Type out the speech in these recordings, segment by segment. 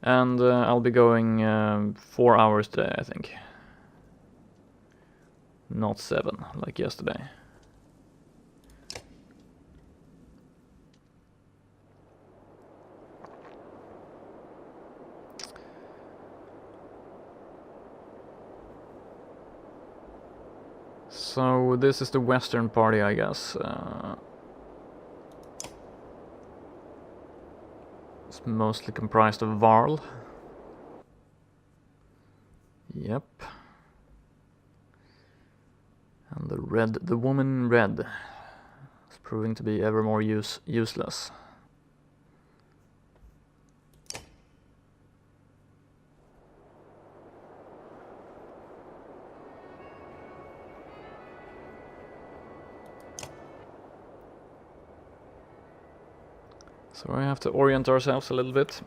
And I'll be going 4 hours today, I think. Not 7, like yesterday. So this is the western party, I guess. It's mostly comprised of Varl. Yep. And the woman in red is proving to be ever more useless. So we have to orient ourselves a little bit.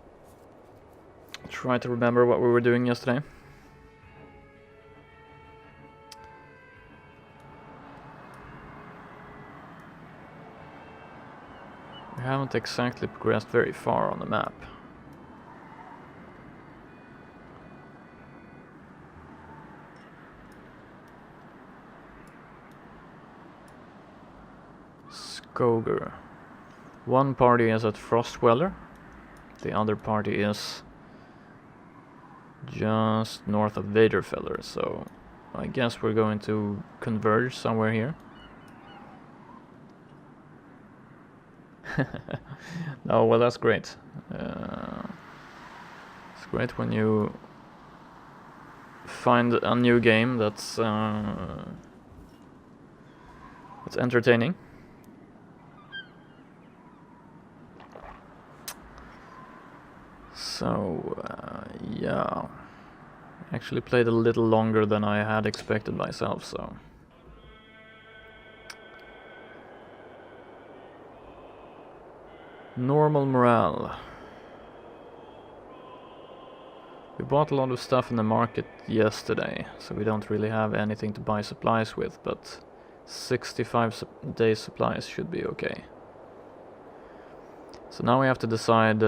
Try to remember what we were doing yesterday. We haven't exactly progressed very far on the map. Skoger. One party is at Frostweller, the other party is just north of Vaderfeller, so I guess we're going to converge somewhere here. No, well, that's great. It's great when you find a new game that's entertaining. So, yeah, actually played a little longer than I had expected myself, so. Normal morale. We bought a lot of stuff in the market yesterday, so we don't really have anything to buy supplies with, but 65 days supplies should be okay. So now we have to decide,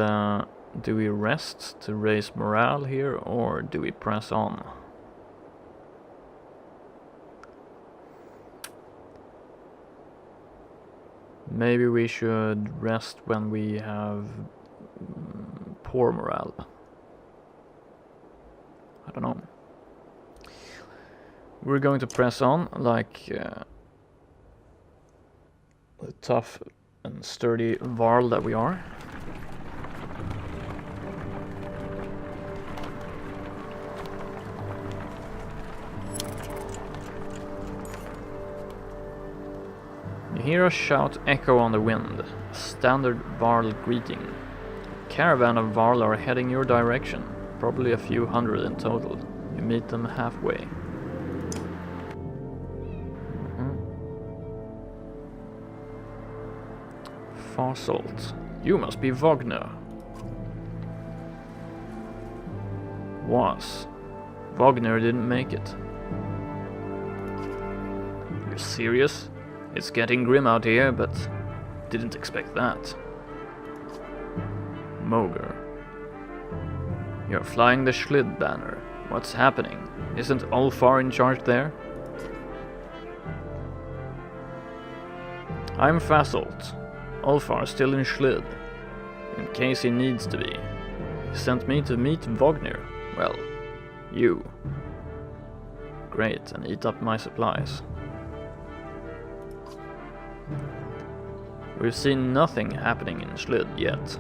do we rest to raise morale here, or do we press on? Maybe we should rest when we have poor morale. I don't know. We're going to press on like the tough and sturdy Varl that we are. You hear a shout echo on the wind, a standard Varl greeting. A caravan of Varl are heading your direction, probably a few hundred in total. You meet them halfway. Farsalt. You must be Wagner. Was. Wagner didn't make it. You're serious? It's getting grim out here, but didn't expect that. Moger. You're flying the Schlid banner. What's happening? Isn't Ulfar in charge there? I'm Fasolt. Ulfar's still in Schlid, in case he needs to be. He sent me to meet Wagner. Well, you. Great, and eat up my supplies. We've seen nothing happening in Schlid yet.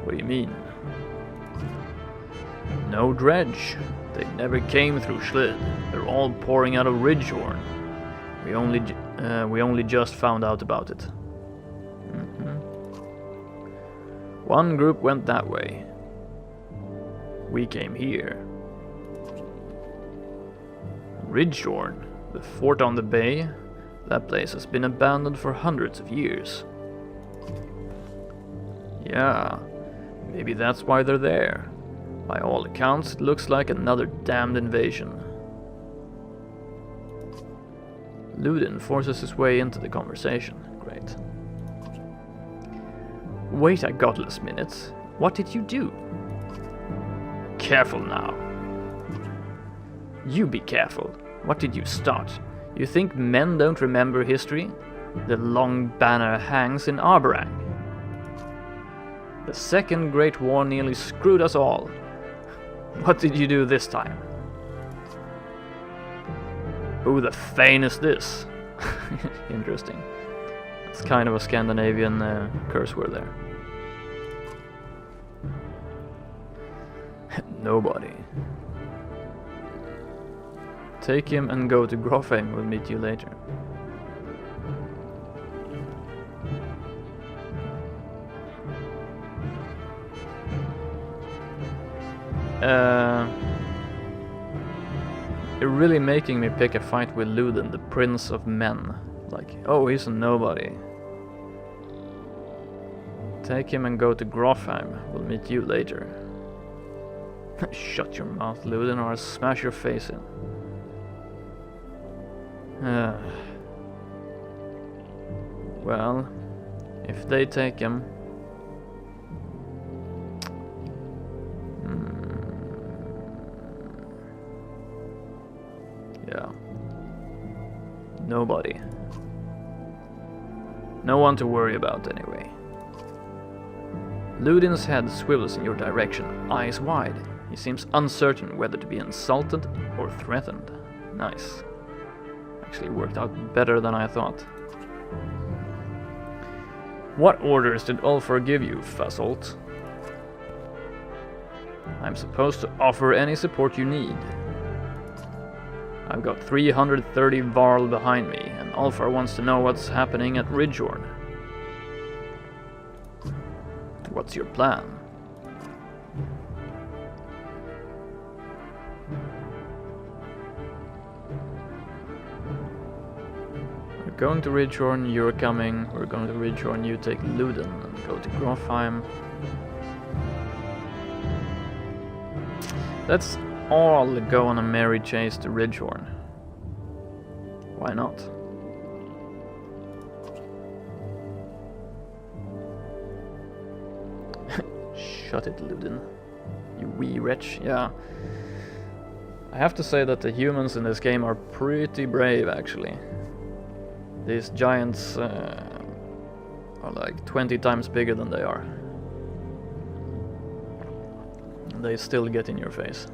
What do you mean? No dredge. They never came through Schlid. They're all pouring out of Ridgehorn. We only just found out about it. One group went that way. We came here. Ridgehorn, the fort on the bay. That place has been abandoned for hundreds of years. Yeah, maybe that's why they're there. By all accounts, it looks like another damned invasion. Ludin forces his way into the conversation. Great. Wait a godless minute. What did you do? Careful now. You be careful. What did you start? You think men don't remember history? The long banner hangs in Arborang. The Second Great War nearly screwed us all. What did you do this time? Who the Fane is this? Interesting. It's kind of a Scandinavian curse word there. Nobody. Take him and go to Grofheim. We'll meet you later. You're really making me pick a fight with Ludin, the Prince of Men. Like, oh, he's a nobody. Take him and go to Grofheim. We'll meet you later. Shut your mouth, Ludin, or I'll smash your face in. Well, if they take him... Yeah. Nobody. No one to worry about anyway. Ludin's head swivels in your direction, eyes wide. He seems uncertain whether to be insulted or threatened. Nice. Actually worked out better than I thought. What orders did Ulfar give you, Fusselt? I'm supposed to offer any support you need. I've got 330 Varl behind me, and Ulfar wants to know what's happening at Ridgehorn. What's your plan? We're going to Ridgehorn, you're coming. We're going to Ridgehorn, you take Ludin and go to Grofheim. Let's all go on a merry chase to Ridgehorn. Why not? Shut it, Ludin. You wee wretch. Yeah. I have to say that the humans in this game are pretty brave, actually. These giants are like 20 times bigger than they are. And they still get in your face.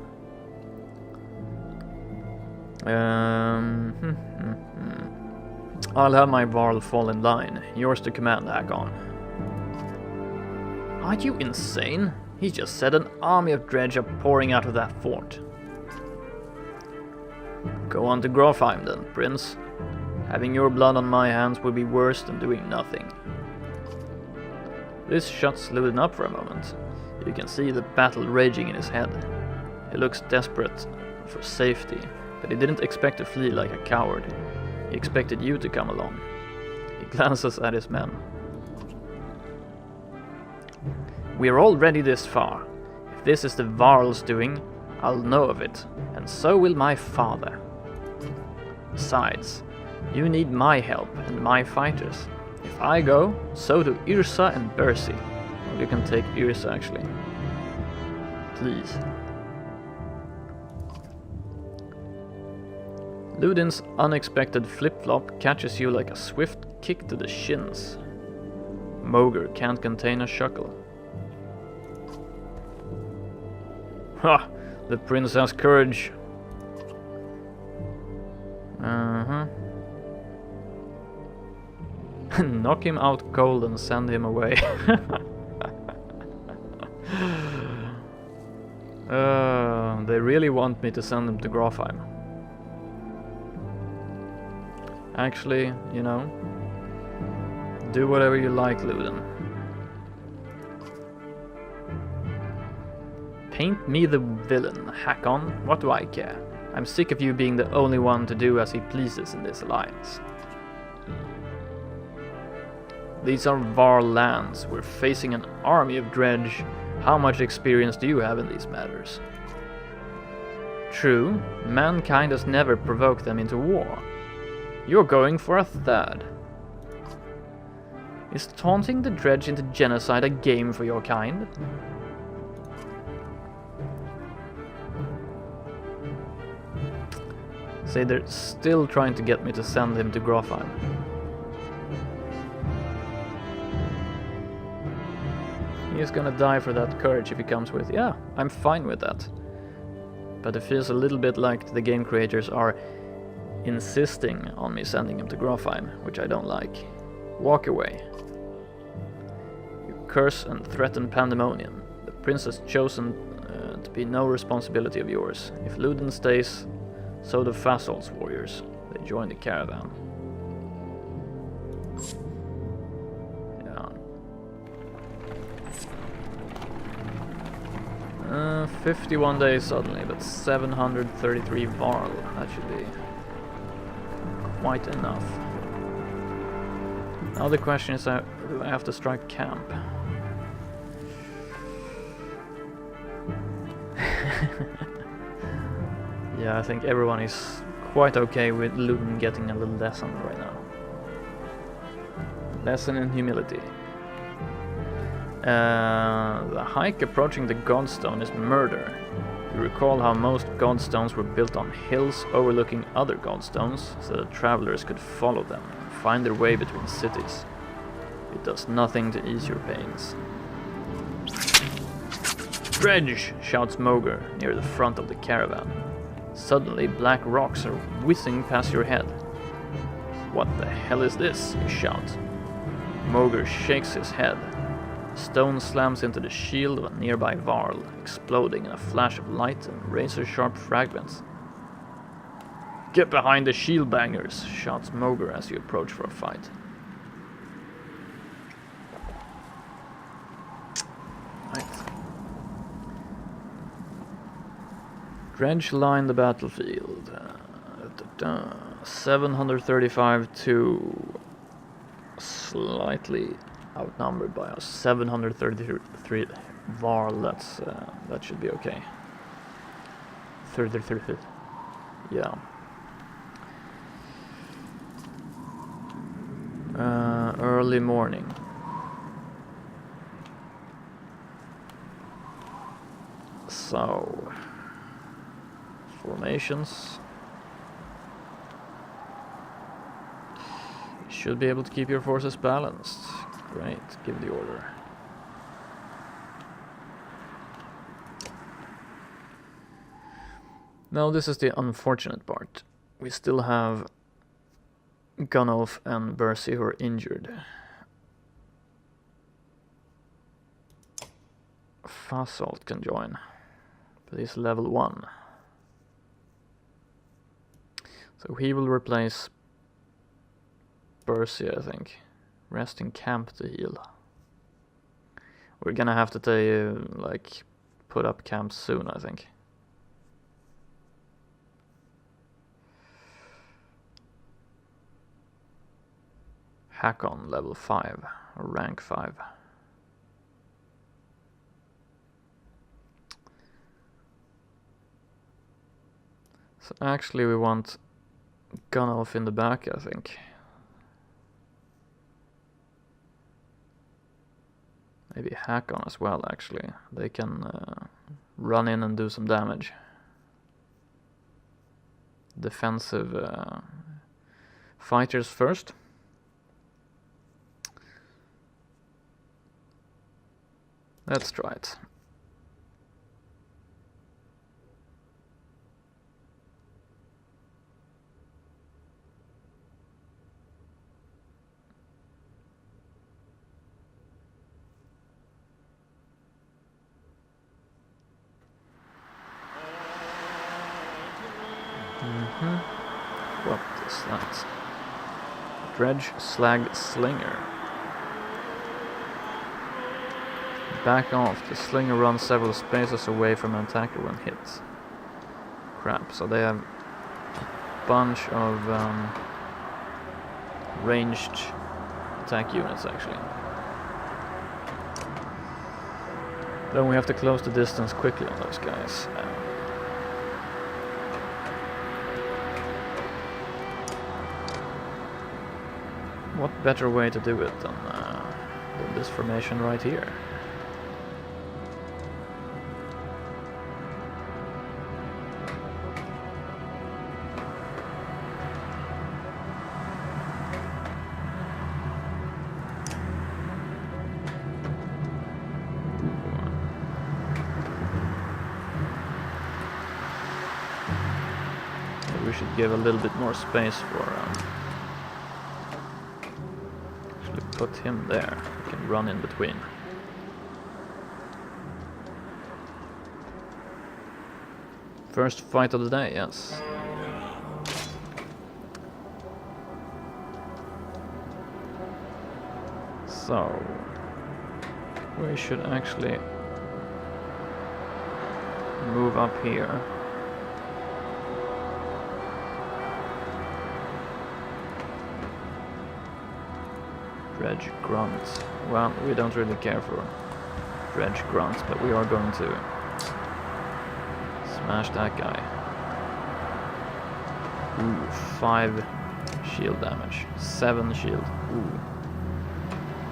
I'll have my Varl fall in line. Yours to command, Hakon. Are you insane? He just said an army of dredge are pouring out of that fort. Go on to Grofheim then, Prince. Having your blood on my hands would be worse than doing nothing. This shuts Ludin up for a moment. You can see the battle raging in his head. He looks desperate for safety, but he didn't expect to flee like a coward. He expected you to come along. He glances at his men. We're already this far. If this is the Varl's doing, I'll know of it, and so will my father. Besides, you need my help and my fighters. If I go, so do Yrsa and Bersi. Well, you can take Yrsa, actually. Please. Ludin's unexpected flip-flop catches you like a swift kick to the shins. Mogr can't contain a chuckle. Ha! The prince has courage. Knock him out cold and send him away. They really want me to send him to Grofheim. Actually, you know, do whatever you like, Ludin. Paint me the villain, Hakon. What do I care? I'm sick of you being the only one to do as he pleases in this alliance. These are Varl lands. We're facing an army of dredge. How much experience do you have in these matters? True, mankind has never provoked them into war. You're going for a third. Is taunting the dredge into genocide a game for your kind? Say they're still trying to get me to send him to Grofheim. He's gonna die for that courage if he comes with. Yeah, I'm fine with that. But it feels a little bit like the game creators are insisting on me sending him to Grofheim, which I don't like. Walk away. You curse and threaten pandemonium. The prince has chosen to be no responsibility of yours. If Luden stays, so do Fasol's warriors. They join the caravan. Yeah. 51 days suddenly, but 733 Varl. That should be quite enough. Now the question is, do I have to strike camp? Yeah, I think everyone is quite okay with Luden getting a little lesson right now. Lesson in humility. The hike approaching the Godstone is murder. You recall how most Godstones were built on hills overlooking other Godstones, so that travelers could follow them and find their way between cities. It does nothing to ease your pains. Dredge! Shouts Moger near the front of the caravan. Suddenly, black rocks are whizzing past your head. What the hell is this? You shout. Moger shakes his head. A stone slams into the shield of a nearby Varl, exploding in a flash of light and razor-sharp fragments. Get behind the shield bangers! Shouts Moger as you approach for a fight. Right. Dredge line the battlefield. 735 to slightly outnumbered by us. 733 Varl. That should be okay. 33. Yeah. Early morning. So, formations. You should be able to keep your forces balanced. Great, give the order. Now this is the unfortunate part. We still have Gunnulf and Bercy who are injured. Fasolt can join, but he's level 1. So he will replace Bercy, I think. Rest in camp to heal. We're gonna have to put up camps soon, I think. Hakon level 5, or rank 5. So actually we want Gunnulf in the back, I think. Maybe Hakon as well, actually. They can run in and do some damage. Defensive fighters first. Let's try it. What is that? Dredge Slag Slinger. Back off. The slinger runs several spaces away from an attacker when hit. Crap, so they have a bunch of ranged attack units actually. Then we have to close the distance quickly on those guys. What better way to do it than this formation right here? give a little bit more space for... actually put him there. He can run in between. First fight of the day, yes. So... we should actually move up here. Dredge Grunt. Well, we don't really care for Dredge Grunt, but we are going to smash that guy. Ooh, 5 shield damage. 7 shield. Ooh.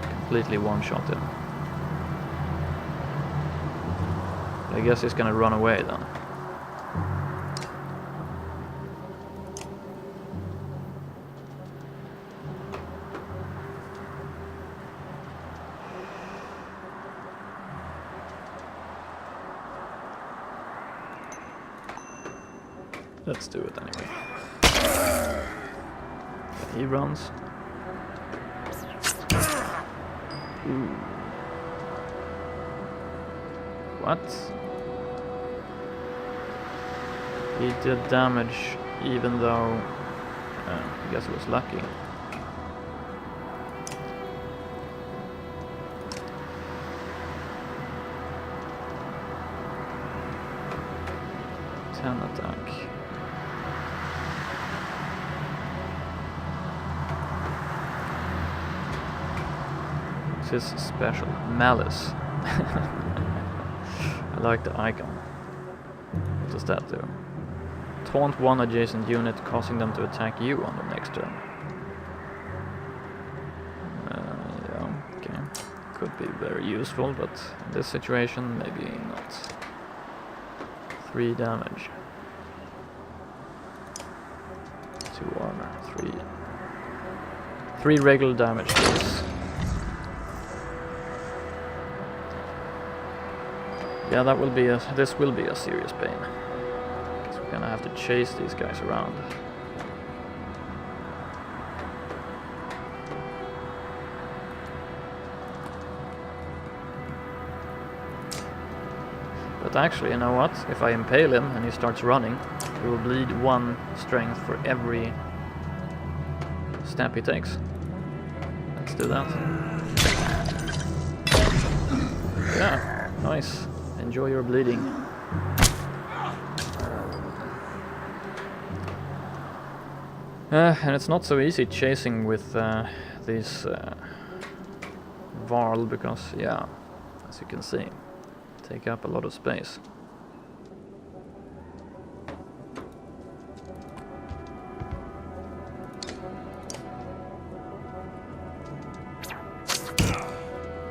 Completely one-shot him. I guess he's gonna run away then. Let's do it anyway. He runs. Ooh. What? He did damage even though I guess he was lucky. Attack. What's his special? Malice. I like the icon. What does that do? Taunt one adjacent unit, causing them to attack you on the next turn. Yeah, okay. Could be very useful, but in this situation, maybe not. 3 damage. 2 armor. 3 regular damage, please. Yeah, that will be this will be a serious pain. Because we're gonna have to chase these guys around. But actually, you know what? If I impale him and he starts running, he will bleed 1 strength for every step he takes. Let's do that. Yeah, nice. Enjoy your bleeding. And it's not so easy chasing with these Varl because, yeah, as you can see, take up a lot of space.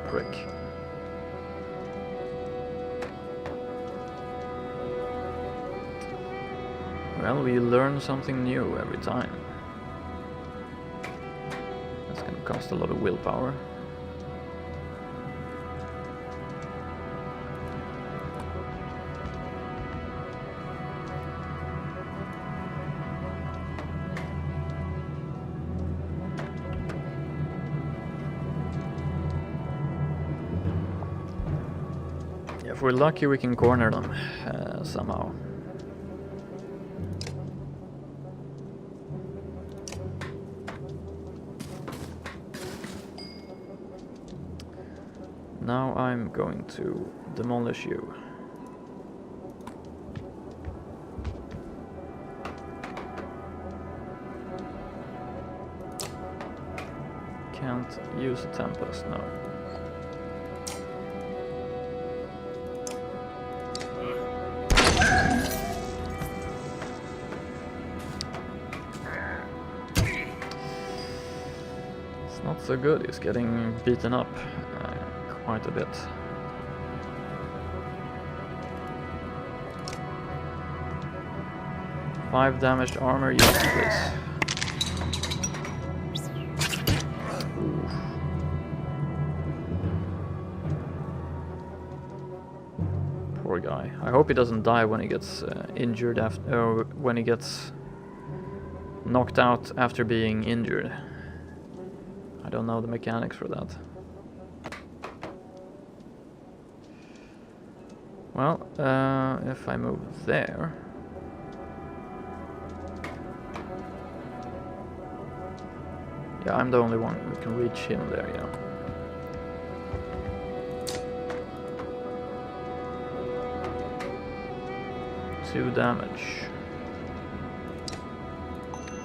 Prick. Well, we learn something new every time. That's gonna cost a lot of willpower. If we're lucky, we can corner them somehow. Now I'm going to demolish you. Can't use a Tempest, no. Not so good, he's getting beaten up quite a bit. Five damaged armor, yes please. Oof. Poor guy. I hope he doesn't die when he gets injured after, when he gets knocked out after being injured. I don't know the mechanics for that. Well, if I move there... Yeah, I'm the only one who can reach him there, yeah. Two damage.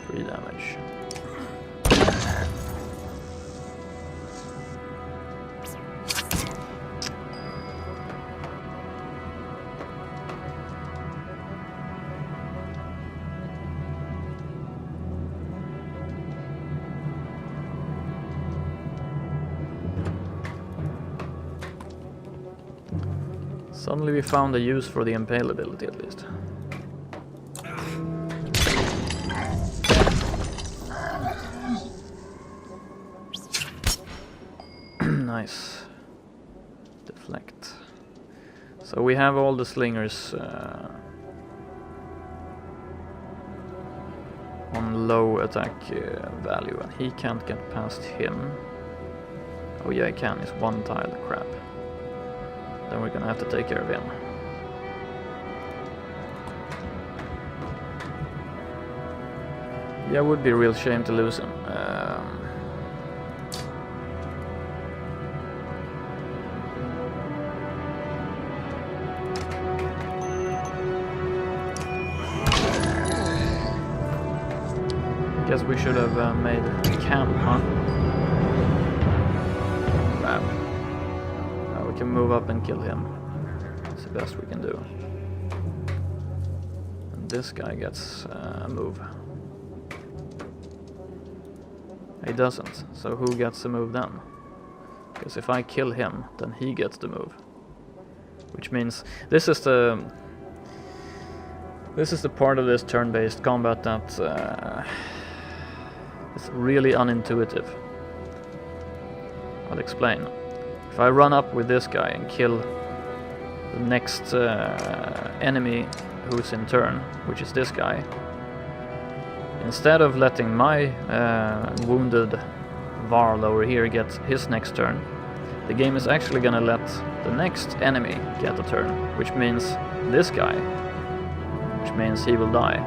3 damage. Suddenly we found a use for the impale ability at least. Nice. Deflect. So we have all the slingers on low attack value, and he can't get past him. Oh yeah, he can. He's one tile. Crap. Then we're gonna have to take care of him. Yeah, it would be a real shame to lose him. Guess we should have made a camp, huh? Crap. Now we can move up and kill him. That's the best we can do. And this guy gets a move. He doesn't, so who gets the move then? Because if I kill him, then he gets the move. Which means this is the part of this turn-based combat that is really unintuitive. I'll explain. If I run up with this guy and kill the next enemy who's in turn, which is this guy, instead of letting my wounded Varl over here get his next turn, the game is actually gonna let the next enemy get a turn, which means this guy, which means he will die.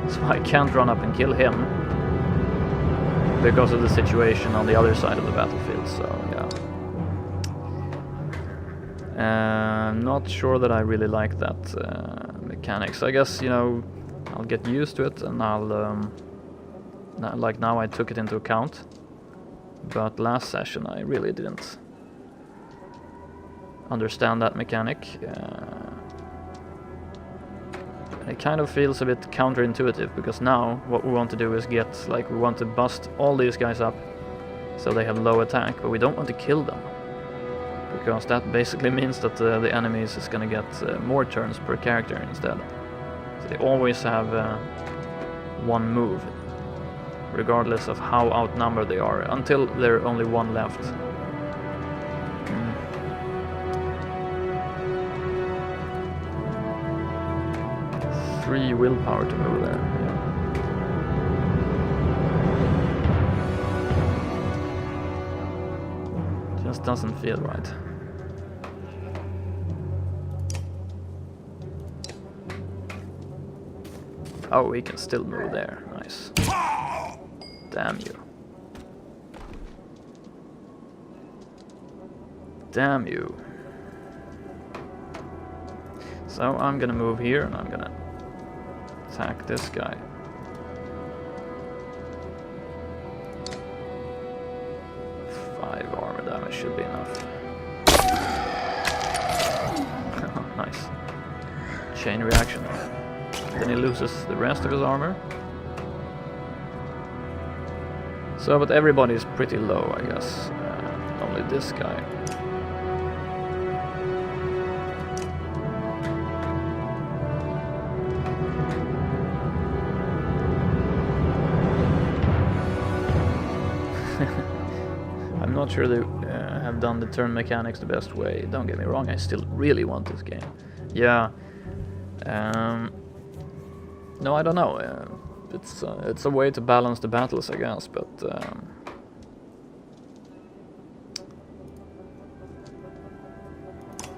So I can't run up and kill him because of the situation on the other side of the battlefield, so yeah. Not sure that I really like that mechanics. I guess, you know, I'll get used to it, and I'll like now I took it into account, but last session I really didn't understand that mechanic. It kind of feels a bit counterintuitive, because now what we want to do is we want to bust all these guys up so they have low attack, but we don't want to kill them, because that basically means that the enemies is gonna get more turns per character instead. So they always have one move, regardless of how outnumbered they are, until there are only one left. 3 willpower to move there. Yeah. Just doesn't feel right. Oh, we can still move there. Nice. Damn you. Damn you. So I'm gonna move here, and I'm gonna attack this guy. Five armor damage should be enough. Nice. Chain reaction. Then he loses the rest of his armor. So, but everybody is pretty low, I guess. Only this guy. I'm not sure they have done the turn mechanics the best way. Don't get me wrong, I still really want this game. Yeah. No, I don't know. it's a way to balance the battles, I guess, but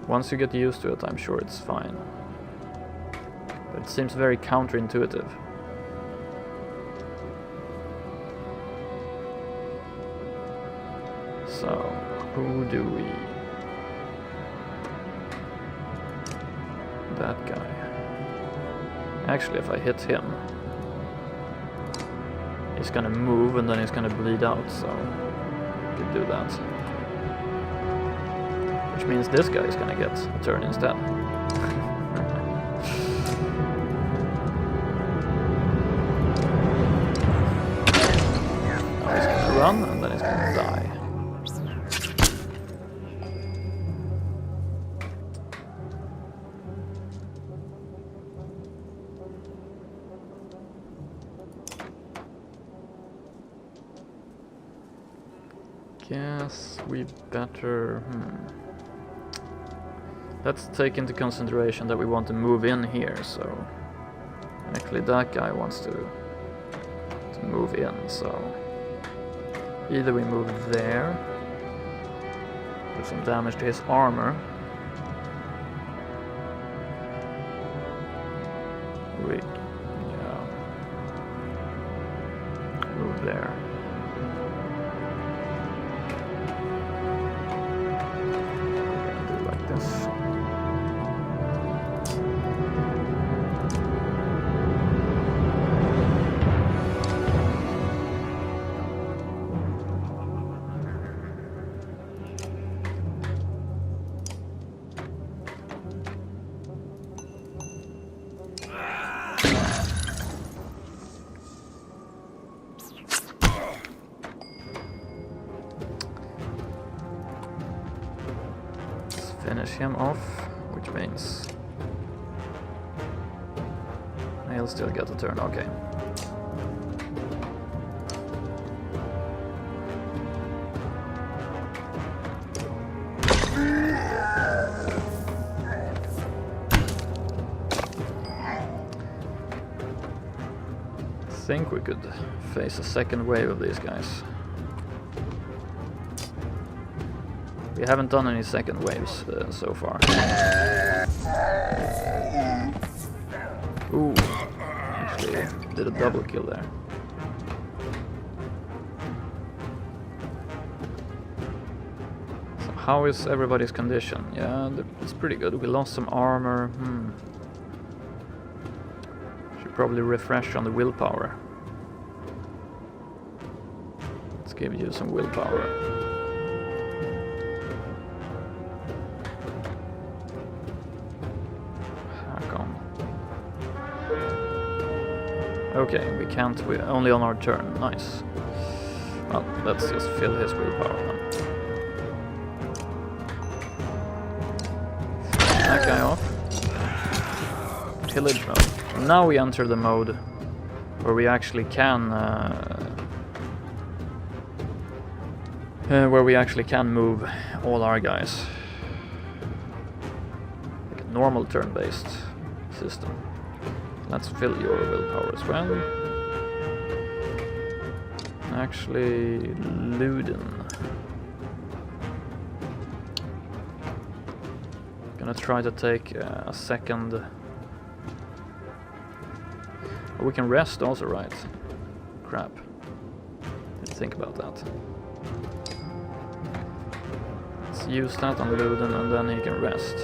once you get used to it, I'm sure it's fine. But it seems very counterintuitive. So, who do we... That guy. Actually, if I hit him, he's gonna move and then he's gonna bleed out, so I could do that. Which means this guy is gonna get a turn instead. Now he's gonna run and then he's gonna die. Guess we better... Let's take into consideration that we want to move in here, so... Actually that guy wants to move in, so... Either we move there, do some damage to his armor. We... yeah... Move there. Finish him off, which means he'll still get a turn, okay. I think we could face a second wave of these guys. We haven't done any second waves so far. Ooh, actually did a double kill there. So how is everybody's condition? Yeah, it's pretty good. We lost some armor. Should probably refresh on the willpower. Let's give you some willpower. Okay, we can't, we're only on our turn, nice. Well, let's just fill his willpower then. That guy off. Pillage mode. Now we enter the mode where we actually can move all our guys. Like a normal turn-based system. Let's fill your willpower as well. Actually, Luden. Gonna try to take a second. Oh, we can rest also, right? Crap. Didn't think about that. Let's use that on Luden and then he can rest.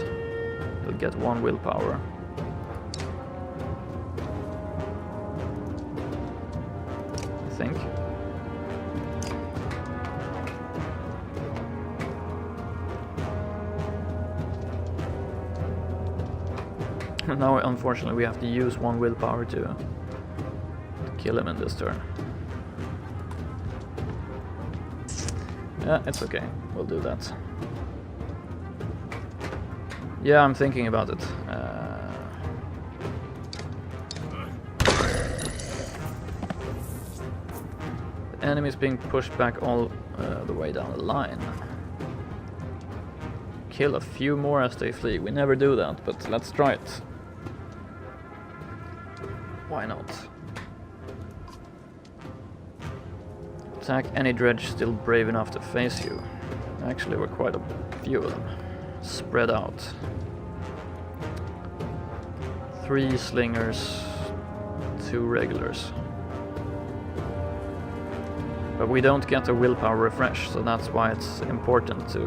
He'll get 1 willpower. Think. Now, unfortunately, we have to use 1 willpower to kill him in this turn. Yeah, it's okay. We'll do that. Yeah, I'm thinking about it. Enemies being pushed back all the way down the line. Kill a few more as they flee. We never do that, but let's try it. Why not? Attack any dredge still brave enough to face you. Actually, we're quite a few of them. Spread out. 3 slingers, 2 regulars. But we don't get a willpower refresh, so that's why it's important to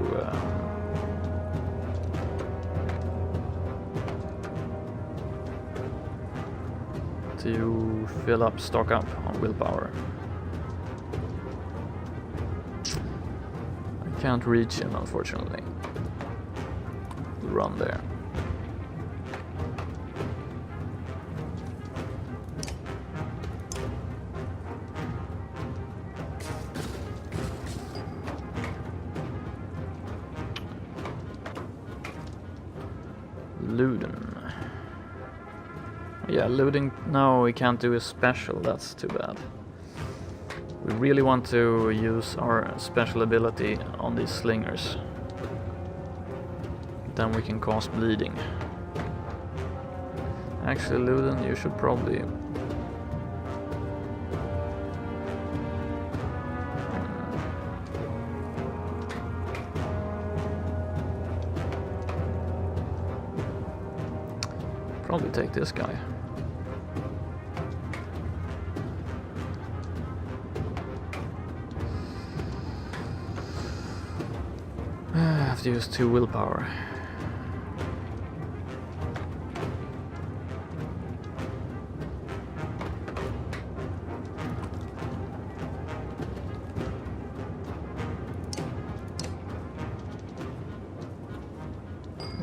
fill up, stock up on willpower. I can't reach him, unfortunately. Run there. Luden. Yeah, looting. No, we can't do a special. That's too bad. We really want to use our special ability on these slingers. Then we can cause bleeding. Actually, Luden, you should probably... probably take this guy. I have to use 2 willpower.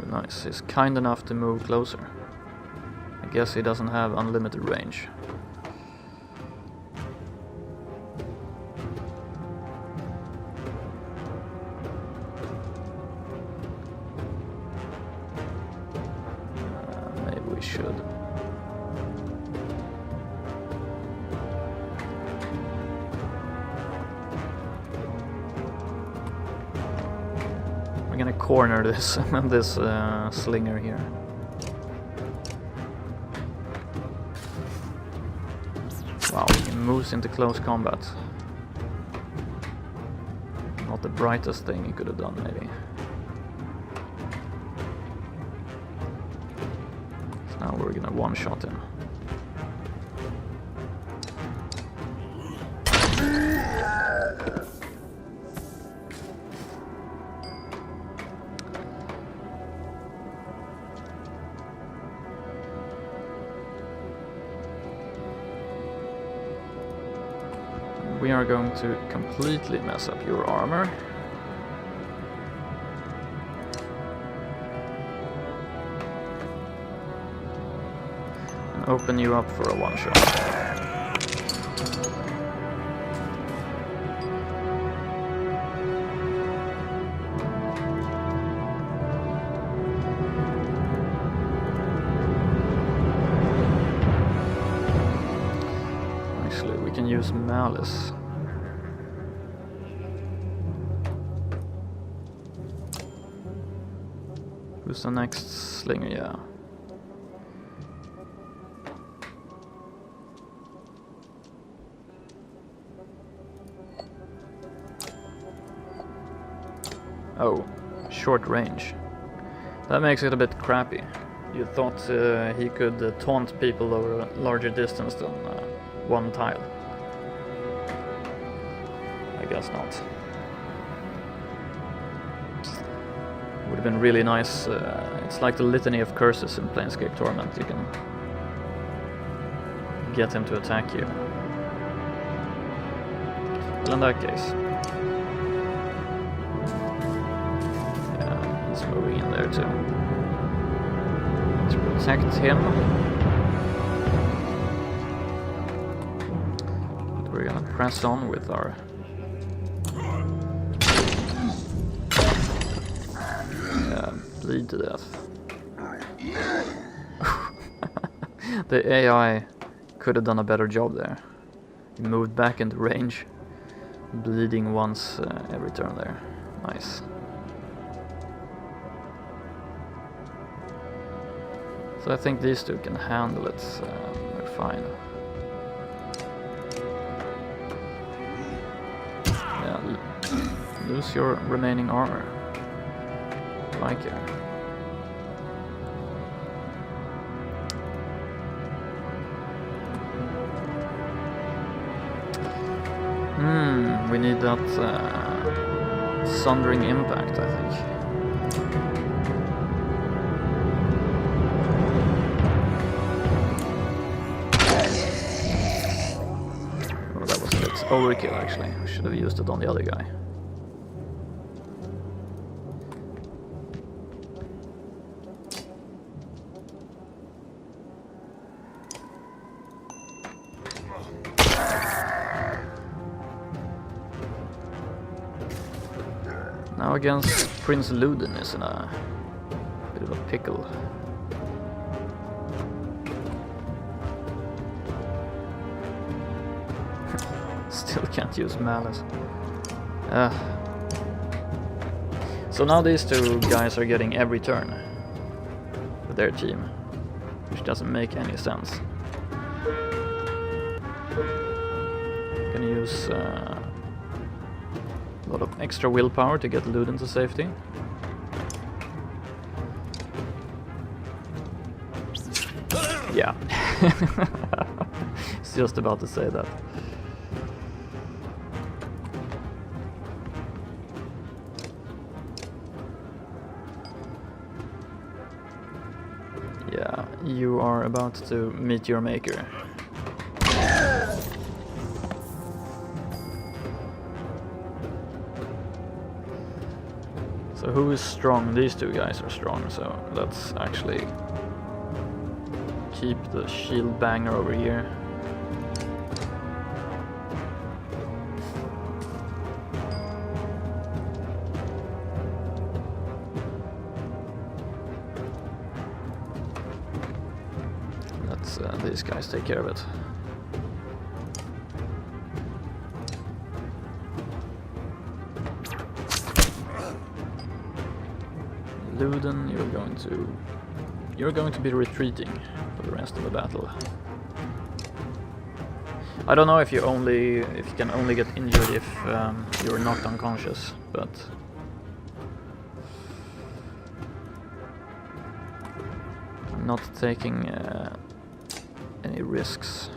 Nice, he's kind enough to move closer. I guess he doesn't have unlimited range. Maybe we should. We're gonna corner this this slinger here. Wow, he moves into close combat. Not the brightest thing he could have done, maybe. So now we're gonna one-shot him. We are going to completely mess up your armor. And open you up for a one-shot. Actually, we can use Malice. Who's the next slinger? Yeah. Oh, short range. That makes it a bit crappy. You thought he could taunt people over a larger distance than one tile. I guess not. Would have been really nice. It's like the litany of curses in Planescape Torment. You can get him to attack you. Well, in that case, yeah, he's moving in there too. To protect him, but we're gonna press on with our. Bleed to death. The AI could have done a better job there. He moved back into range, bleeding once every turn there. Nice. So I think these two can handle it. They're fine. Lose your remaining armor. Like it. We need that Sundering Impact, I think. Oh, that was a bit overkill, actually. I should have used it on the other guy. Now against Prince Luden is in a bit of a pickle. Still can't use Malice. So now these two guys are getting every turn with their team, which doesn't make any sense. Gonna use a lot of extra willpower to get Luden to safety. Yeah. It's just about to say that. Yeah, you are about to meet your maker. So who is strong? These two guys are strong, so let's actually keep the shield banger over here. Let's these guys take care of it. Luden, you're going to be retreating for the rest of the battle. I don't know if you can only get injured if you're knocked unconscious, but I'm not taking any risks.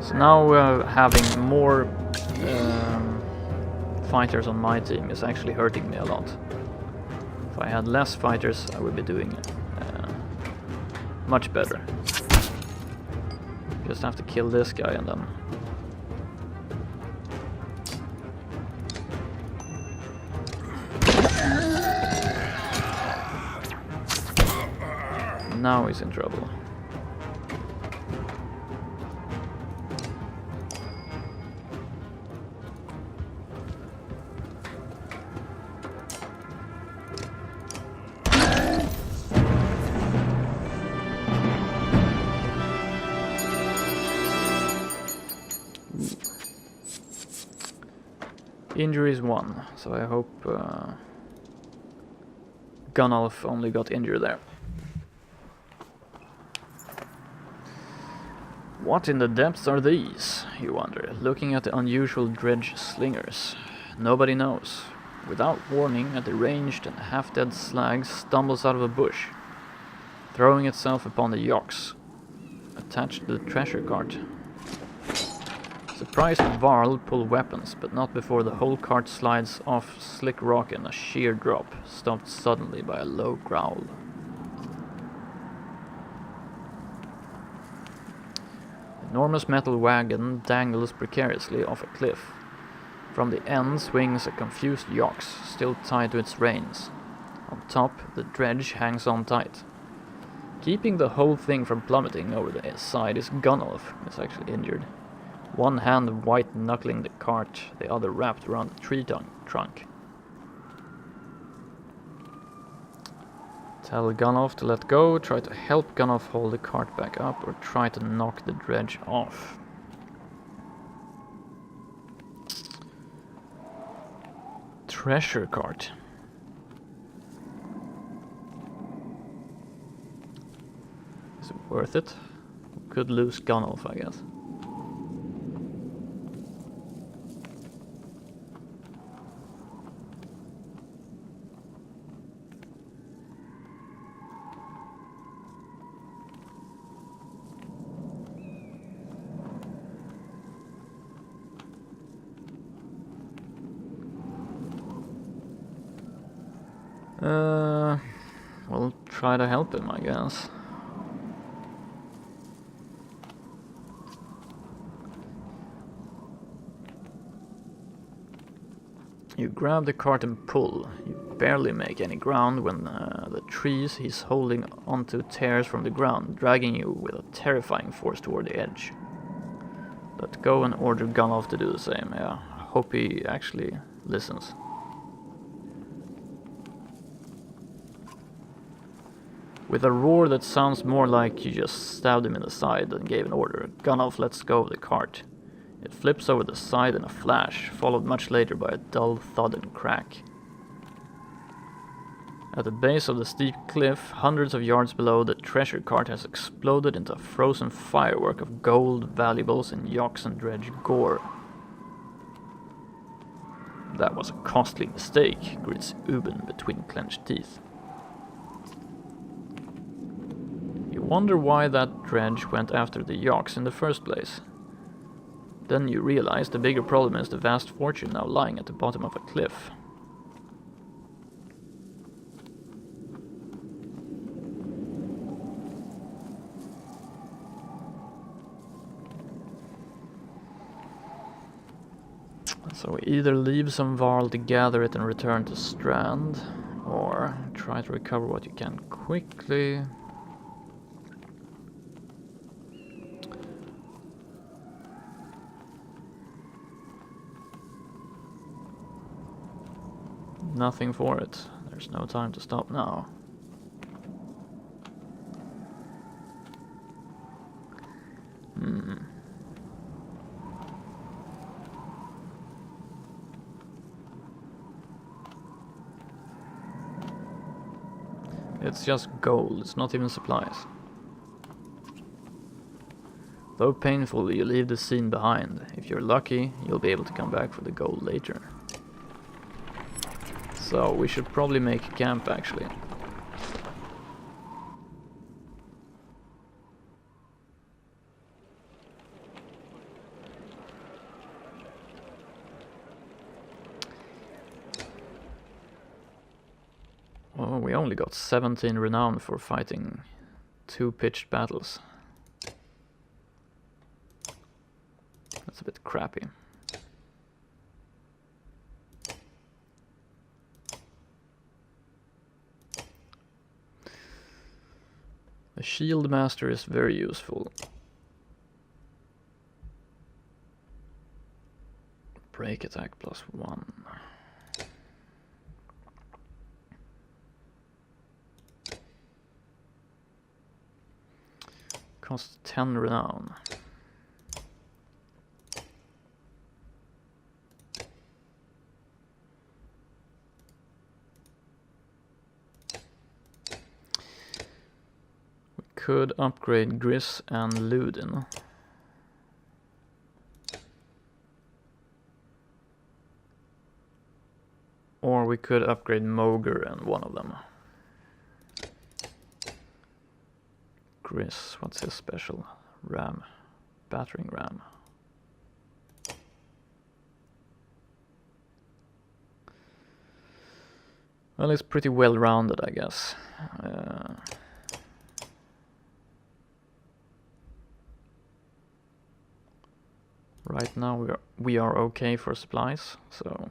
So now having more fighters on my team is actually hurting me a lot. If I had less fighters, I would be doing much better. Just have to kill this guy and then... Now he's in trouble. Injuries 1, so I hope Gunnulf only got injured there. What in the depths are these, you wonder, looking at the unusual dredge slingers? Nobody knows. Without warning, a deranged and half-dead slag stumbles out of a bush, throwing itself upon the yokes attached to the treasure cart. Surprised Varl pull weapons, but not before the whole cart slides off slick rock in a sheer drop, stopped suddenly by a low growl. The enormous metal wagon dangles precariously off a cliff. From the end swings a confused yox, still tied to its reins. On top, the dredge hangs on tight. Keeping the whole thing from plummeting over the side is Gunnulf, who is actually injured. One hand white-knuckling the cart, the other wrapped around the tree trunk. Tell Gunnulf to let go, try to help Gunnulf hold the cart back up, or try to knock the dredge off. treasure cart. Is it worth it? Could lose Gunnulf, I guess. We'll try to help him, I guess. You grab the cart and pull. You barely make any ground when the trees he's holding onto tears from the ground, dragging you with a terrifying force toward the edge. Let go and order Gunnulf to do the same. Yeah, hope he actually listens. With a roar that sounds more like you just stabbed him in the side than gave an order, Gunnulf lets go of the cart. It flips over the side in a flash, followed much later by a dull thud and crack. At the base of the steep cliff, hundreds of yards below, the treasure cart has exploded into a frozen firework of gold, valuables, and Yox and Dredge gore. That was a costly mistake, grits Ubin between clenched teeth. You wonder why that Dredge went after the Yox in the first place. Then you realize the bigger problem is the vast fortune now lying at the bottom of a cliff. So either leave some Varl to gather it and return to Strand, or try to recover what you can quickly. Nothing for it. There's no time to stop now. It's just gold, it's not even supplies. Though painful, you leave the scene behind. If you're lucky, you'll be able to come back for the gold later. So we should probably make camp, actually. Oh, we only got 17 renown for fighting 2 pitched battles. That's a bit crappy. The Shield Master is very useful. Break attack +1. Costs 10 renown. We could upgrade Gris and Ludin. Or we could upgrade Mogre and one of them. Gris, what's his special? Ram. Battering ram. Well, it's pretty well rounded, I guess. Right now we are okay for supplies, so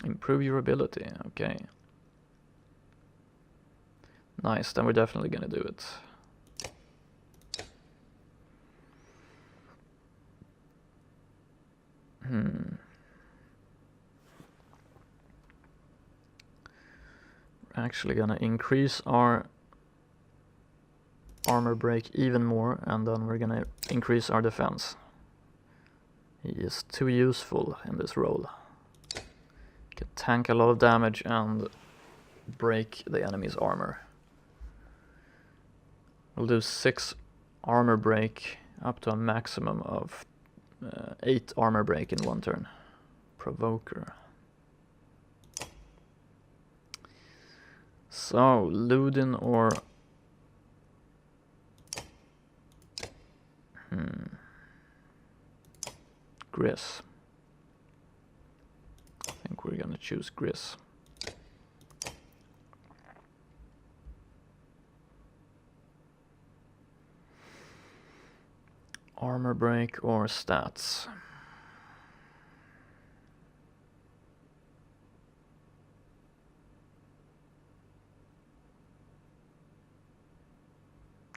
improve your ability, okay. Nice, then we're definitely gonna do it. We're actually gonna increase our armor break even more, and then we're gonna increase our defense. He is too useful in this role. Can tank a lot of damage and break the enemy's armor. We'll do 6 armor break up to a maximum of 8 armor break in one turn. Provoker. So, Ludin or... Gris. I think we're gonna choose Gris. Armor break or stats?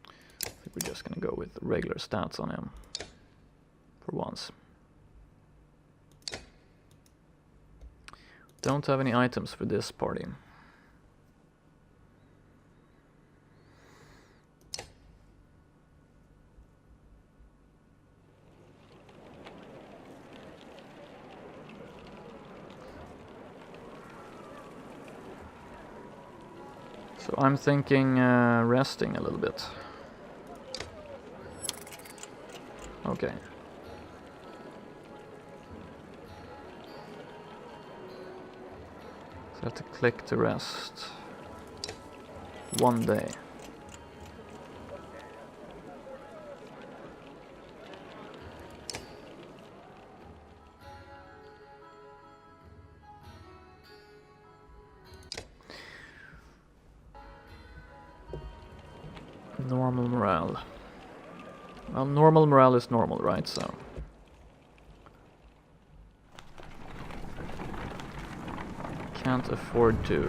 I think we're just gonna go with regular stats on him for once. Don't have any items for this party. So I'm thinking resting a little bit. Okay. So I have to click to rest. 1 day. Normal morale. Well, normal morale is normal, right? So can't afford to.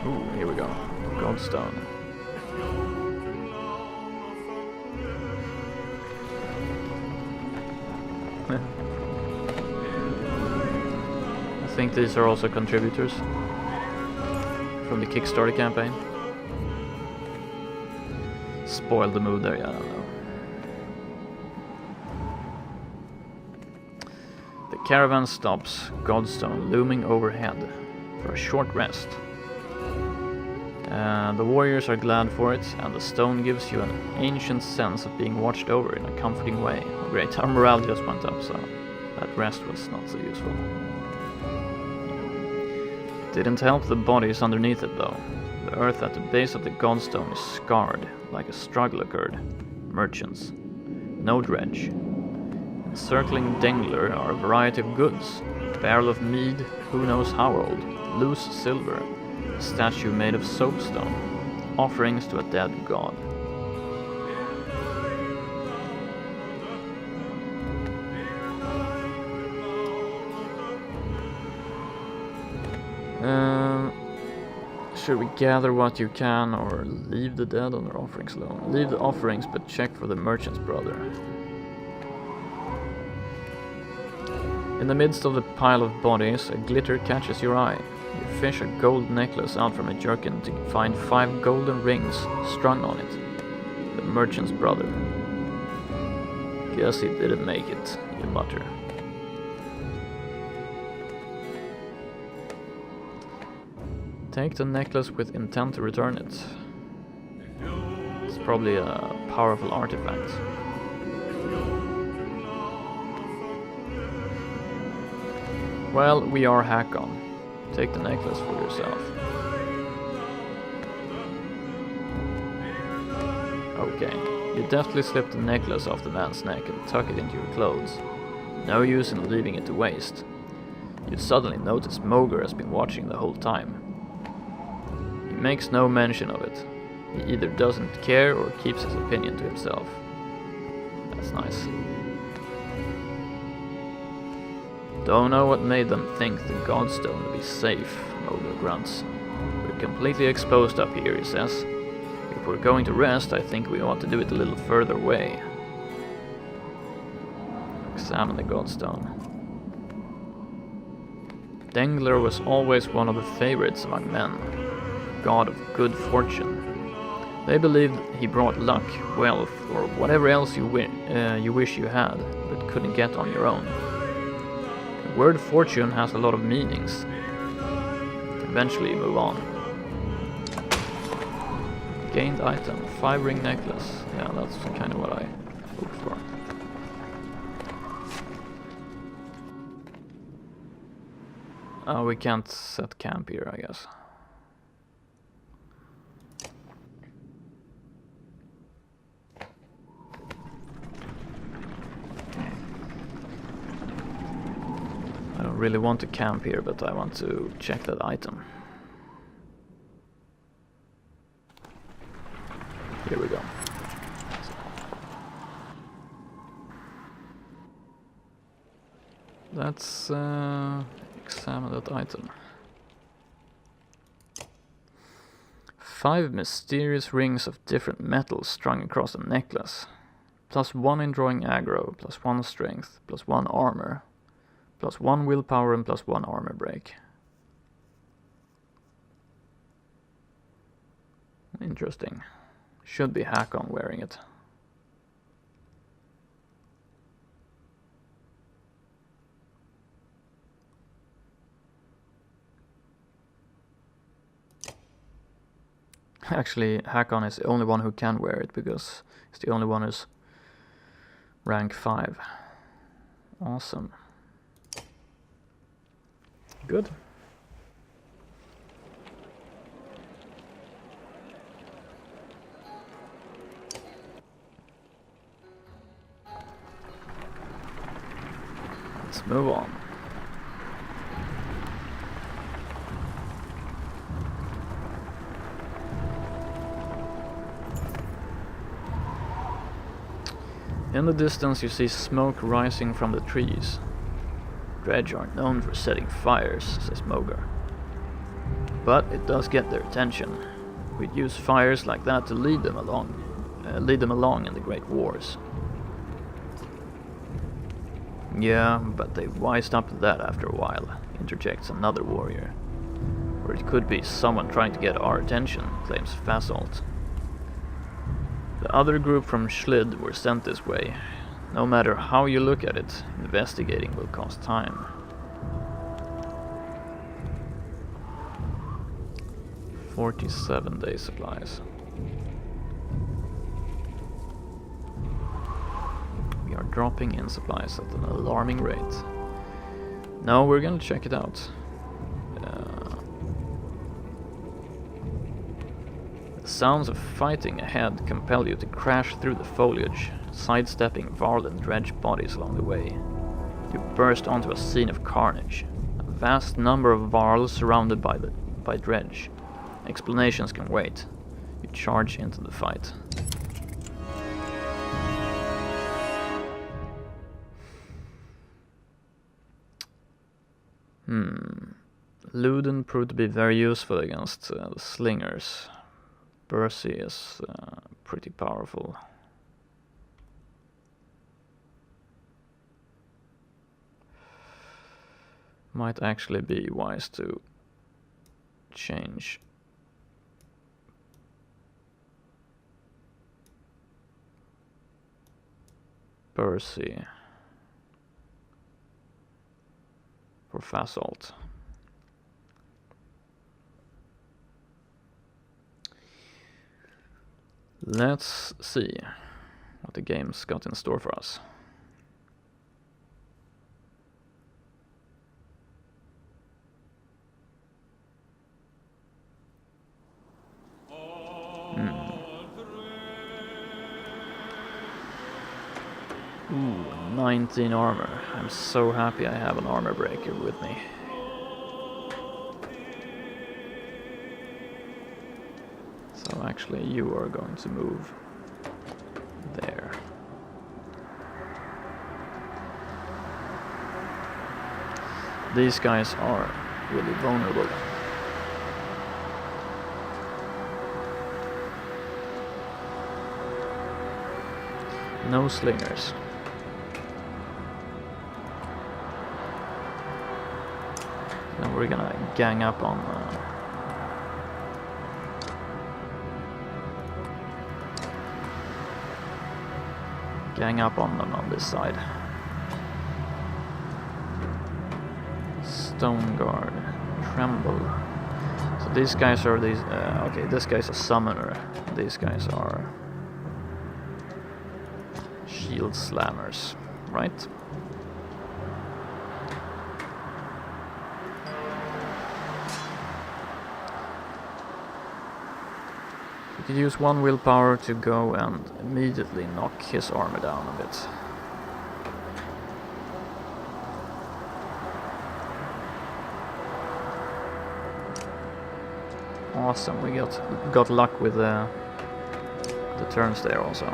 Ooh, here we go. Goldstone. I think these are also contributors from the Kickstarter campaign. Spoiled the mood there, yeah, I don't know. The caravan stops, Godstone looming overhead, for a short rest. The warriors are glad for it, and the stone gives you an ancient sense of being watched over in a comforting way. Oh, great, our morale just went up, so that rest was not so useful. Didn't help the bodies underneath it though. The earth at the base of the Godstone is scarred, like a struggle occurred. Merchants. No dredge. Encircling Dengler are a variety of goods. Barrel of mead, who knows how old. Loose silver. A statue made of soapstone. Offerings to a dead god. Should we gather what you can or leave the dead on their offerings alone? Leave the offerings but check for the merchant's brother. In the midst of the pile of bodies, a glitter catches your eye. You fish a gold necklace out from a jerkin to find 5 golden rings strung on it. The merchant's brother. Guess he didn't make it, you mutter. Take the necklace with intent to return it. It's probably a powerful artifact. Well, we are Hakon. Take the necklace for yourself. Okay, you deftly slip the necklace off the man's neck and tuck it into your clothes. No use in leaving it to waste. You suddenly notice Moger has been watching the whole time. He makes no mention of it. He either doesn't care or keeps his opinion to himself. That's nice. Don't know what made them think the Godstone would be safe, Moger grunts. We're completely exposed up here, he says. If we're going to rest, I think we ought to do it a little further away. Examine the Godstone. Dengler was always one of the favorites among men. God of good fortune. They believed he brought luck, wealth, or whatever else you wish you had, but couldn't get on your own. The word fortune has a lot of meanings. Eventually you move on. Gained item, 5-ring necklace. Yeah, that's kind of what I hoped for. Oh, we can't set camp here, I guess. I don't really want to camp here, but I want to check that item. Here we go. Let's examine that item. 5 mysterious rings of different metals strung across a necklace. +1 in drawing aggro, +1 strength, +1 armor, +1 willpower and +1 armor break. Interesting. Should be Hakon wearing it. Actually, Hakon is the only one who can wear it because he's the only one who's rank 5. Awesome. Good. Let's move on. In the distance you see smoke rising from the trees. Dredge aren't known for setting fires, says Mogar. But it does get their attention. We'd use fires like that to lead them along in the Great Wars. Yeah, but they wised up to that after a while, interjects another warrior. Or it could be someone trying to get our attention, claims Fasolt. The other group from Schlid were sent this way. No matter how you look at it, investigating will cost time. "47-day supplies. We are dropping in supplies at an alarming rate. No, we're gonna check it out. The sounds of fighting ahead compel you to crash through the foliage, sidestepping Varl and Dredge bodies along the way. You burst onto a scene of carnage. A vast number of Varl surrounded by Dredge. Explanations can wait. You charge into the fight. Luden proved to be very useful against the slingers. Percy is pretty powerful. Might actually be wise to change Percy for Fasolt. Let's see what the game's got in store for us. Ooh, 19 armor. I'm so happy I have an armor breaker with me. So actually you are going to move there. These guys are really vulnerable. No slingers. Then we're gonna gang up on Gang up on them on this side. Stone Guard. Tremble. So these guys are these... okay, this guy's a summoner. These guys are... shield slammers, right? You could use 1 willpower to go and immediately knock his armor down a bit. Awesome, we got luck with the turns there also.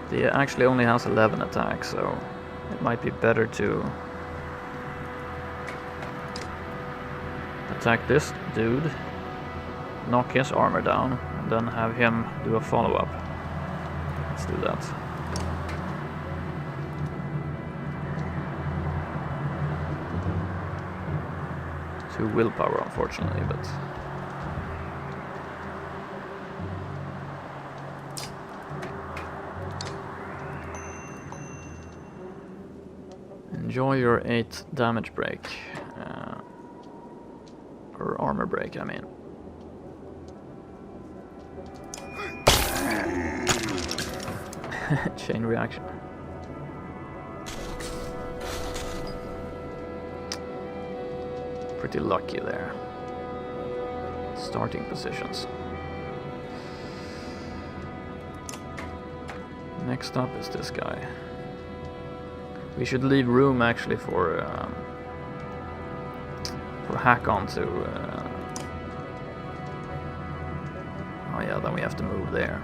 He actually only has 11 attacks, so it might be better to attack this dude, knock his armor down, and then have him do a follow-up. Let's do that. Two willpower, unfortunately, but... enjoy your 8 damage break. Or armor break, I mean. Chain reaction. Pretty lucky there. Starting positions. Next up is this guy. We should leave room actually for Hakon to... oh yeah, then we have to move there.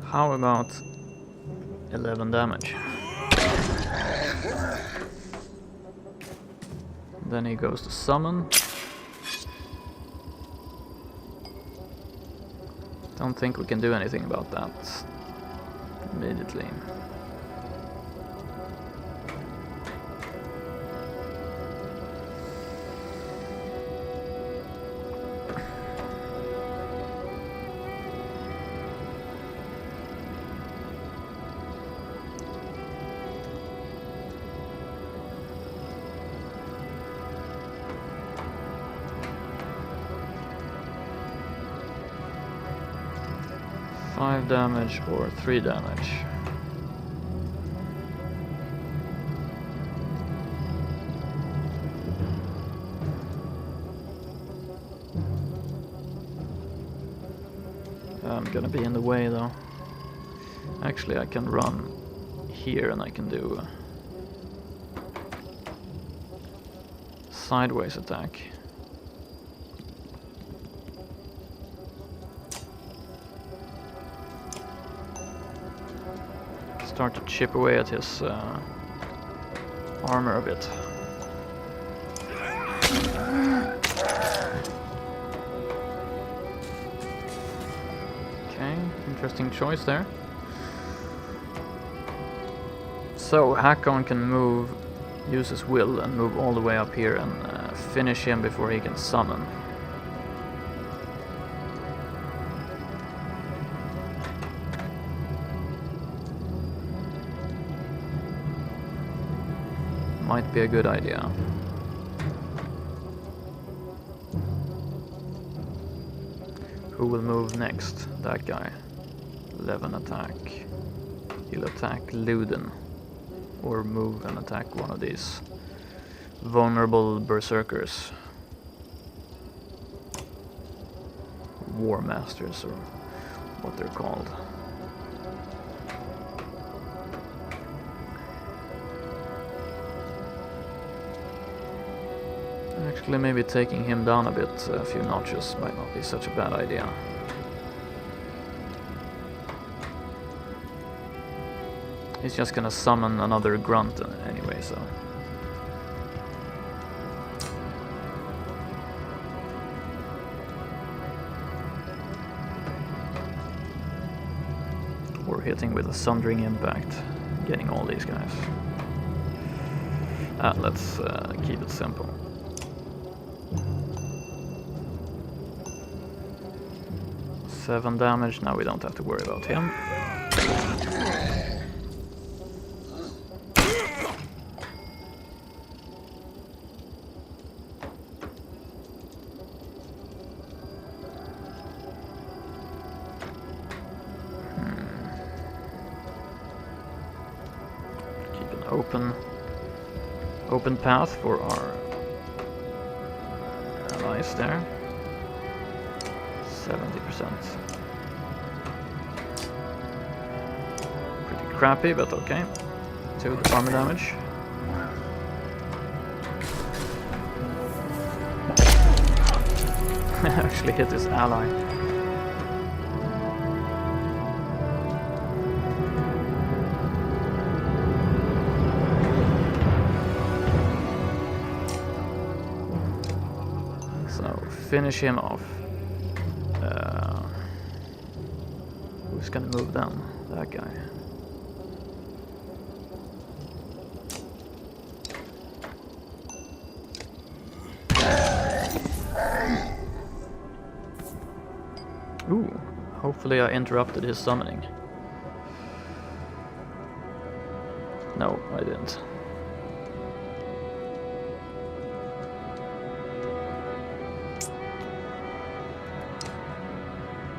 How about 11 damage? Then he goes to summon. Don't think we can do anything about that immediately. Five damage or 3 damage. I'm gonna be in the way though. Actually, I can run here and I can do a sideways attack. Start to chip away at his armor a bit. Okay, interesting choice there. So Hakon can move, use his will and move all the way up here and finish him before he can summon. Might be a good idea. Who will move next? That guy. 11 attack. He'll attack Luden. Or move and attack one of these vulnerable berserkers. War Masters, or what they're called. Actually, maybe taking him down a bit, a few notches, might not be such a bad idea. He's just gonna summon another grunt anyway, so... hitting with a sundering impact, getting all these guys. Let's keep it simple. Seven damage, now we don't have to worry about him. Keep an open path for our allies there. 70%. Pretty crappy, but okay. 2 armor damage. Actually hit his ally. So finish him off. Who's gonna move down? That guy. Ooh, hopefully I interrupted his summoning. No, I didn't.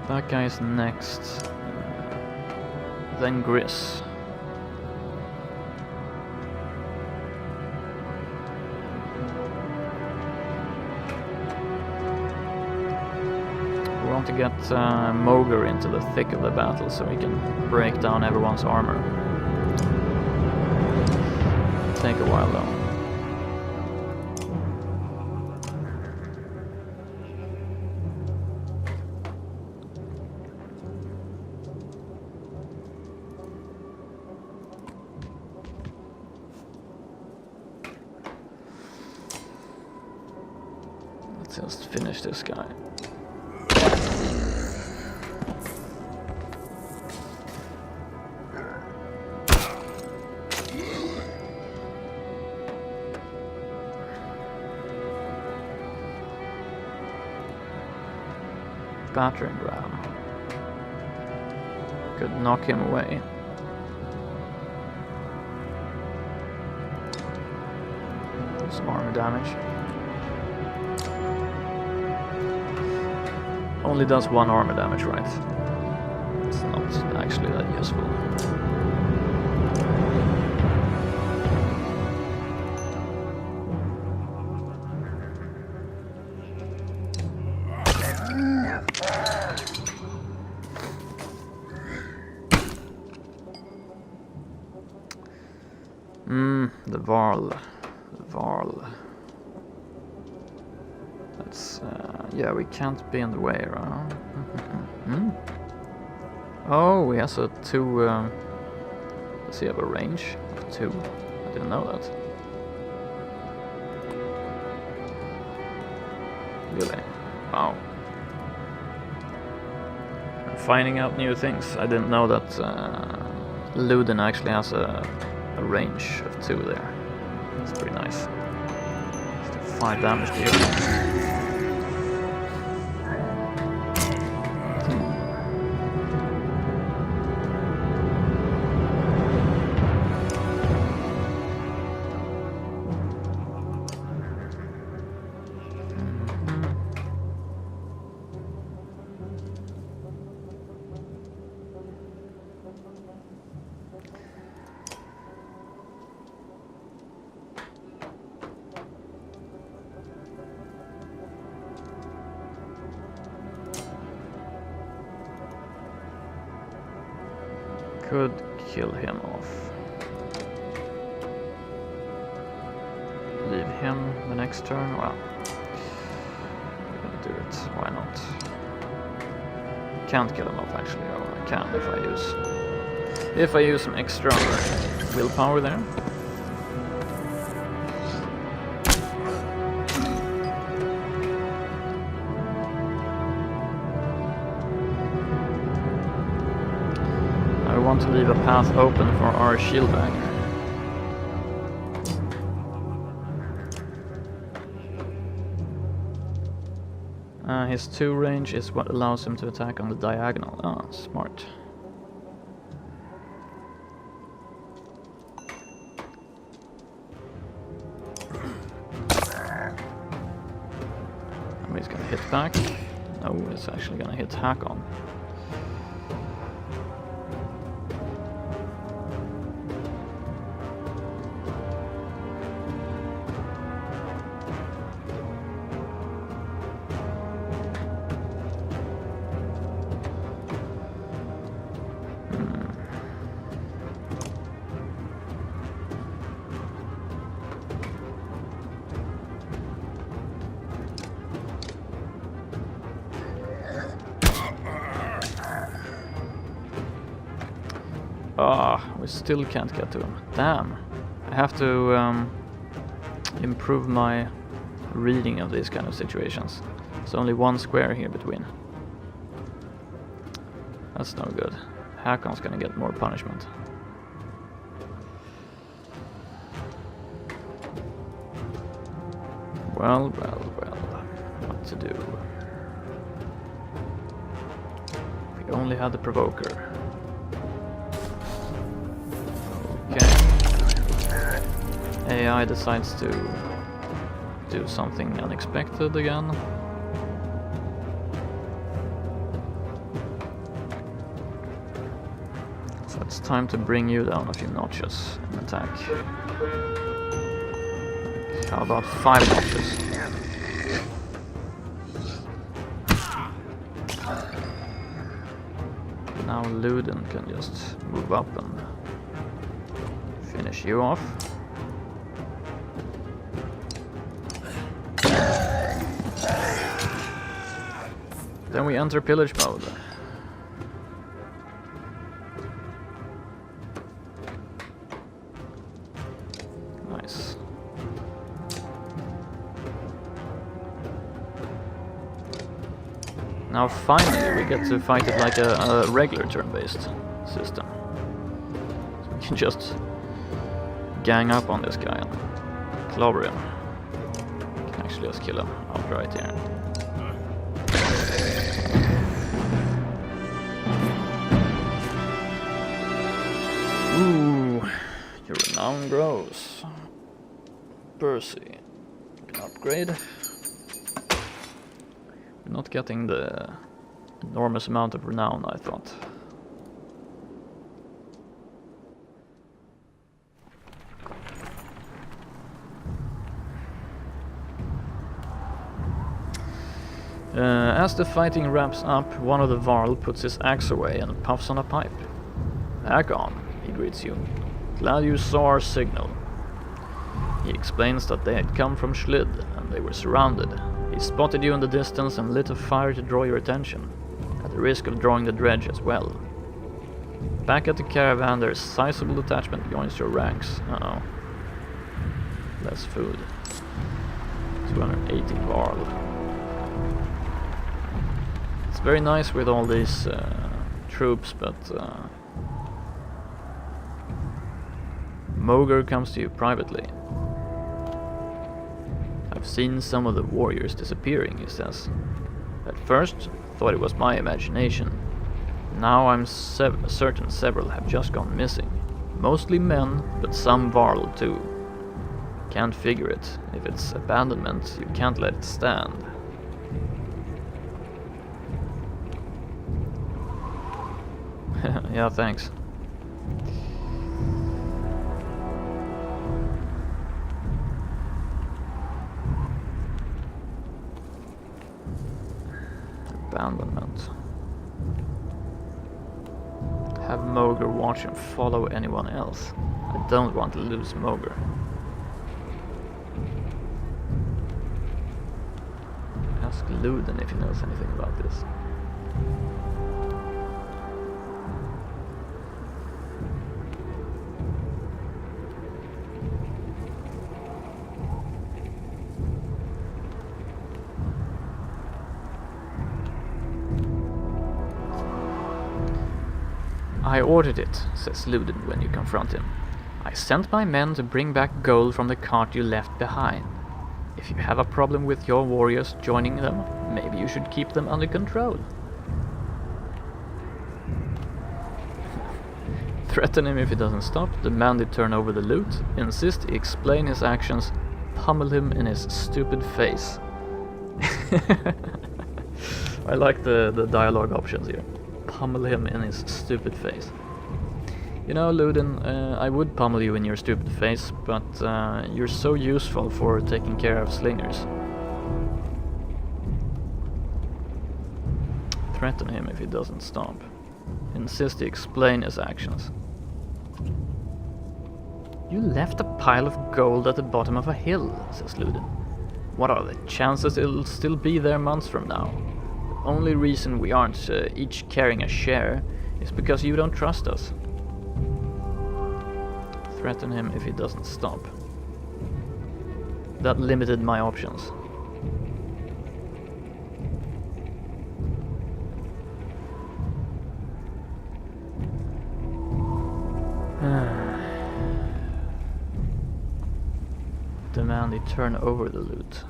That guy's next. Then Gris. We want to get Mogre into the thick of the battle so we can break down everyone's armor. Take a while though. Let's just finish this guy. Battering ram. Could knock him away. Some armor damage. Only does 1 armor damage, right? It's not actually that useful. The Varl. That's, yeah, we can't be in the way, right? Oh, he has a 2, does he have a range of 2? I didn't know that. Really? Wow. I'm finding out new things. I didn't know that Luden actually has a range of 2 there. That's pretty nice. Still 5 damage to you. Could kill him off. Leave him the next turn. Well, we're gonna do it. Why not? Can't kill him off actually. Oh, I can if I use some extra willpower there. want to leave a path open for our shield banger. His 2 range is what allows him to attack on the diagonal. Ah, smart. And he's gonna hit back. No, it's actually gonna hit Hakon. We still can't get to him. Damn. I have to improve my reading of these kind of situations. There's only 1 square here between. That's no good. Hakon's gonna get more punishment. Well, what to do? We only had the provoker. AI decides to do something unexpected again. So it's time to bring you down a few notches in attack. How about 5 notches? Now Luden can just move up and finish you off. Then we enter pillage mode. Nice. Now finally we get to fight it like a regular turn-based system. So we can just gang up on this guy and clobber him. We can actually just kill him outright here. Ooh, your renown grows. Percy. Can upgrade. We're not getting the enormous amount of renown I thought. As the fighting wraps up, one of the Varl puts his axe away and puffs on a pipe. Hakon, he greets you. Glad you saw our signal. He explains that they had come from Schlid and they were surrounded. He spotted you in the distance and lit a fire to draw your attention, at the risk of drawing the dredge as well. Back at the caravan, their sizable detachment joins your ranks. Uh-oh. Less food. 280 Varl. It's very nice with all these troops, but Mogr comes to you privately. I've seen some of the warriors disappearing, he says. At first, thought it was my imagination. Now I'm certain several have just gone missing. Mostly men, but some Varl too. Can't figure it. If it's abandonment, you can't let it stand. Yeah, thanks. Abandonment. Have Mogr watch and follow anyone else. I don't want to lose Mogr. Ask Luden if he knows anything about this. I ordered it, says Ludin when you confront him. I sent my men to bring back gold from the cart you left behind. If you have a problem with your warriors joining them, maybe you should keep them under control. Threaten him if he doesn't stop, demand he turn over the loot, insist he explain his actions, pummel him in his stupid face. I like the dialogue options here. Pummel him in his stupid face. You know, Ludin, I would pummel you in your stupid face, but you're so useful for taking care of slingers. Threaten him if he doesn't stop. Insist he explain his actions. You left a pile of gold at the bottom of a hill, says Ludin. What are the chances it'll still be there months from now? The only reason we aren't each carrying a share is because you don't trust us. Threaten him if he doesn't stop. That limited my options. Demand he turn over the loot.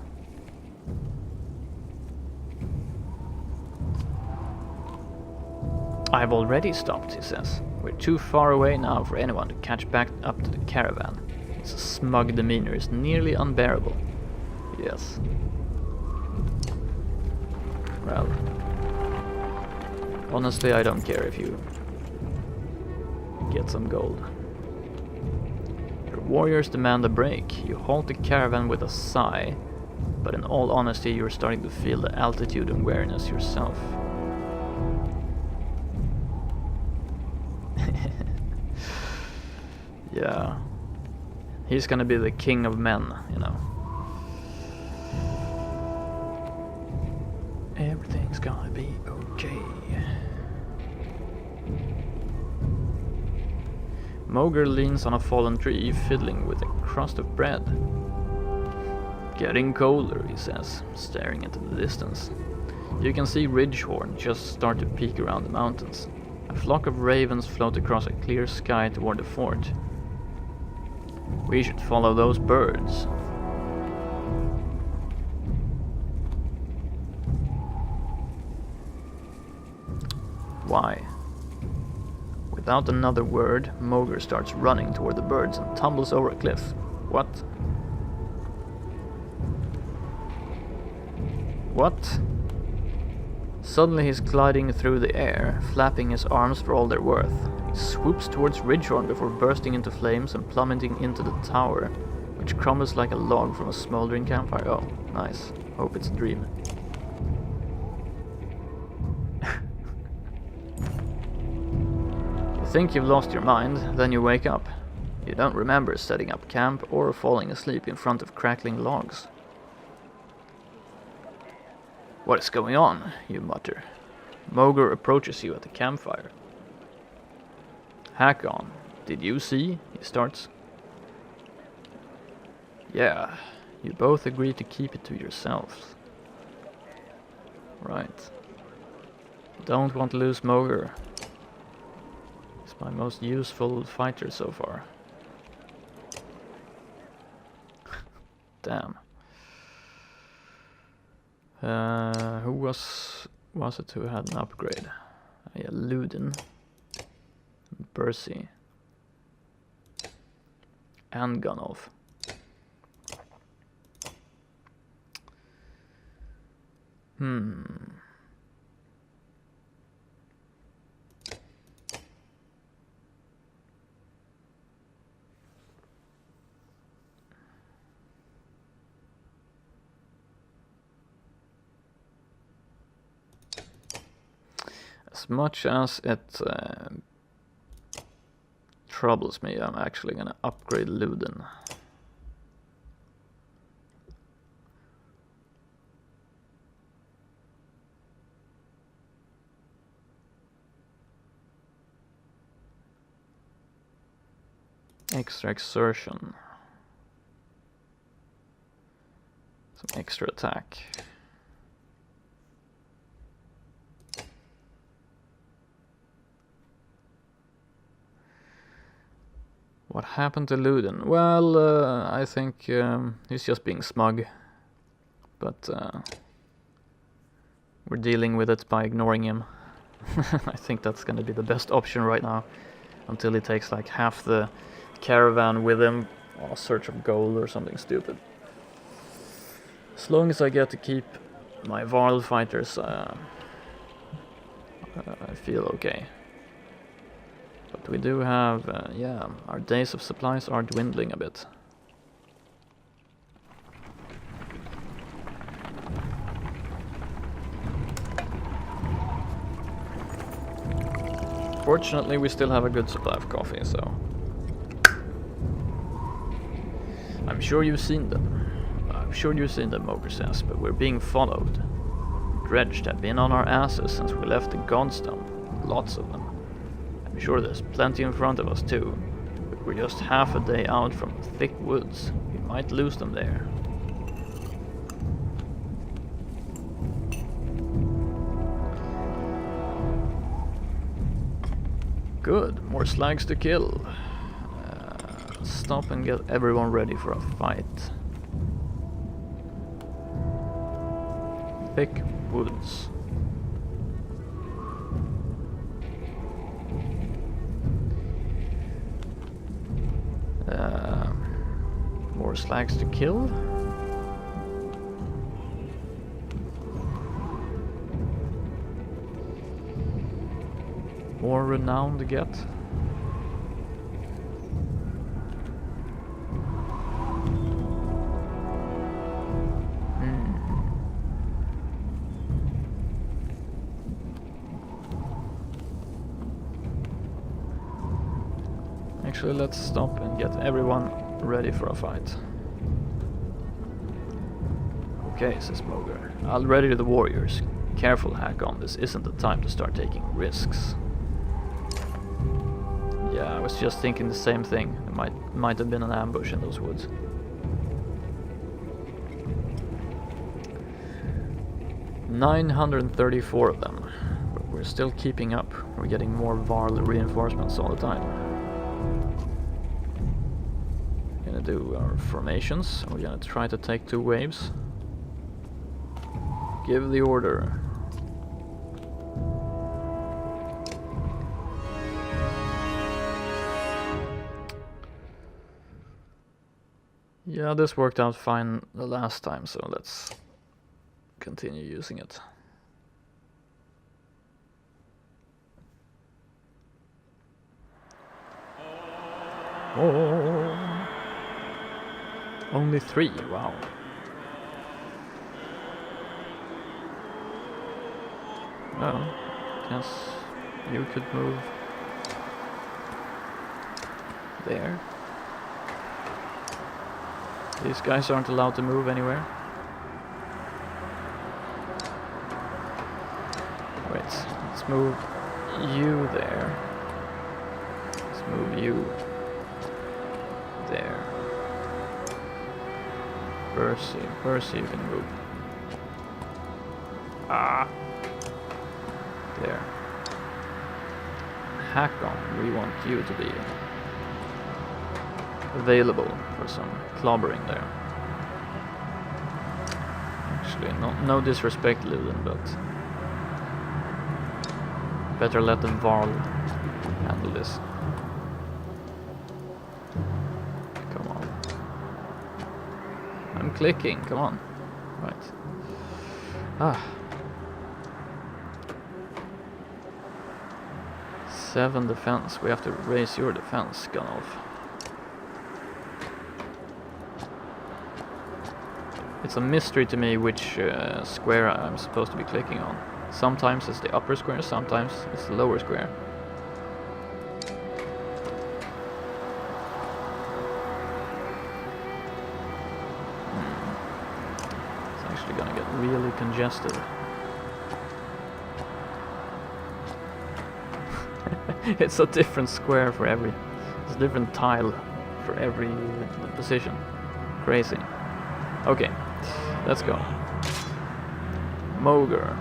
I've already stopped, he says. We're too far away now for anyone to catch back up to the caravan. His smug demeanor is nearly unbearable. Yes. Well, honestly, I don't care if you get some gold. Your warriors demand a break. You halt the caravan with a sigh, but in all honesty, you're starting to feel the altitude and weariness yourself. Yeah. He's gonna be the king of men, you know. Everything's gonna be okay. Moger leans on a fallen tree, fiddling with a crust of bread. Getting colder, he says, staring into the distance. You can see Ridgehorn just start to peek around the mountains. A flock of ravens float across a clear sky toward the fort. We should follow those birds. Why? Without another word, Moger starts running toward the birds and tumbles over a cliff. What? What? Suddenly he's gliding through the air, flapping his arms for all they're worth. He swoops towards Ridgehorn before bursting into flames and plummeting into the tower, which crumbles like a log from a smoldering campfire. Oh, nice. Hope it's a dream. You think you've lost your mind, then you wake up. You don't remember setting up camp or falling asleep in front of crackling logs. What is going on? You mutter. Moger approaches you at the campfire. Hakon, did you see? He starts. Yeah, you both agree to keep it to yourselves. Right. Don't want to lose Moger. He's my most useful fighter so far. Damn. Who was it who had an upgrade? Yeah, Ludin, Percy, and Gunnulf. As much as it troubles me, I'm actually gonna upgrade Ludin. Extra exertion. Some extra attack. What happened to Luden? Well, I think he's just being smug. But we're dealing with it by ignoring him. I think that's gonna be the best option right now. Until he takes like half the caravan with him on a search of gold or something stupid. As long as I get to keep my Varl fighters, I feel okay. But we do have, yeah, our days of supplies are dwindling a bit. Fortunately, we still have a good supply of coffee, so... I'm sure you've seen them. Mogre says, but we're being followed. Dredged have been on our asses since we left the Godstone. Lots of them. I'm sure there's plenty in front of us too, but we're just half a day out from thick woods. We might lose them there. Good, more slags to kill. Stop and get everyone ready for a fight. Thick woods. More slags to kill. More renown to get. Actually, let's stop and get everyone ready for a fight. Okay, says Mogre. I'll ready the warriors. Careful, Hakon, this isn't the time to start taking risks. Yeah, I was just thinking the same thing. There might have been an ambush in those woods. $934 of them. But we're still keeping up. We're getting more Varl reinforcements all the time. Gonna do our formations. We're gonna try to take 2 waves. Give the order. Yeah, this worked out fine the last time, so let's continue using it. Oh. Only 3, wow. Well, guess you could move there. These guys aren't allowed to move anywhere. Wait, let's move you there. Let's move you there. Percy you can move. Ah! There. Hakon, we want you to be available for some clobbering there. Actually, no disrespect, Luden, but better let them Varl handle this. Come on. I'm clicking, come on. Right. Ah. 7 defense. We have to raise your defense, Gunnulf. It's a mystery to me which square I'm supposed to be clicking on. Sometimes it's the upper square, sometimes it's the lower square. It's actually gonna get really congested. It's a different square for every... It's a different tile for every position. Crazy. Okay, let's go. Mogre.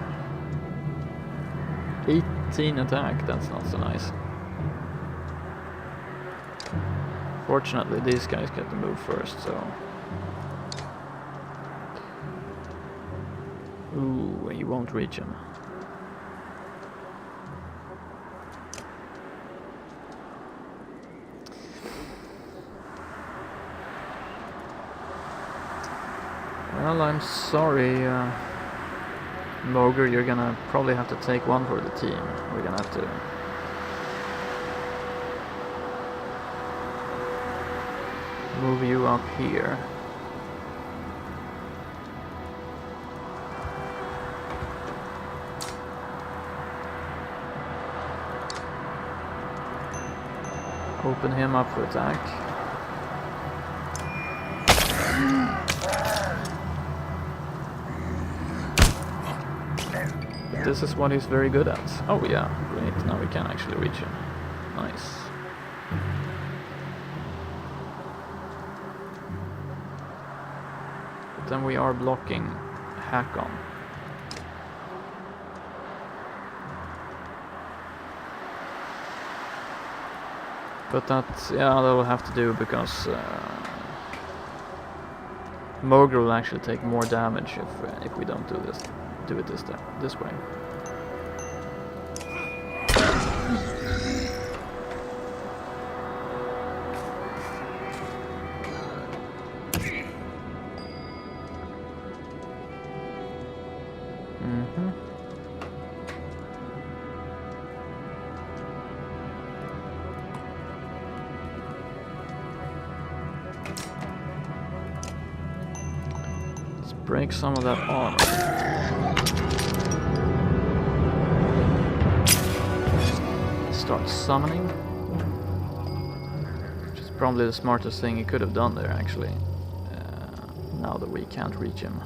18 attack, that's not so nice. Fortunately, these guys get to move first, so... Ooh, you won't reach him. Well, I'm sorry, Moger, you're gonna probably have to take one for the team. We're gonna have to... move you up here. Open him up for attack. This is what he's very good at. Oh yeah, great, now we can actually reach him. Nice. But then we are blocking Hakon. But that, yeah, that will have to do because Moger will actually take more damage if we don't do it this way. Break some of that armor. Start summoning. Which is probably the smartest thing he could have done there, actually. Now that we can't reach him.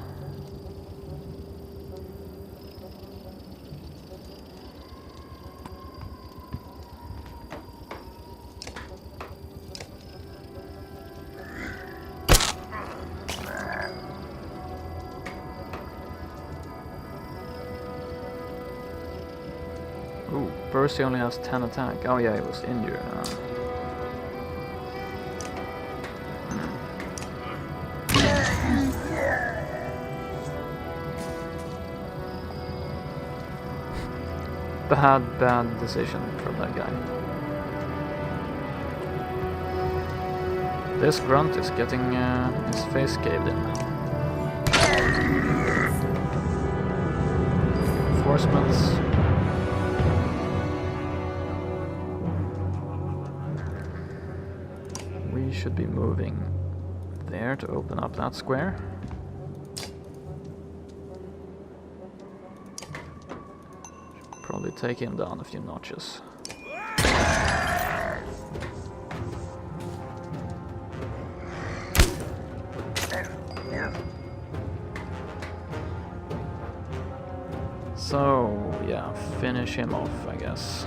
Ooh, Percy only has 10 attack. Oh yeah, he was injured. Bad decision from that guy. This grunt is getting his face caved in. Reinforcements. We should be moving there to open up that square. Probably take him down a few notches. So, yeah, finish him off, I guess.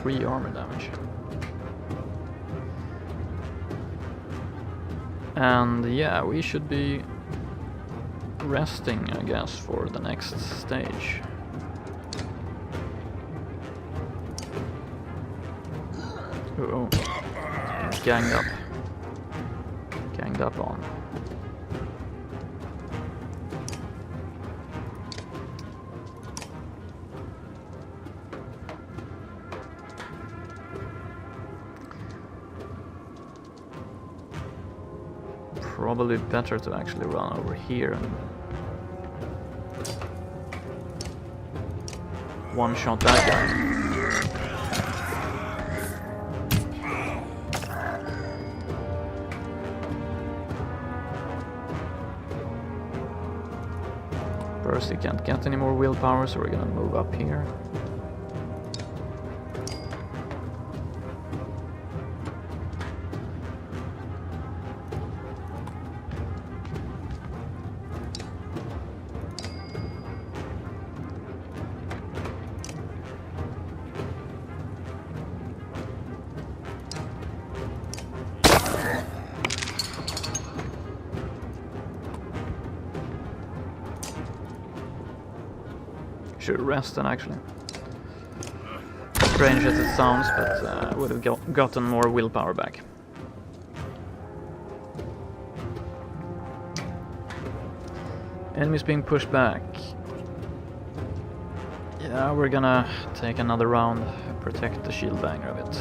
Three armor damage. And yeah, we should be resting, I guess, for the next stage. Uh-oh. Ganged up. Ganged up on. Probably better to actually run over here and one-shot that guy. Percy can't get any more willpower, so we're gonna move up here. Should rest then, actually. Strange as it sounds, but would have gotten more willpower back. Enemies being pushed back. Yeah, we're gonna take another round, protect the shield banger a bit.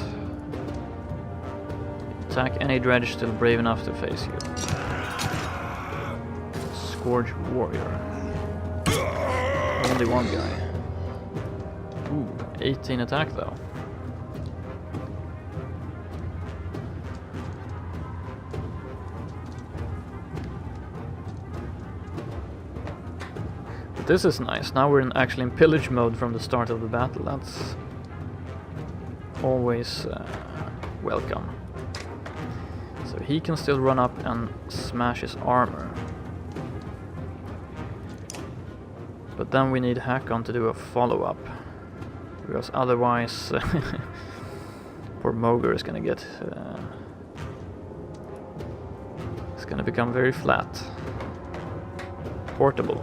Attack any dredge still brave enough to face you. Scourge warrior. Only one guy. Ooh, 18 attack though. But this is nice. Now we're actually in pillage mode from the start of the battle. That's always welcome. So he can still run up and smash his armor. But then we need Hakon to do a follow-up. Because otherwise poor Mogr is gonna get it's gonna become very flat. Portable.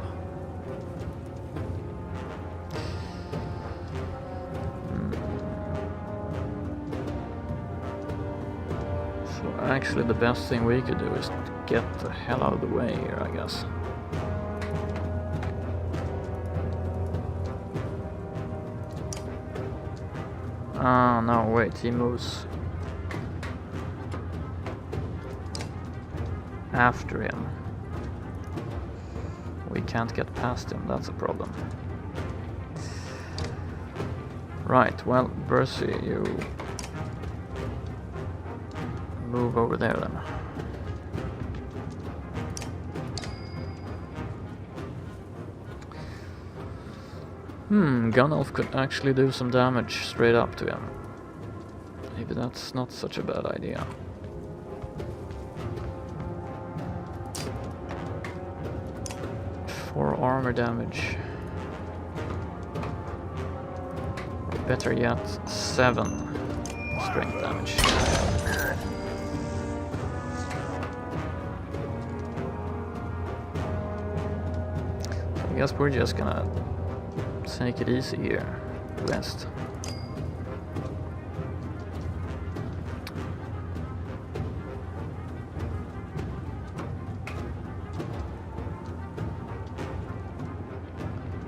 So actually the best thing we could do is to get the hell out of the way here, I guess. Ah, no, wait, he moves after him. We can't get past him, that's a problem. Right, well, Bercy, you move over there then. Gunelf could actually do some damage straight up to him. Maybe that's not such a bad idea. Four armor damage. Or better yet, 7 strength damage. I guess we're just gonna take it easy here, rest.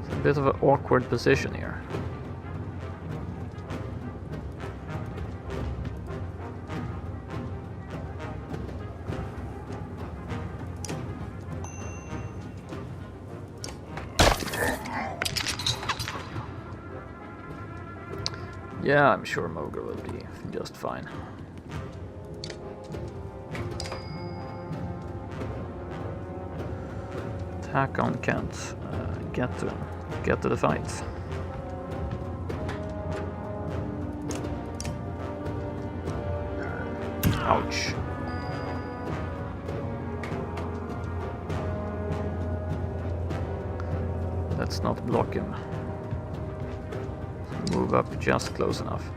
It's a bit of an awkward position here. Yeah, I'm sure Mogr will be just fine. Hakon can't get to the fight. Ouch. Let's not block him. Move up just close enough.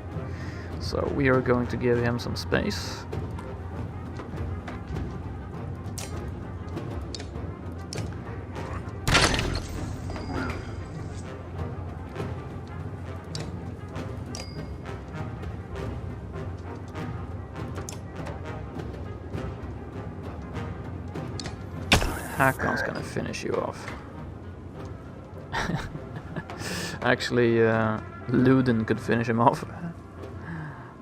So we are going to give him some space. Hakon's gonna finish you off. Actually, Luden could finish him off.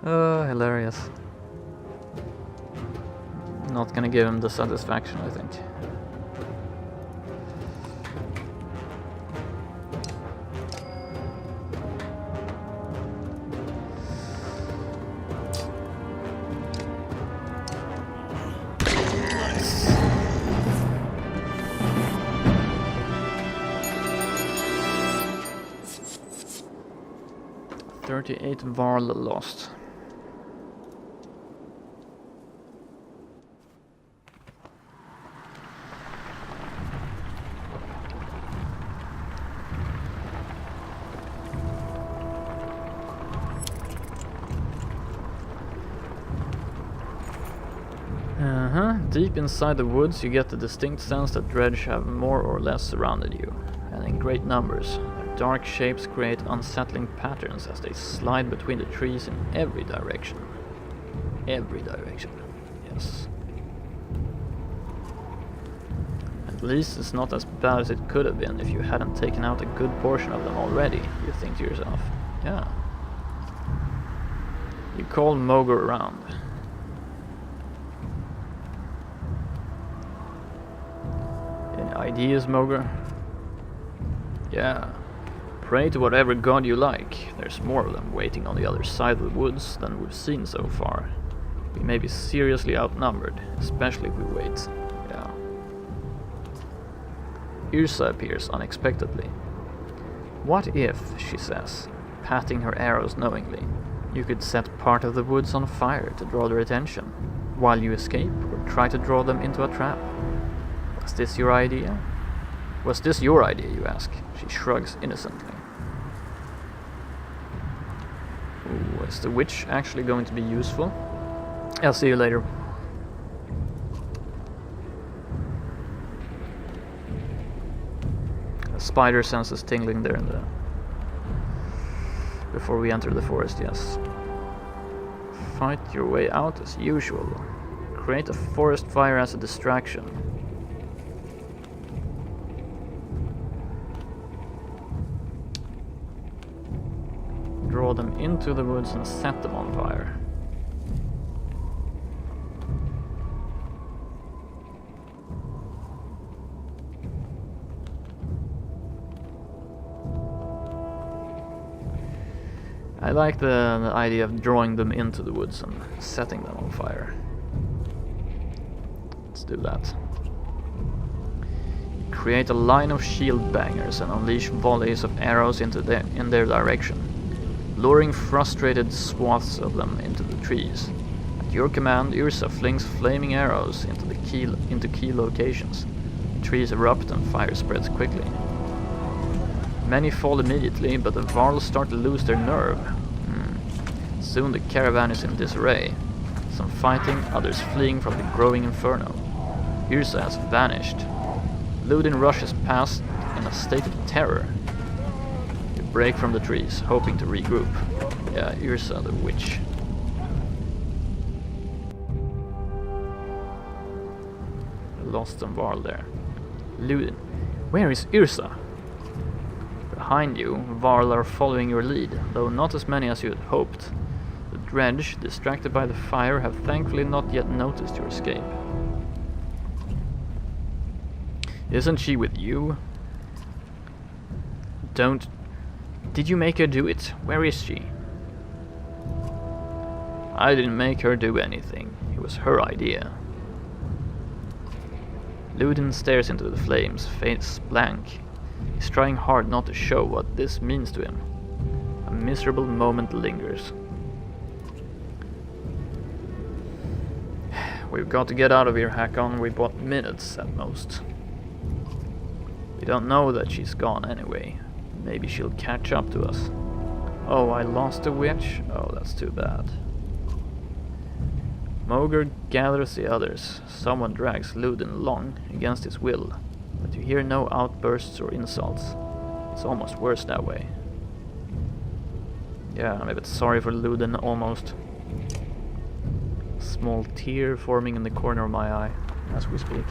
Oh, hilarious. Not gonna give him the satisfaction, I think. Nice. 38 Varl lost. Deep inside the woods you get the distinct sense that dredge have more or less surrounded you, and in great numbers. Dark shapes create unsettling patterns as they slide between the trees in every direction. Every direction, yes. At least it's not as bad as it could have been if you hadn't taken out a good portion of them already, you think to yourself. Yeah. You call Moger around. Any ideas, Moger? Yeah. Pray to whatever god you like. There's more of them waiting on the other side of the woods than we've seen so far. We may be seriously outnumbered, especially if we wait. Yeah. Yrsa appears unexpectedly. What if, she says, patting her arrows knowingly, you could set part of the woods on fire to draw their attention, while you escape or try to draw them into a trap? Was this your idea? Was this your idea, you ask? She shrugs innocently. Ooh, is the witch actually going to be useful? I'll see you later. A spider senses tingling there in the... before we enter the forest, yes. Fight your way out as usual. Create a forest fire as a distraction. Draw them into the woods and set them on fire. I like the idea of drawing them into the woods and setting them on fire. Let's do that. Create a line of shield bangers and unleash volleys of arrows in their direction, luring frustrated swaths of them into the trees. At your command, Yrsa flings flaming arrows into key locations. The trees erupt and fire spreads quickly. Many fall immediately, but the Varls start to lose their nerve. Soon the caravan is in disarray. Some fighting, others fleeing from the growing inferno. Yrsa has vanished. Ludin rushes past in a state of terror. You break from the trees, hoping to regroup. Yeah, Yrsa the witch. Lost some Varl there. Ludin, where is Yrsa? Behind you, Varl are following your lead, though not as many as you had hoped. The dredge, distracted by the fire, have thankfully not yet noticed your escape. Isn't she with you? Did you make her do it? Where is she? I didn't make her do anything. It was her idea. Ludin stares into the flames, face blank. He's trying hard not to show what this means to him. A miserable moment lingers. We've got to get out of here, Hakon. We've got minutes at most. We don't know that she's gone anyway. Maybe she'll catch up to us. Oh, I lost the witch? Oh, that's too bad. Moger gathers the others. Someone drags Ludin along against his will. But you hear no outbursts or insults. It's almost worse that way. Yeah, I'm a bit sorry for Ludin, almost. Small tear forming in the corner of my eye as we speak.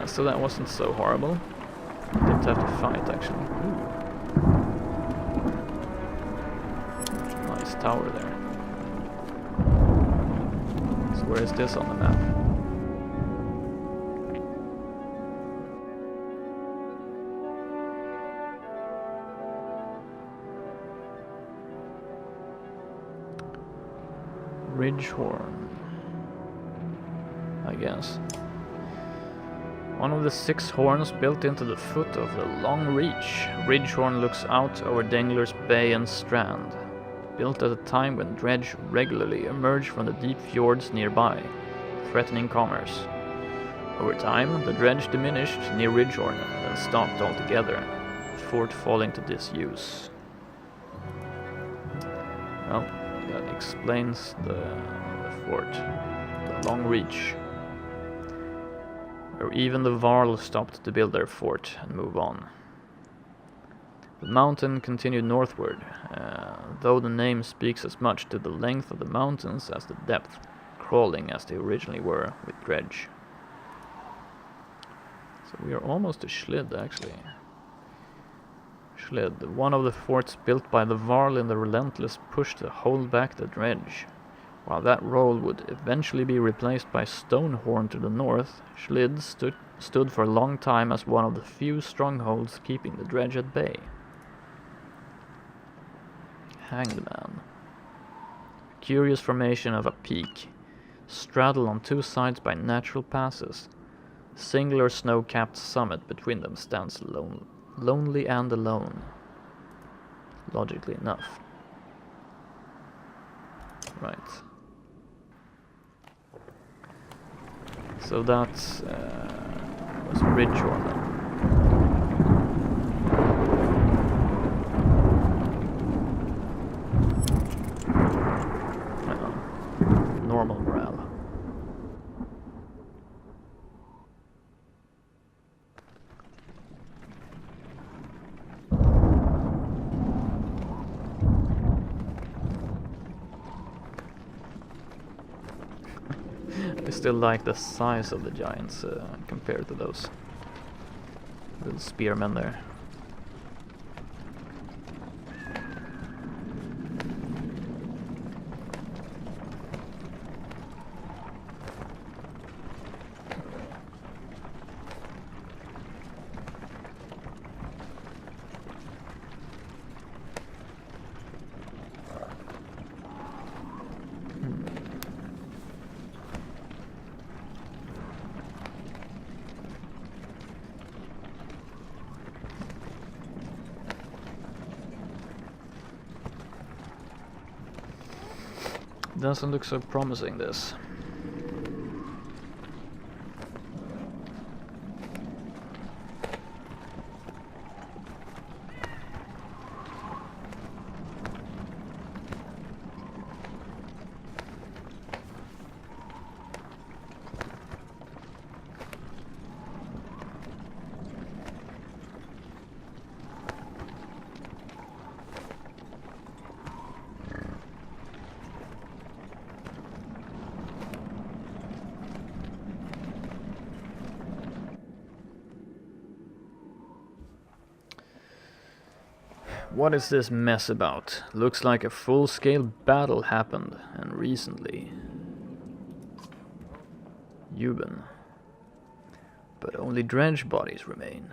So that wasn't so horrible. Didn't have to fight, actually. Ooh. Nice tower there. So where is this on the map? Ridgehorn, I guess. One of the 6 horns built into the foot of the Long Reach. Ridgehorn looks out over Dangler's Bay and Strand, built at a time when dredge regularly emerged from the deep fjords nearby, threatening commerce. Over time, the dredge diminished near Ridgehorn and then stopped altogether, the fort falling to disuse. Well, that explains the fort, the Long Reach. where even the Varl stopped to build their fort and move on. The mountain continued northward, though the name speaks as much to the length of the mountains as the depth, crawling as they originally were with dredge. So we are almost to Schlid, actually. Schlid, one of the forts built by the Varl in the Relentless push to hold back the dredge. While that role would eventually be replaced by Stonehorn to the north, Schlid stood for a long time as one of the few strongholds keeping the dredge at bay. Hanged Man. Curious formation of a peak, straddled on two sides by natural passes. Singular snow-capped summit between them stands lonely and alone. Logically enough. Right. So that was Ridgehorn then. Normal morale. I still like the size of the giants compared to those little spearmen there. Doesn't look so promising, this. What is this mess about? Looks like a full-scale battle happened, and recently. Euban. But only dredge bodies remain.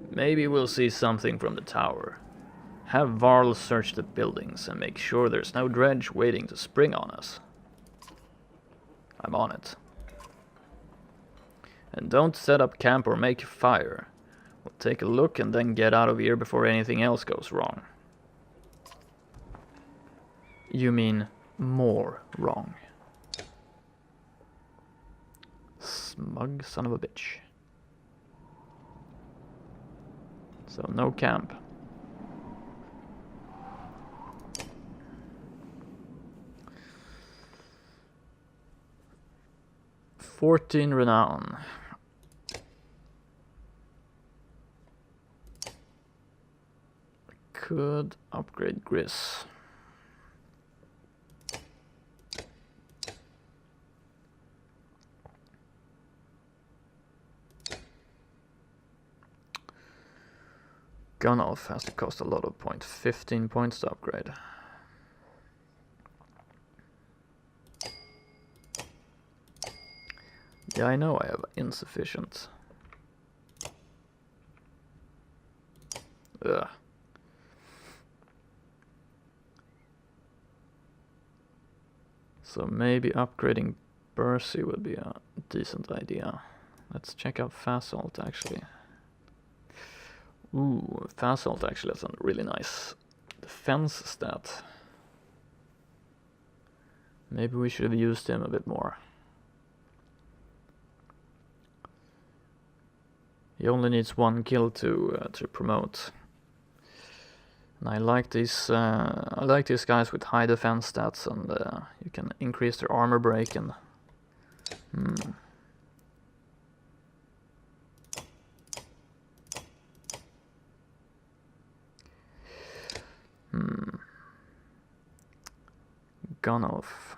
Maybe we'll see something from the tower. Have Varl search the buildings and make sure there's no dredge waiting to spring on us. I'm on it. And don't set up camp or make fire. We'll take a look and then get out of here before anything else goes wrong. You mean more wrong. Smug son of a bitch. So no camp. $14 renown. Could upgrade Gris. Gun-off has to cost a lot of points. 15 points to upgrade. Yeah, I know I have insufficient. Ugh. So maybe upgrading Bercy would be a decent idea. Let's check out Fasalt actually. Ooh, Fasalt actually has a really nice defense stat. Maybe we should have used him a bit more. He only needs 1 kill to promote. And I like these guys with high defense stats, and you can increase their armor break and Hmm. Gun off.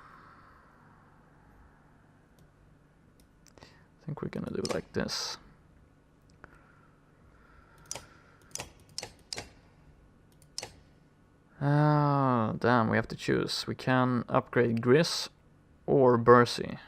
I think we're gonna do like this. Ah, damn, we have to choose. We can upgrade Gris or Bursey.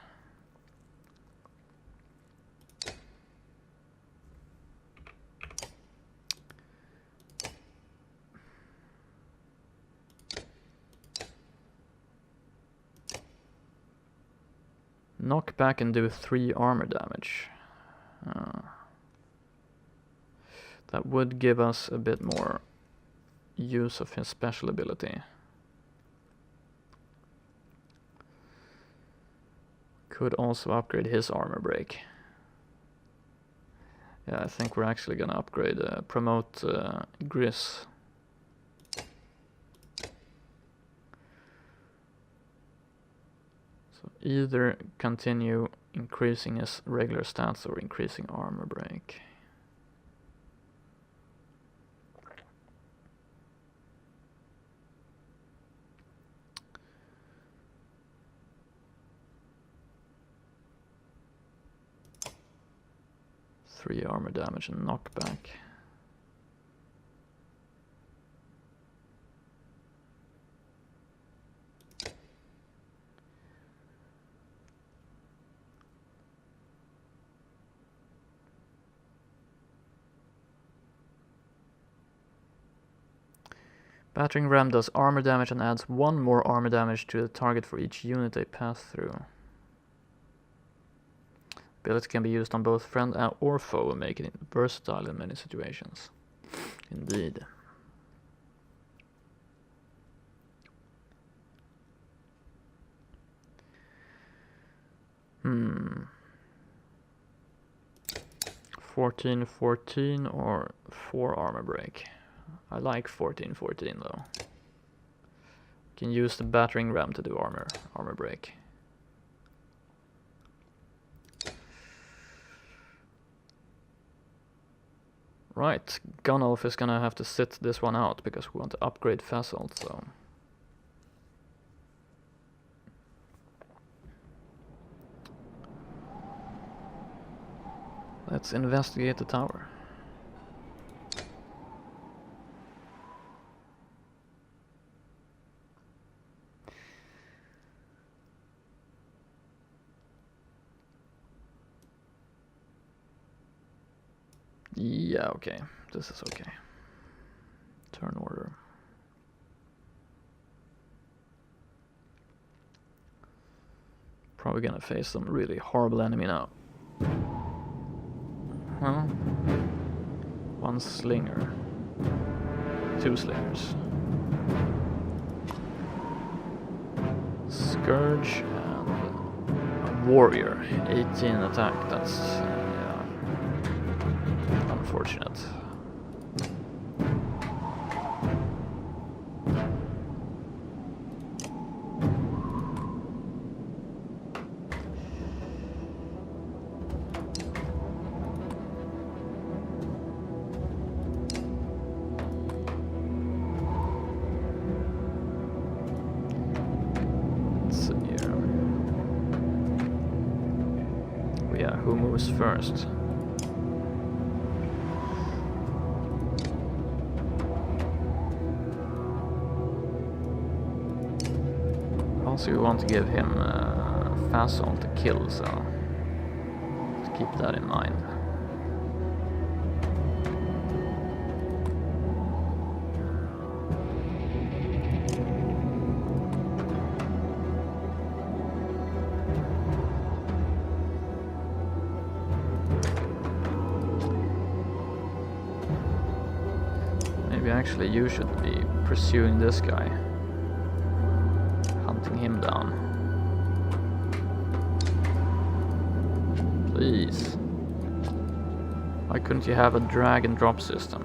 Knock back and do 3 armor damage. That would give us a bit more use of his special ability. Could also upgrade his armor break. Yeah, I think we're actually gonna upgrade, promote Gris. So either continue increasing his regular stats or increasing armor break. Three armor damage and knockback. Battering ram does armor damage and adds 1 more armor damage to the target for each unit they pass through. Ability can be used on both friend or foe, making it versatile in many situations. Indeed. Hmm. 14-14 or 4 armor break. I like 14-14 though. Can use the battering ram to do armor break. Right, Gunnulf is gonna have to sit this one out because we want to upgrade Fasolt, so... Let's investigate the tower. Yeah, okay. This is okay. Turn order. Probably gonna face some really horrible enemy now. Well, 1 slinger. 2 slingers. Scourge and a warrior. 18 attack, that's... unfortunate. Let's see here. Oh yeah, who moves first? Also, we want to give him Fasolt to kill, so let's keep that in mind. Maybe actually you should be pursuing this guy. Hunting him down. Please. Why couldn't you have a drag and drop system?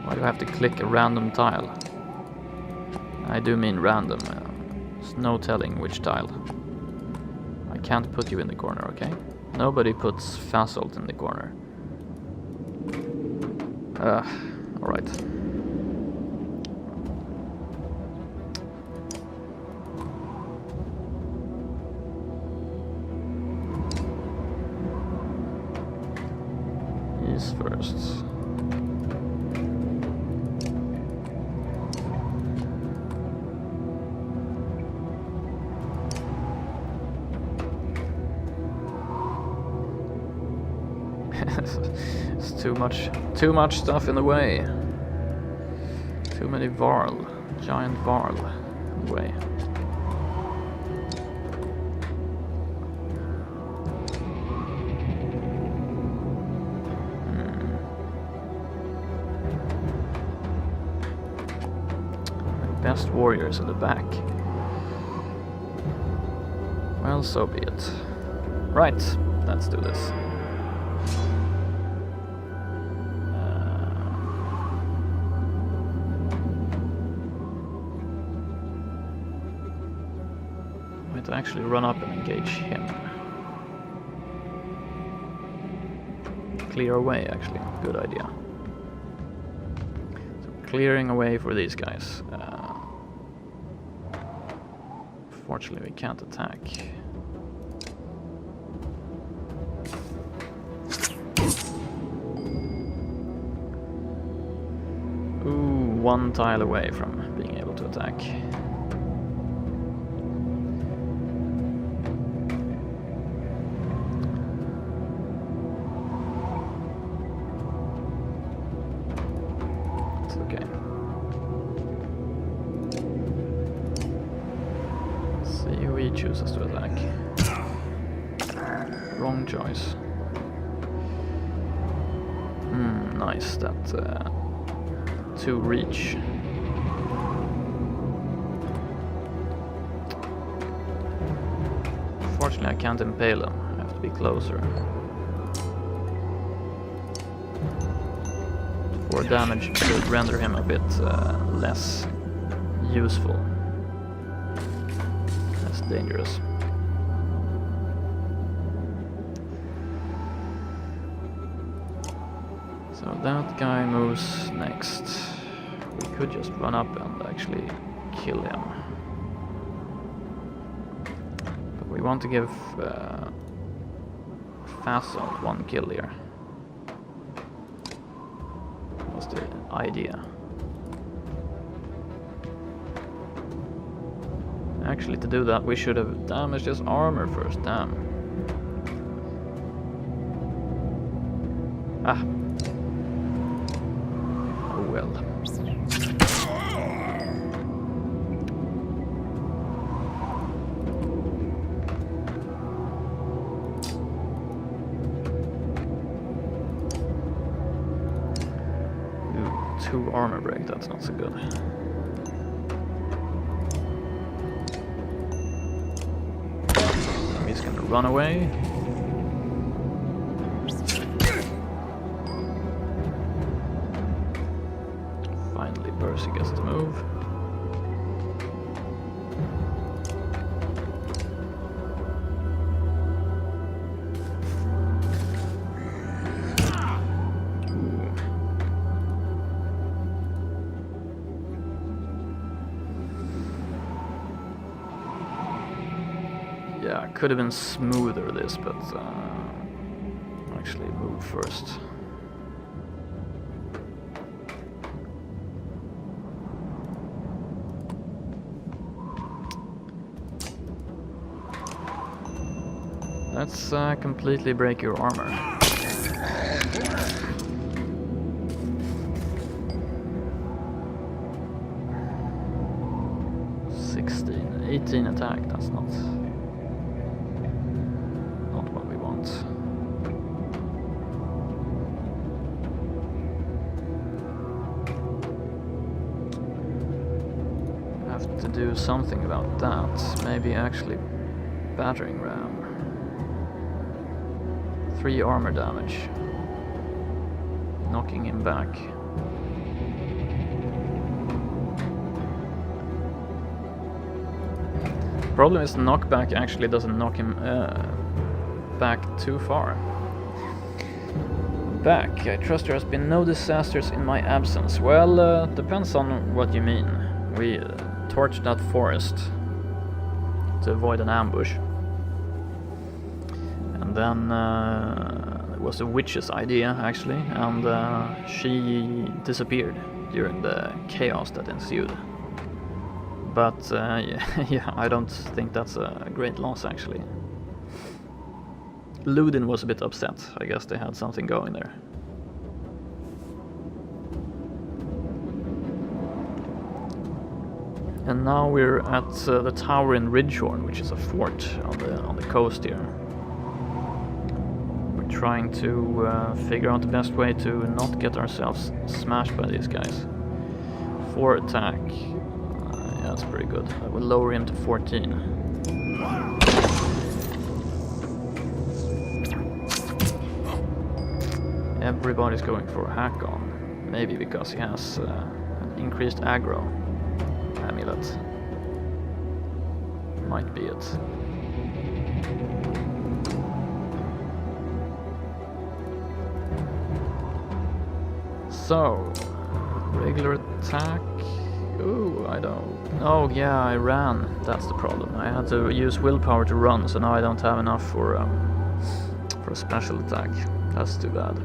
Why do I have to click a random tile? I do mean random. There's no telling which tile. I can't put you in the corner, okay? Nobody puts Fasolt in the corner. Alright. He's first. It's too much stuff in the way. Too many Varl, giant Varl in the way. Best warriors in the back. Well, so be it. Right, let's do this. To actually run up and engage him. Clear away, actually. Good idea. So clearing away for these guys. Fortunately, we can't attack. Ooh, one tile away from being able to attack. Chooses to attack. Wrong choice. Nice, that 2 reach. Fortunately, I can't impale him. I have to be closer. 4 damage should render him a bit less useful. Dangerous. So that guy moves next. We could just run up and actually kill him. But we want to give Fasolt 1 kill here. What's the idea? Actually, to do that, we should have damaged his armor first. Damn. Ah. Oh well. Ooh, 2 armor break. That's not so good. He's gonna run away. Finally, Percy gets to move. Yeah, could have been smoother this, but actually move first. Let's completely break your armor. $16, 18 attack, that's not what we want. Have to do something about that. Maybe actually battering ram. 3 armor damage, knocking him back. Problem is knockback actually doesn't knock him back too far. Back. I trust there has been no disasters in my absence. Well, depends on what you mean. We torched that forest to avoid an ambush. And then it was a witch's idea actually, and she disappeared during the chaos that ensued. But yeah, I don't think that's a great loss actually. Ludin was a bit upset. I guess they had something going there. And now we're at the tower in Ridgehorn, which is a fort on the coast here. We're trying to figure out the best way to not get ourselves smashed by these guys. 4 attack. Yeah, that's pretty good. I will lower him to 14. Everybody's going for a hack on. Maybe because he has an increased aggro amulet. Might be it. So, regular attack. Ooh, I don't. Oh yeah, I ran. That's the problem. I had to use willpower to run, so now I don't have enough for a special attack. That's too bad.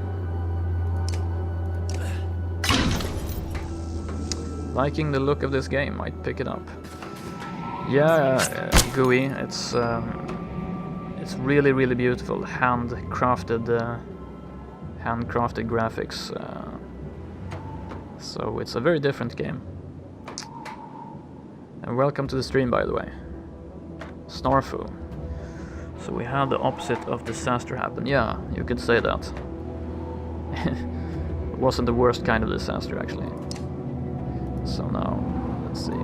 Liking the look of this game, might pick it up. Yeah, GUI. It's really beautiful, handcrafted graphics. So it's a very different game. And welcome to the stream, by the way. Snarfu. So we had the opposite of disaster happen. Yeah, you could say that. It wasn't the worst kind of disaster, actually. So now, let's see.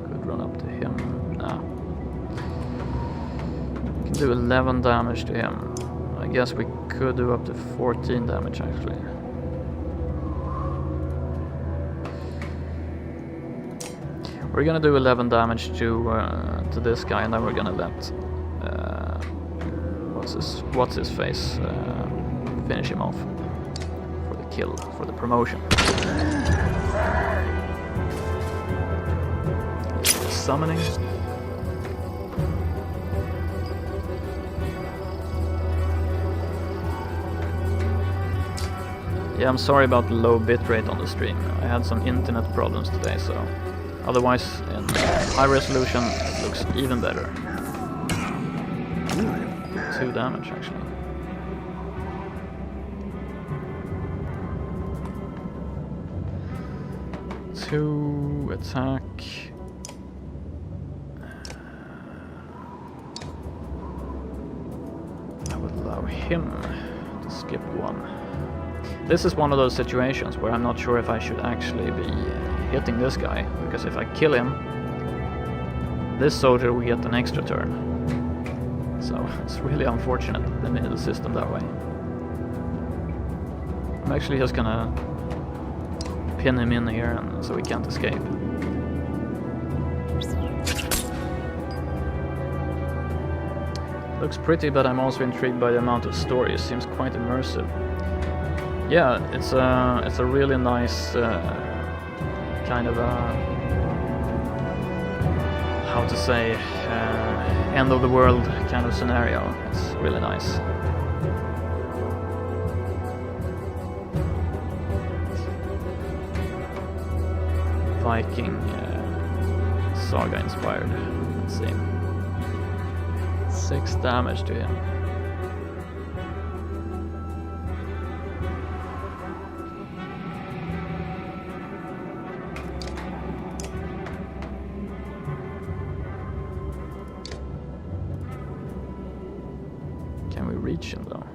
Could run up to him. Nah. Can do 11 damage to him. I guess we could do up to 14 damage, actually. We're gonna do 11 damage to this guy, and then we're gonna let what's his face finish him off for the kill, for the promotion. Summoning. Yeah, I'm sorry about the low bitrate on the stream. I had some internet problems today, so otherwise in high resolution it looks even better. 2 damage actually. Two attack. I would allow him to skip 1. This is one of those situations where I'm not sure if I should actually be hitting this guy, because if I kill him, this soldier will get an extra turn. So it's really unfortunate that they made the system that way. I'm actually just gonna pin him in here and so he can't escape. Looks pretty, but I'm also intrigued by the amount of story. It seems quite immersive. Yeah, it's a really nice kind of how to say end of the world kind of scenario. It's really nice. Viking Saga inspired. Let's see. 6 damage to him. Can we reach him though?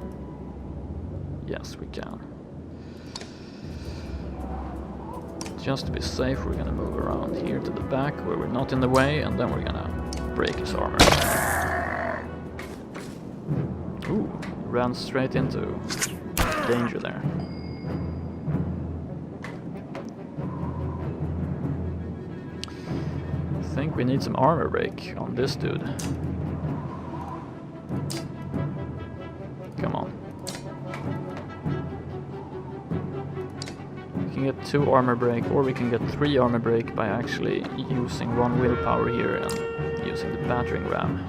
Yes, we can. Just to be safe, we're gonna move around here to the back where we're not in the way, and then we're gonna break his armor. Ooh, ran straight into danger there. we need some armor break on this dude. Come on. We can get 2 armor break, or we can get 3 armor break by actually using 1 willpower here and using the battering ram.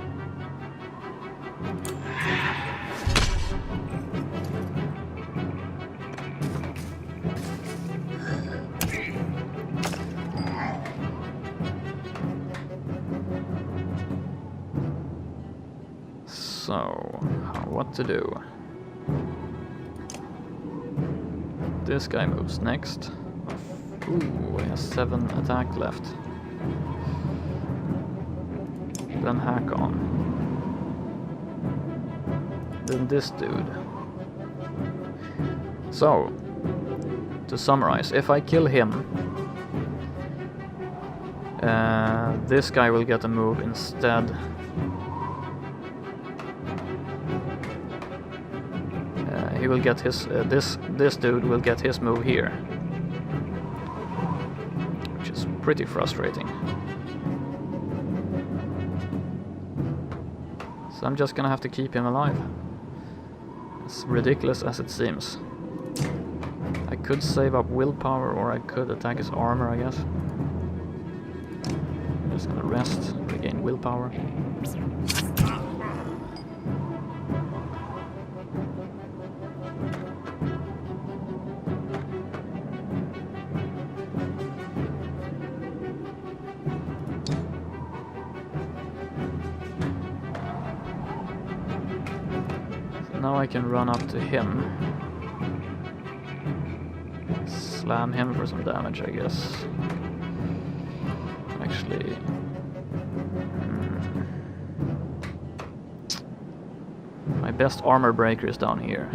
So, what to do? This guy moves next. Ooh, he has 7 attack left. Then hack on. Then this dude. So, to summarize, if I kill him, this guy will get a move instead. He will get his this dude will get his move here, which is pretty frustrating. So I'm just gonna have to keep him alive. As ridiculous as it seems. I could save up willpower, or I could attack his armor, I guess. I'm just gonna rest, regain willpower. Now I can run up to him, slam him for some damage, I guess. Actually, my best armor breaker is down here.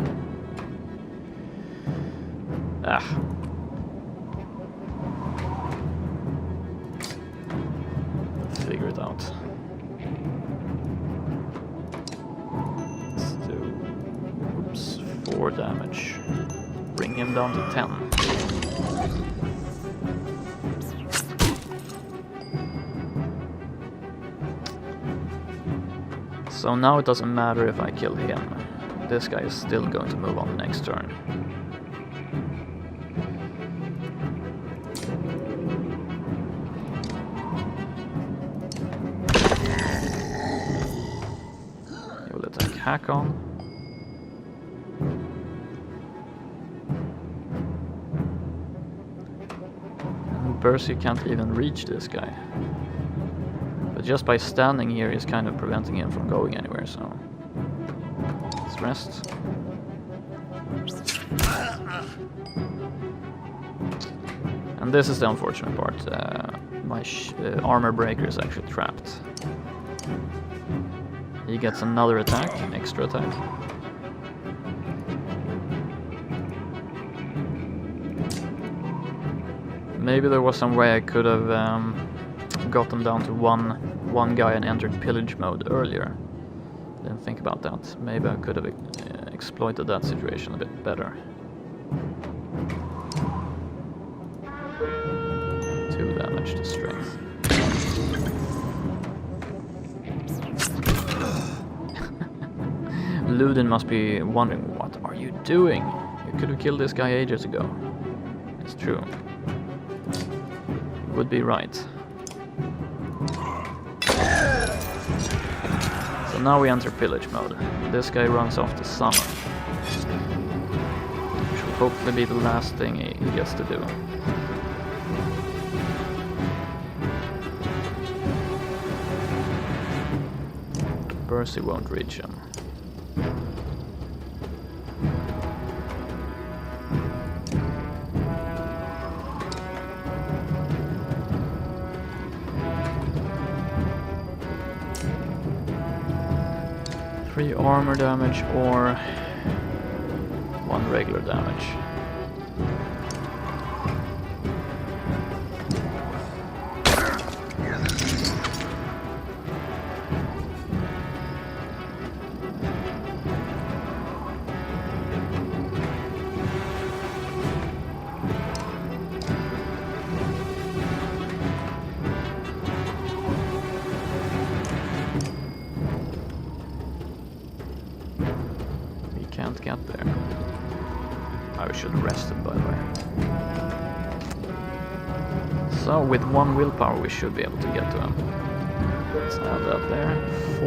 Figure it out. 4 damage. Bring him down to 10. So now it doesn't matter if I kill him. This guy is still going to move on the next turn. He will attack hack on. Percy can't even reach this guy. But just by standing here is kind of preventing him from going anywhere, so let's rest. And this is the unfortunate part. My armor breaker is actually trapped. He gets another attack, extra attack. Maybe there was some way I could have got them down to one guy and entered pillage mode earlier. Didn't think about that. Maybe I could have exploited that situation a bit better. 2 damage to strength. Ludin must be wondering, what are you doing? You could have killed this guy ages ago. It's true. Would be right. So now we enter pillage mode. This guy runs off to summer, which will hopefully be the last thing he gets to do. Percy won't reach him. Three armor damage or 1 regular damage. get there. I should have rested, by the way. So with 1 willpower we should be able to get to him. Let's add that there.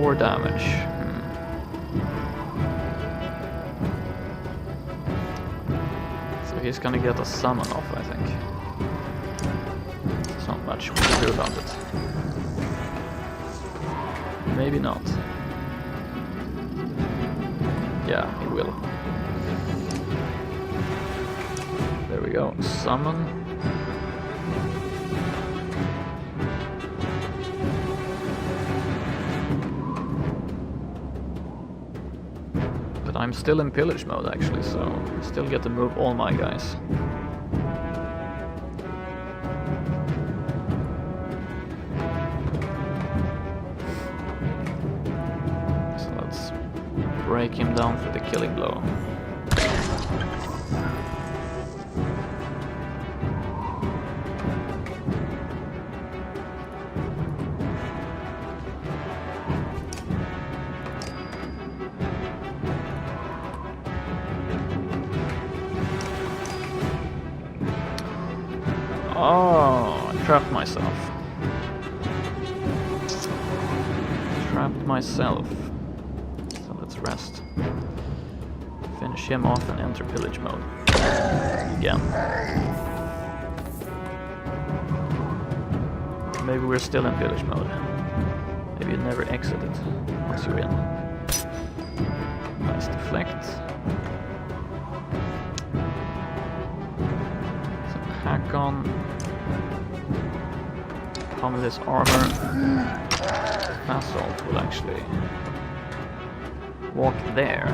4 damage. So he's gonna get a summon off, I think. There's not much we can do about it. Maybe not. Yeah, he will. There we go. Summon. But I'm still in pillage mode actually, so I still get to move all my guys. So let's break him down for the killing blow. Oh, I trapped myself. Trapped myself. So let's rest. Finish him off and enter pillage mode. Again. Maybe we're still in pillage mode. Maybe you never exit it once you're in. Nice deflect. Hack on. Pummel his armor. Assault will actually walk there.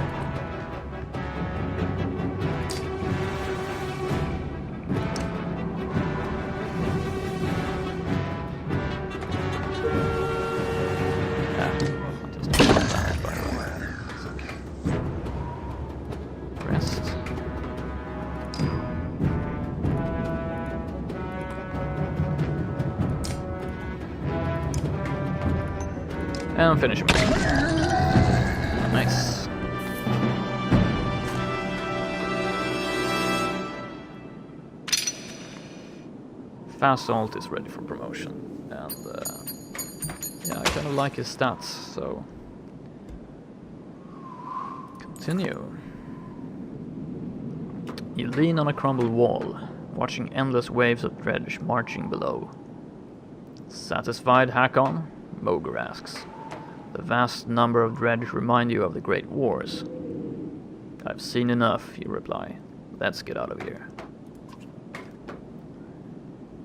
And finish him. Nice. Fast Salt is ready for promotion, and yeah, I kind of like his stats, so continue. You lean on a crumbled wall, watching endless waves of dredge marching below. Satisfied, Hakon? Moger asks. The vast number of dredge remind you of the Great Wars. I've seen enough, you reply. Let's get out of here.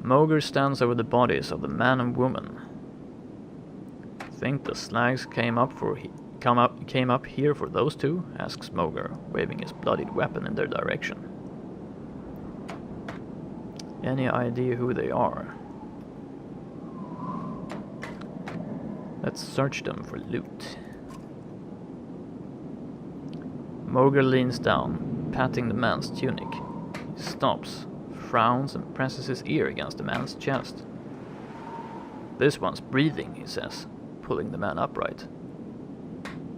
Moger stands over the bodies of the man and woman. Think the slags came up here for those two? Asks Moger, waving his bloodied weapon in their direction. Any idea who they are? Let's search them for loot. Moger leans down, patting the man's tunic. He stops, frowns, and presses his ear against the man's chest. This one's breathing, he says, pulling the man upright.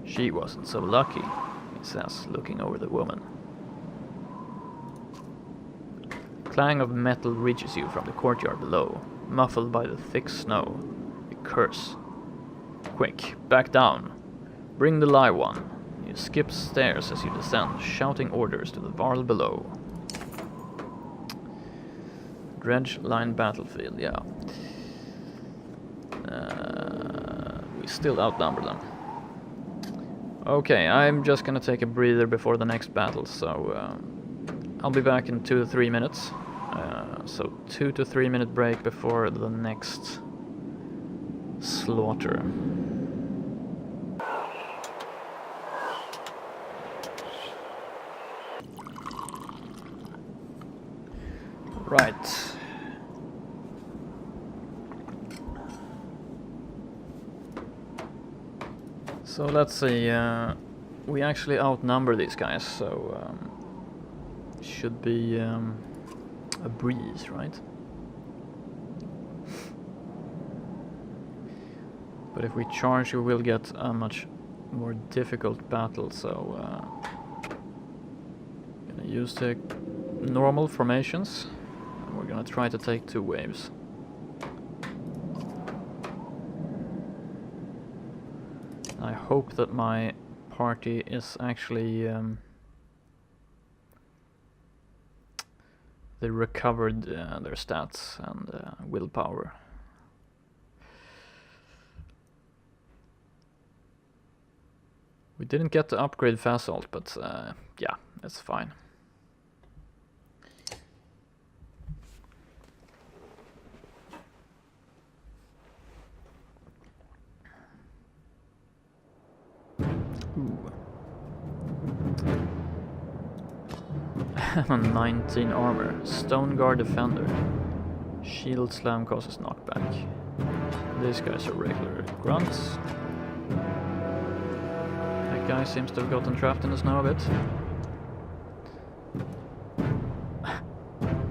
She wasn't so lucky, he says, looking over the woman. Clang of metal reaches you from the courtyard below, muffled by the thick snow. You curse. Quick, back down. Bring the live one. You skip stairs as you descend, shouting orders to the Varl below. Dredge-lined battlefield, yeah. We still outnumber them. Okay, I'm just gonna take a breather before the next battle, so I'll be back in 2 to 3 minutes. So 2 to 3 minute break before the next slaughter. Right. So let's see, we actually outnumber these guys, so should be a breeze, right? But if we charge, we will get a much more difficult battle, so use the normal formations. And we're gonna try to take 2 waves. I hope that my party is actually they recovered their stats and willpower. We didn't get to upgrade Fasalt, but yeah, it's fine. Ooh. 19 armor. Stone Guard Defender. Shield Slam causes knockback. These guys are regular grunts. That guy seems to have gotten trapped in the snow a bit.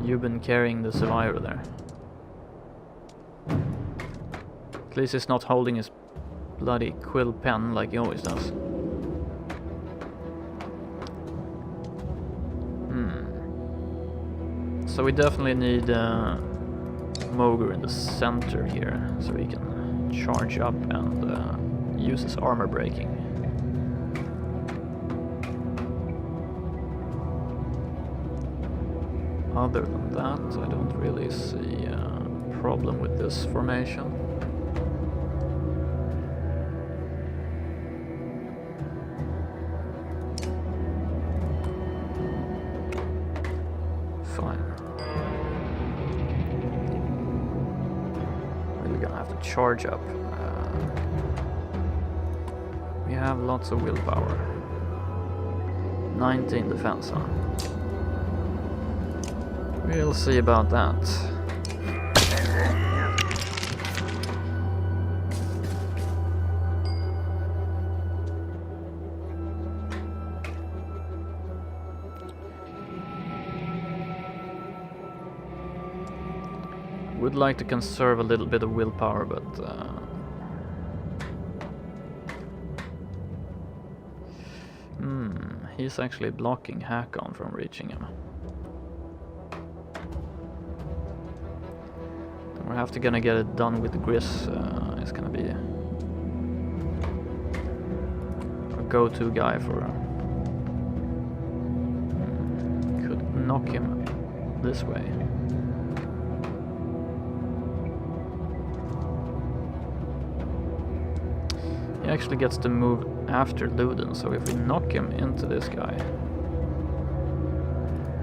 You've been carrying the survivor there. At least he's not holding his bloody quill pen like he always does. So we definitely need Mogre in the center here, so he can charge up and use his armor breaking. Other than that, I don't really see a problem with this formation. Fine. We're gonna have to charge up. We have lots of willpower. 19 defense, huh? We'll see about that. Would like to conserve a little bit of willpower, but he's actually blocking Hakon from reaching him. We're have to gonna get it done with Gris. It's gonna be a go-to guy for. Could knock him this way. He actually gets to move after Luden, so if we knock him into this guy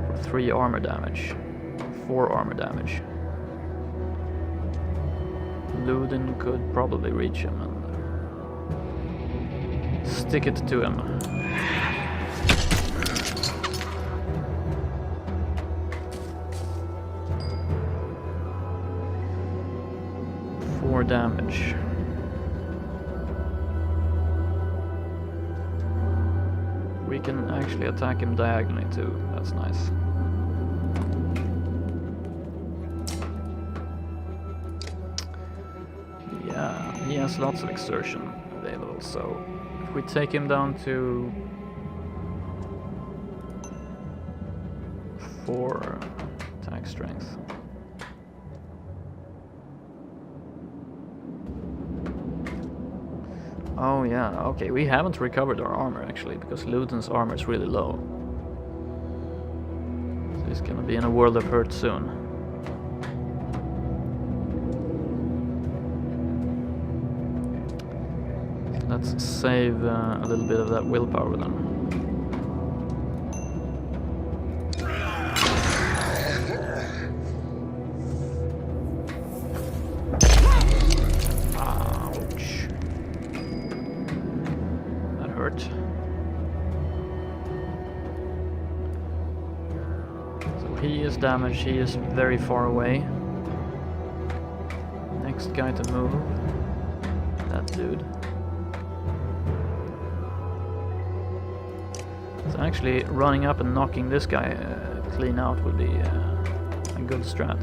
for 3 armor damage, 4 armor damage, Luden could probably reach him and stick it to him. Four damage. We can actually attack him diagonally too, that's nice. Yeah, he has lots of exertion available, so if we take him down to 4 attack strength. Oh yeah, okay, we haven't recovered our armor actually, because Luden's armor is really low. So he's gonna be in a world of hurt soon. Let's save a little bit of that willpower then. Ouch. That hurt. So he is damaged, he is very far away. Next guy to move. That dude. So actually running up and knocking this guy clean out would be a good strat.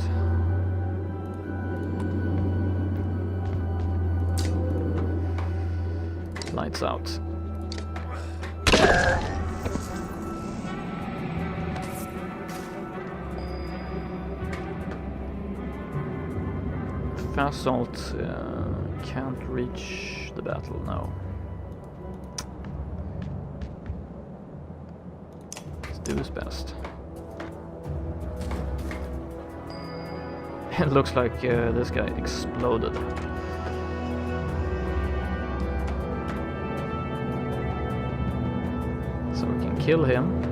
Lights out. Fast Salt can't reach the battle now. Let's do his best. It looks like this guy exploded. So we can kill him.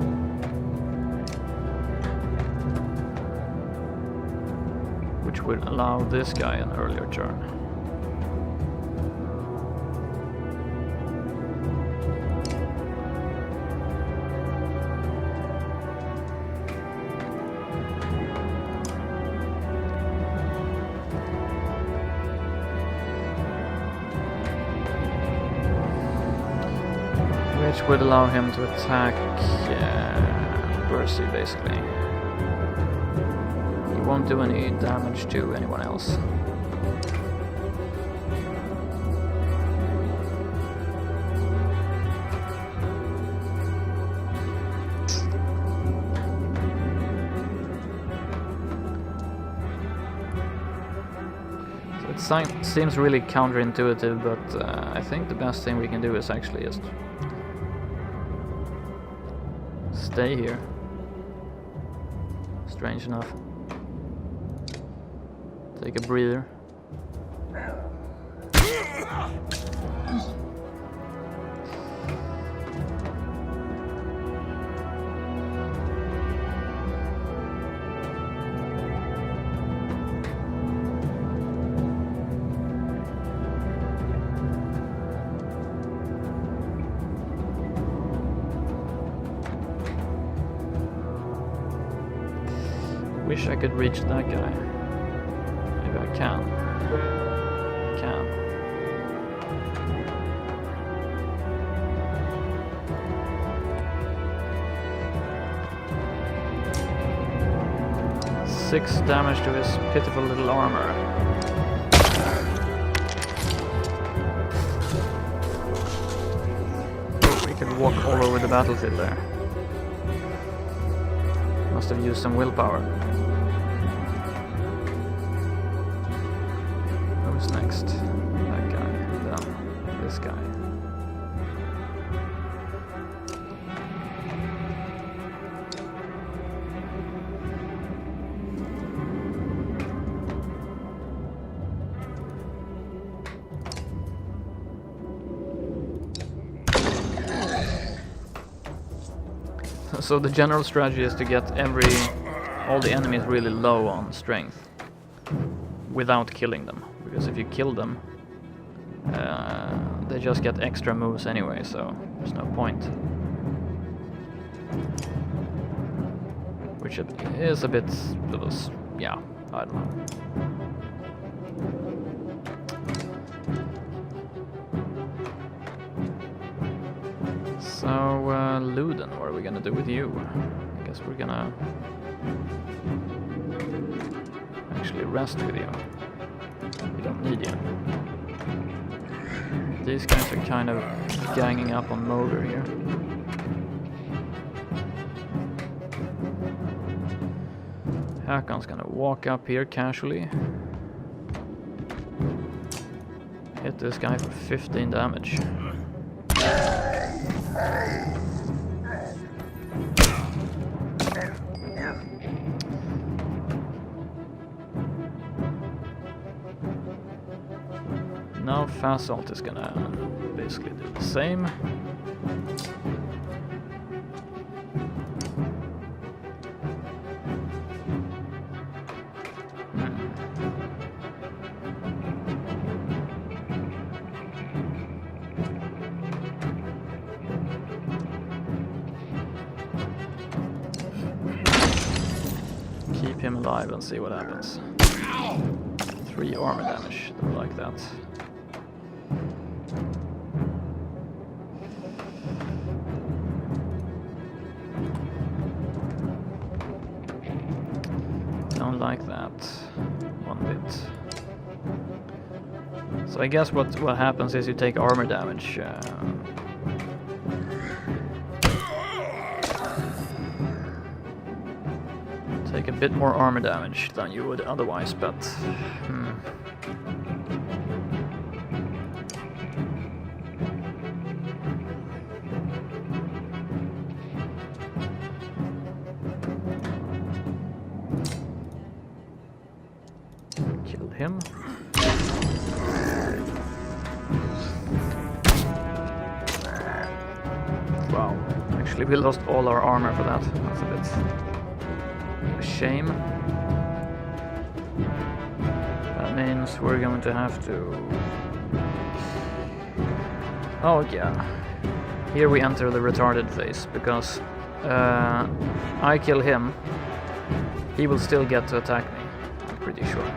Which would allow this guy an earlier turn. Which would allow him to attack Percy, basically. He won't do any damage to anyone else. So it seems really counterintuitive, but I think the best thing we can do is actually just stay here. Strange enough. Take a breather. Wish I could reach that guy. Maybe I can. I can. Six damage to his pitiful little armor. Oh, we could walk all over the battlefield there. Must have used some willpower. Who's next? That guy. Then this guy. So the general strategy is to get all the enemies really low on strength without killing them, because if you kill them they just get extra moves anyway, so there's no point. Which it is a bit, yeah, I don't know. So, Luden, what are we gonna do with you? I guess we're gonna actually rest with you. We don't need you. These guys are kind of ganging up on Motor here. Hakon's gonna walk up here casually. Hit this guy for 15 damage. Now Fast Salt is gonna basically do the same. Keep him alive and see what happens. 3 armor damage, don't like that. Don't like that one bit. So I guess what happens is you take armor damage. Take a bit more armor damage than you would otherwise, but him. Wow, actually we lost all our armor for that. That's a bit of a shame. That means we're going to have to... Oh yeah, here we enter the retarded phase, because I kill him, he will still get to attack me, I'm pretty sure.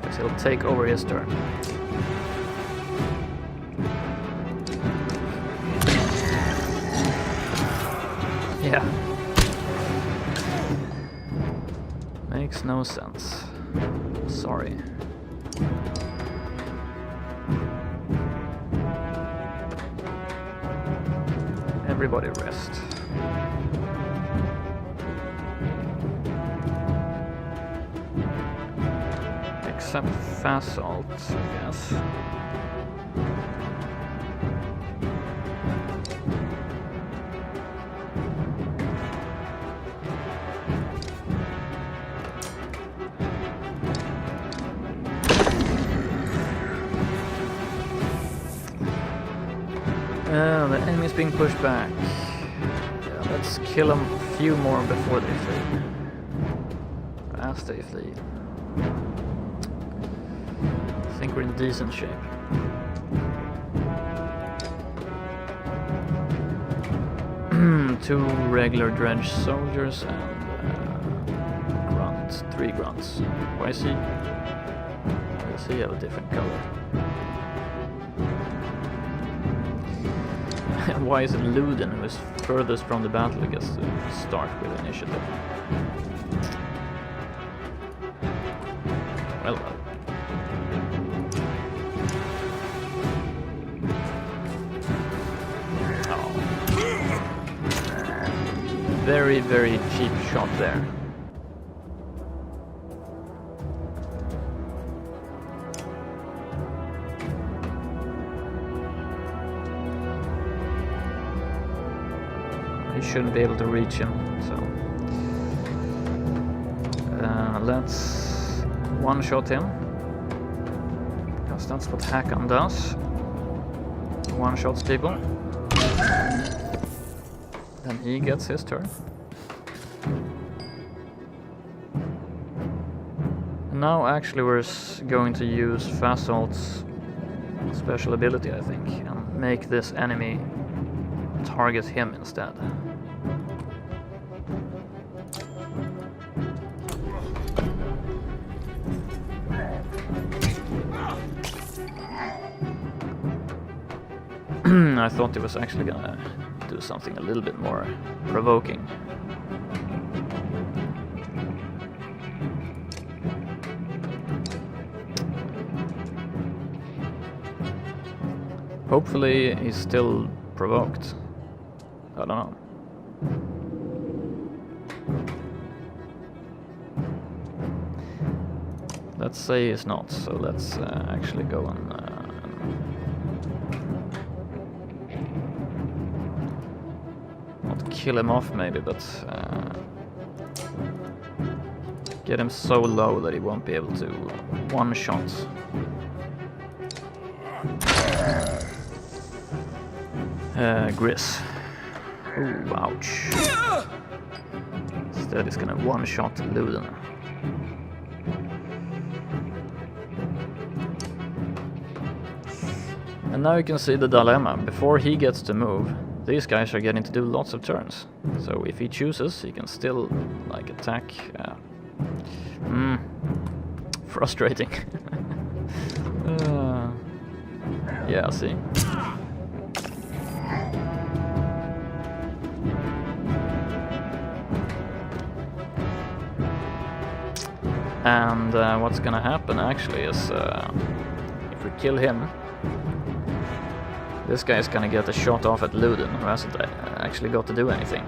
Because he'll take over his turn. Yeah. Makes no sense. Sorry. Everybody rest. Except Fasalt, I guess. The enemy's being pushed back. Yeah, let's kill them a few more before they flee. As they flee. I think we're in decent shape. Two regular dredge soldiers and grunts. 3 grunts. Why is he? Does he have a different color? Why is it Luden, who is furthest from the battle, gets to start with initiative? Well, well. Oh. Very, very cheap shot there. Shouldn't be able to reach him, so let's one-shot him, because that's what Hakon does. One-shots people. Then he gets his turn. Now actually we're going to use Fasolt's special ability, I think, and make this enemy target him instead. I thought it was actually gonna do something a little bit more provoking. Hopefully he's still provoked. I don't know. Let's say he's not, so let's actually go and not kill him off maybe, but get him so low that he won't be able to one-shot. Gris. Ooh, ouch. Instead he's gonna one-shot Luden. And now you can see the dilemma. Before he gets to move, these guys are getting to do lots of turns. So if he chooses, he can still like attack. Frustrating. Yeah, see. And what's gonna happen actually is if we kill him, this guy is gonna get a shot off at Luden, who hasn't actually got to do anything.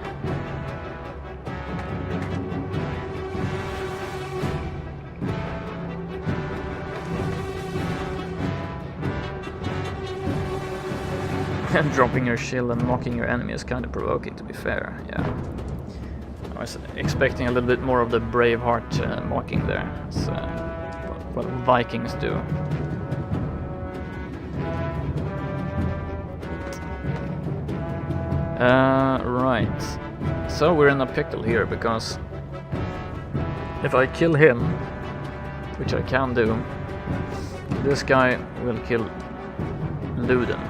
And dropping your shield and mocking your enemy is kind of provoking, to be fair, yeah. I was expecting a little bit more of the Braveheart mocking there. So, what Vikings do. Right. So we're in a pickle here, because if I kill him, which I can do, this guy will kill Luden.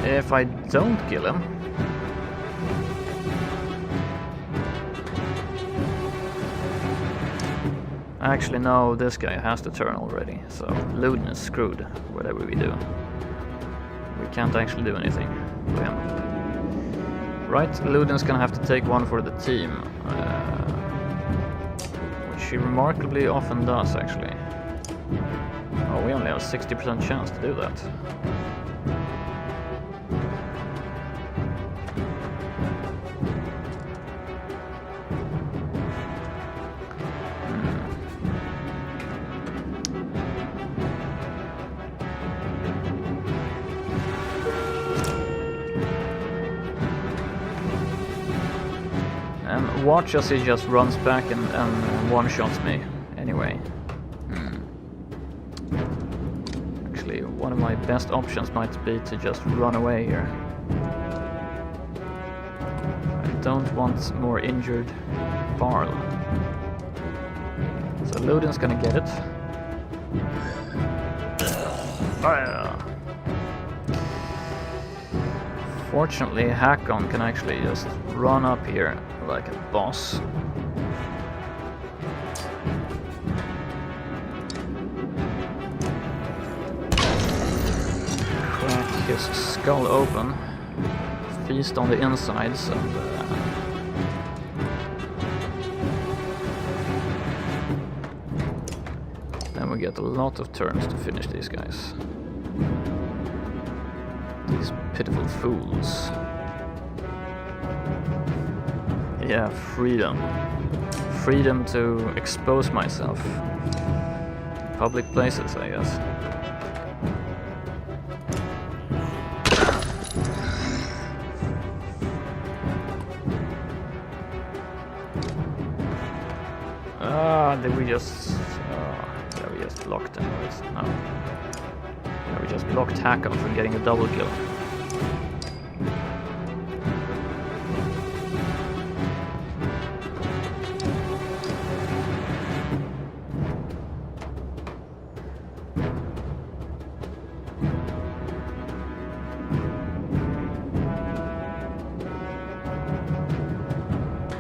If I don't kill him, actually no, this guy has the turn already, so Luden is screwed, whatever we do. We can't actually do anything for him. Right, Luden's gonna have to take one for the team, which he remarkably often does, actually. Oh, we only have a 60% chance to do that. And watch as he just runs back and one-shots me. Anyway. Actually, one of my best options might be to just run away here. I don't want more injured Varl. So Luden's gonna get it. Fire! Fortunately, Hakon can actually just run up here like a boss. Crack his skull open, feast on the insides, and then we get a lot of turns to finish these guys. These pitiful fools. Yeah, freedom. Freedom to expose myself. Public places, I guess. Did we just... yeah, we just blocked him. No. Yeah, we just blocked Hakon from getting a double kill.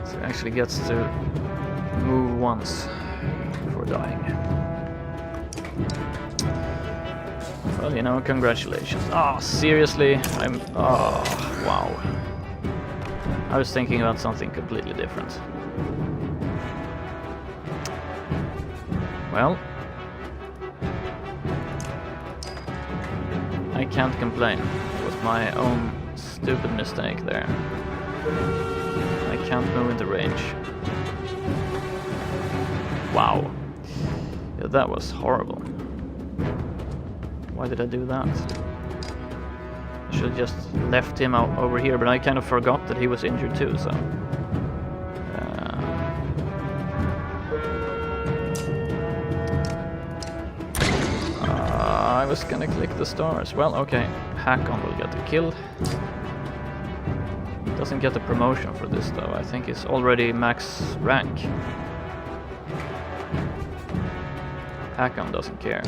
So he actually gets to move once before dying. Well, you know, congratulations. Oh, seriously? Oh, wow. I was thinking about something completely different. Well, I can't complain. It was my own stupid mistake there. I can't move into range. Wow. Yeah, that was horrible. Why did I do that? I should have just left him out over here, but I kind of forgot that he was injured too, so... I was gonna click the stars. Well, okay. Hakon will get the kill. Doesn't get the promotion for this though. I think he's already max rank. Hakon doesn't care.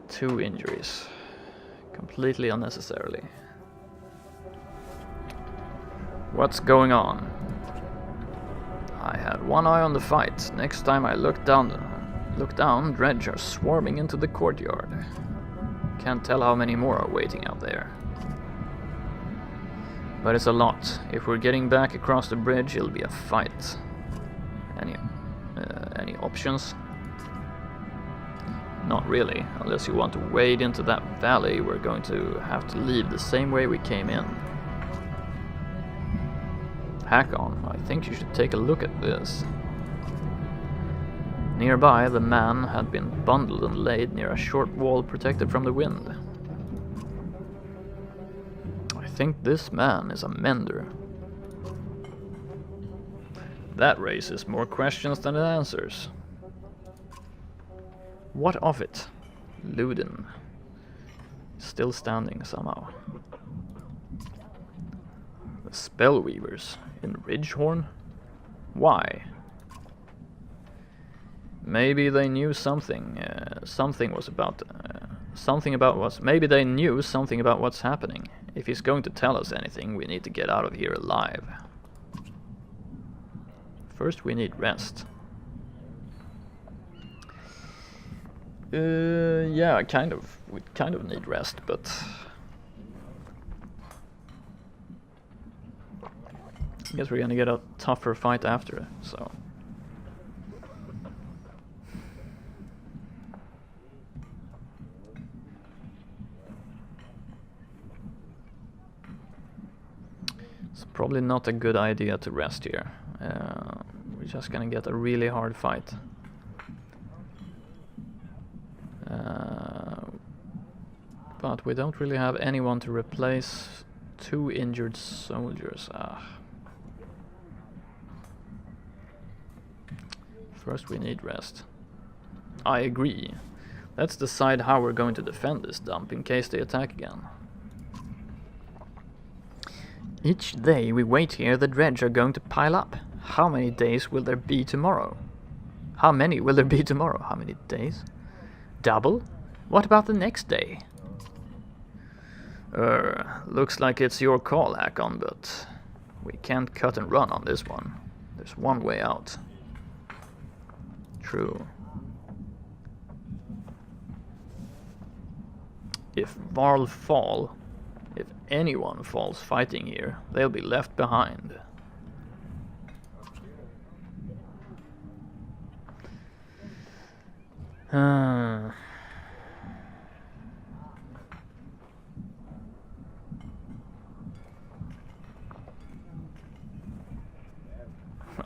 Two injuries. Completely unnecessarily. What's going on? I had one eye on the fight. Next time I look down, dredge are swarming into the courtyard. Can't tell how many more are waiting out there. But it's a lot. If we're getting back across the bridge, it'll be a fight. Any options? Not really. Unless you want to wade into that valley, we're going to have to leave the same way we came in. Hakon, I think you should take a look at this. Nearby, the man had been bundled and laid near a short wall protected from the wind. I think this man is a mender. That raises more questions than it answers. What of it? Ludin. Still standing somehow. The Spellweavers in Ridgehorn? Why? Maybe they knew something. Maybe they knew something about what's happening. If he's going to tell us anything, we need to get out of here alive. First, we need rest. Yeah, kind of. We kind of need rest, but I guess we're gonna get a tougher fight after, so. It's probably not a good idea to rest here. We're just gonna get a really hard fight. But we don't really have anyone to replace 2 injured soldiers. First we need rest. I agree. Let's decide how we're going to defend this dump in case they attack again. Each day we wait here, the dredge are going to pile up. How many days will there be tomorrow? How many will there be tomorrow? How many days? Double? What about the next day? Looks like it's your call, Hakon, but we can't cut and run on this one. There's one way out. True. If Varl fall, if anyone falls fighting here, they'll be left behind.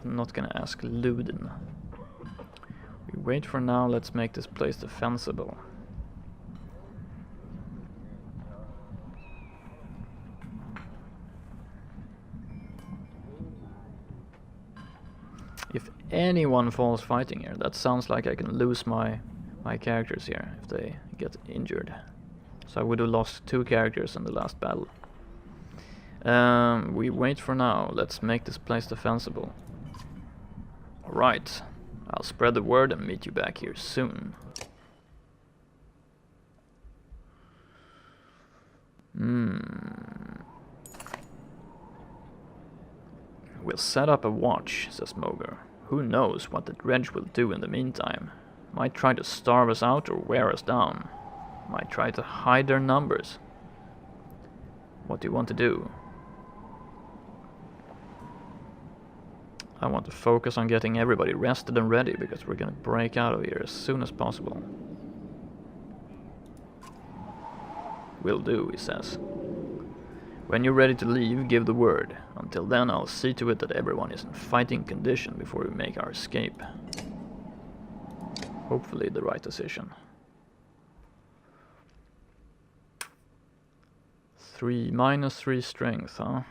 I'm not gonna ask Ludin. We wait for now, let's make this place defensible. If anyone falls fighting here, that sounds like I can lose my characters here if they get injured. So I would have lost 2 characters in the last battle. We wait for now, let's make this place defensible. Alright, I'll spread the word and meet you back here soon. We'll set up a watch, says Moger. Who knows what the dredge will do in the meantime. Might try to starve us out or wear us down. Might try to hide their numbers. What do you want to do? I want to focus on getting everybody rested and ready, because we're gonna break out of here as soon as possible. Will do, he says. When you're ready to leave, give the word. Until then, I'll see to it that everyone is in fighting condition before we make our escape. Hopefully the right decision. 3 -3 strength, huh?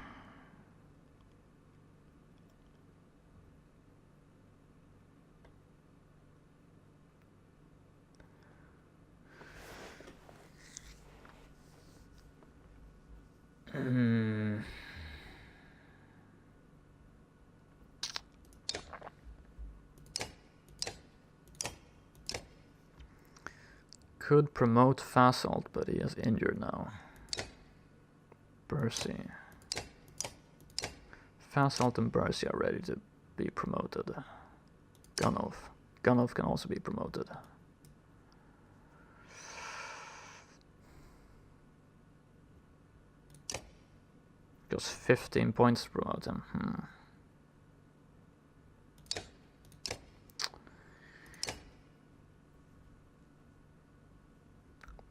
Could promote Fasalt, but he is injured now. Bercy. Fasalt and Bercy are ready to be promoted. Gunolf. Gunolf can also be promoted. Goes 15 points to promote him.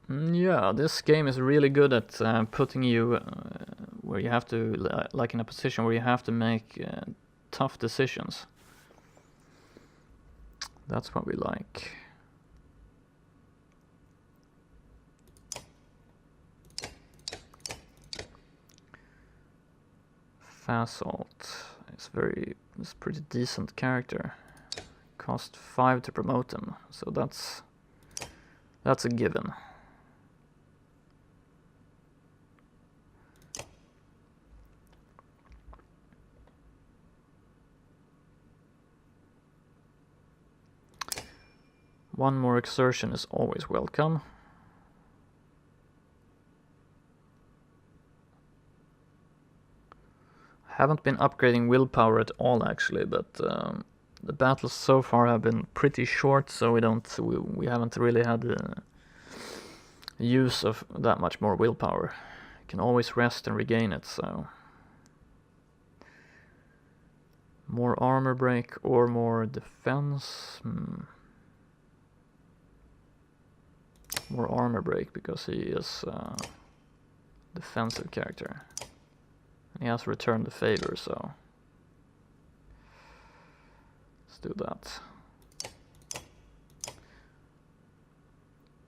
Yeah, this game is really good at putting you where you have to, like in a position where you have to make tough decisions. That's what we like. Fasalt is pretty decent character. Cost 5 to promote him, so that's a given. One more exertion is always welcome. Haven't been upgrading willpower at all actually, but the battles so far have been pretty short, so we haven't really had the use of that much more willpower. You can always rest and regain it, so more armor break or more defense. More armor break because he is a defensive character. And he has returned the favor, so let's do that.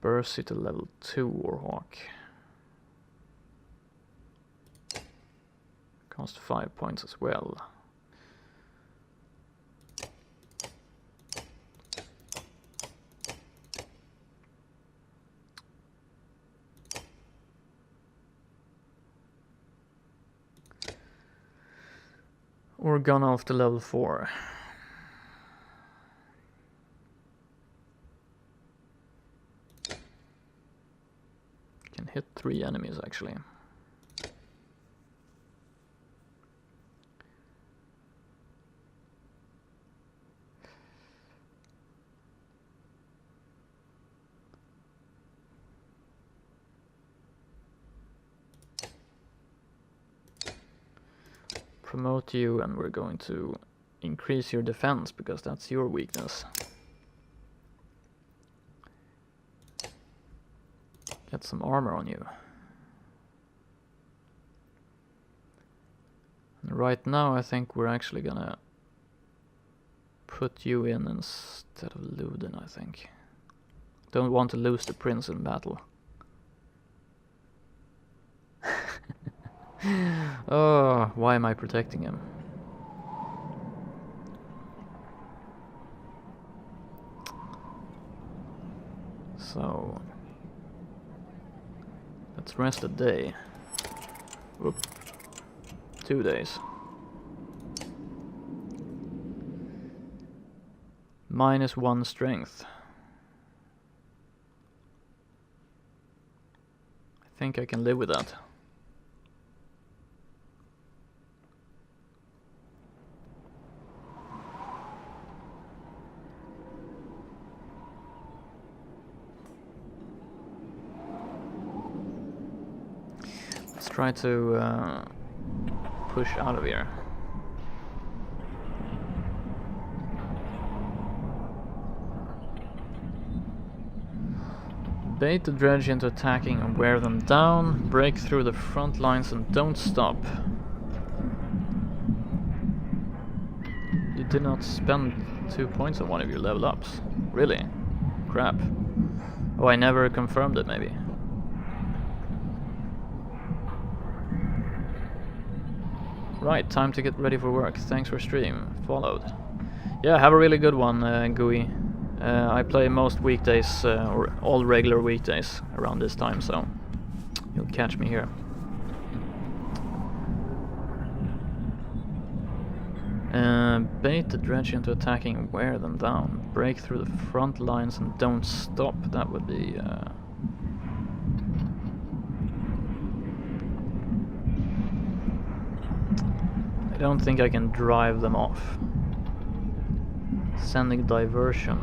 Burst to level 2 Warhawk. Cost 5 points as well. Or gun off to level 4. Can hit 3 enemies actually. Promote you, and we're going to increase your defense because that's your weakness. Get some armor on you. And right now I think we're actually gonna put you in instead of Luden, I think. Don't want to lose the prince in battle. Oh, why am I protecting him? So let's rest a day. Oop. 2 days. -1 strength. I think I can live with that. Try to push out of here. Bait the dredge into attacking and wear them down. Break through the front lines and don't stop. You did not spend 2 points on one of your level ups. Really? Crap. Oh, I never confirmed it maybe. Right, time to get ready for work. Thanks for stream. Followed. Yeah, have a really good one, Gooey. I play most weekdays, or all regular weekdays around this time, so you'll catch me here. Bait the dredge into attacking and wear them down. Break through the front lines and don't stop. That would be... I don't think I can drive them off. Sending diversion.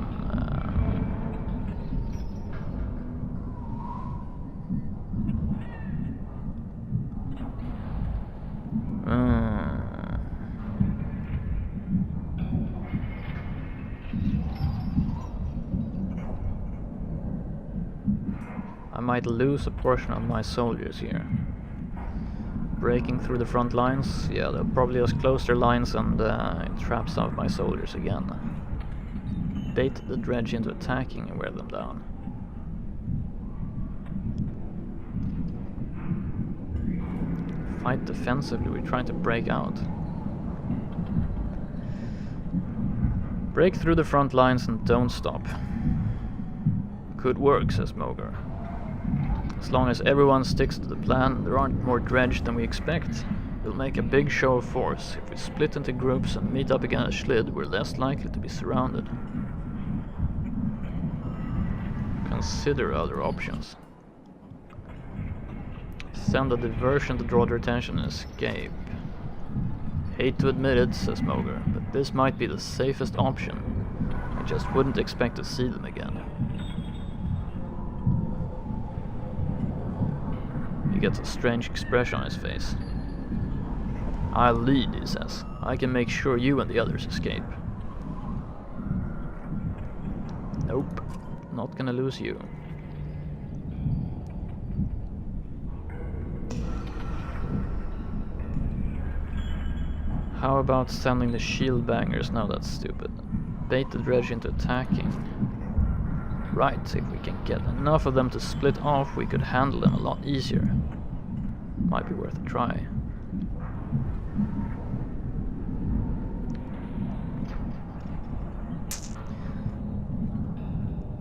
I might lose a portion of my soldiers here. Breaking through the front lines. Yeah, they'll probably just close their lines and trap some of my soldiers again. Bait the dredge into attacking and wear them down. Fight defensively, we're trying to break out. Break through the front lines and don't stop. Could work, says Moger. As long as everyone sticks to the plan, there aren't more dredge than we expect. We'll make a big show of force. If we split into groups and meet up again at Schlid, we're less likely to be surrounded. Consider other options. Send a diversion to draw their attention and escape. Hate to admit it, says Moger, but this might be the safest option. I just wouldn't expect to see them again. He gets a strange expression on his face. I'll lead, he says. I can make sure you and the others escape. Nope, not gonna lose you. How about sending the shield bangers? No, that's stupid. Bait the dredge into attacking. Right, if we can get enough of them to split off, we could handle them a lot easier. Might be worth a try.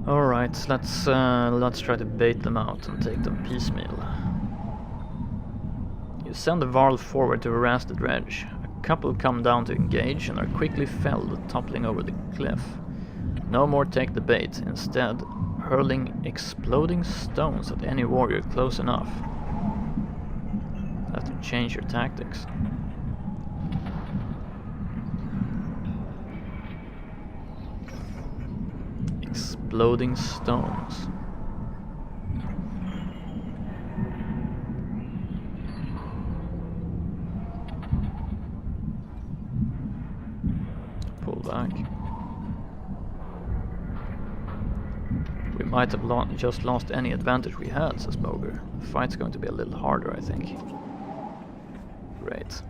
Alright, let's try to bait them out and take them piecemeal. You send the Varl forward to harass the dredge. A couple come down to engage and are quickly felled, toppling over the cliff. No more take the bait, instead hurling exploding stones at any warrior close enough. Have to change your tactics. Exploding stones. Pull back. We might have just lost any advantage we had, says Moger. The fight's going to be a little harder, I think. Great.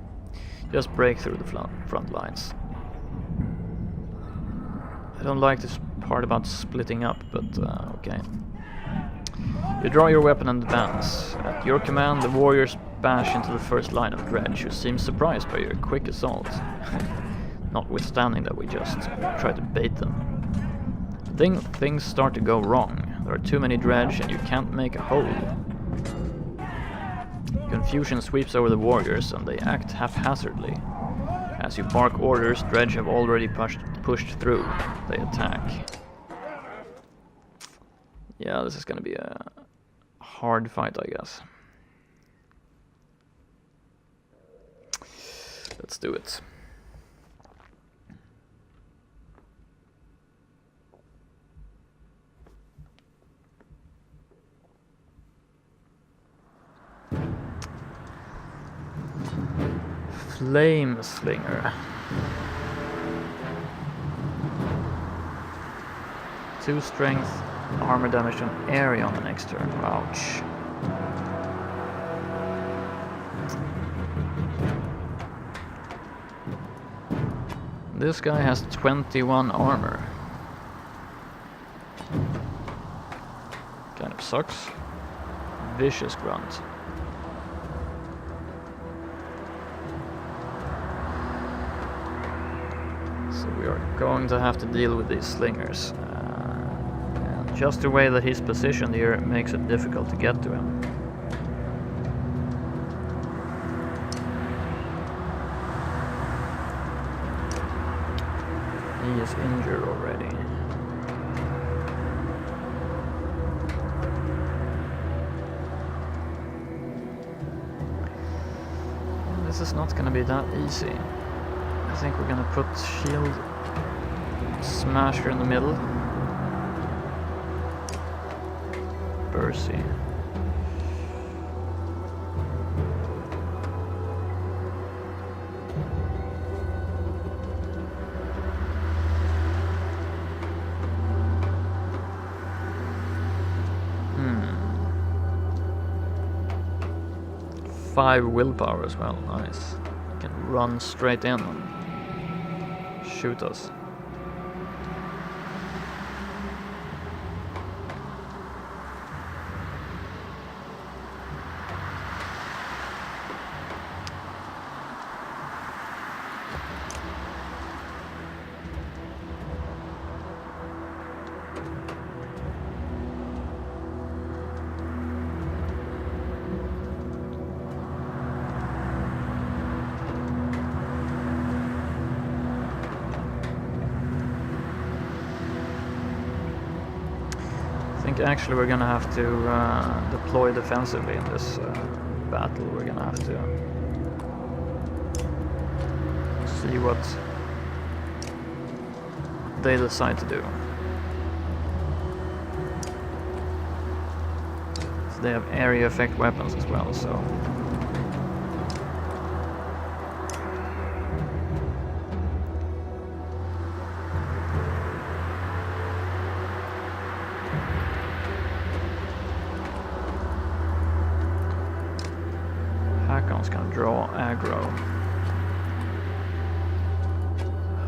Just break through the front lines. I don't like this part about splitting up, but okay. You draw your weapon and advance. At your command, the warriors bash into the first line of dredge, who seems surprised by your quick assault. Notwithstanding that we just tried to bait them. Things start to go wrong. There are too many dredge and you can't make a hole. Confusion sweeps over the warriors and they act haphazardly. As you bark orders, dredge have already pushed through. They attack. Yeah, this is gonna be a hard fight, I guess. Let's do it. Flame Slinger. 2 strength, armor damage on area on the next turn. Ouch. This guy has 21 armor. Kind of sucks. Vicious grunt. So we are going to have to deal with these slingers. And just the way that he's positioned here makes it difficult to get to him. He is injured already. This is not going to be that easy. I think we're going to put shield smasher in the middle. Bercy. 5 willpower as well, nice. He can run straight in and shoot us. I think actually we're gonna have to deploy defensively in this battle. We're gonna have to see what they decide to do. So they have area effect weapons as well, so Hakon's gonna draw aggro.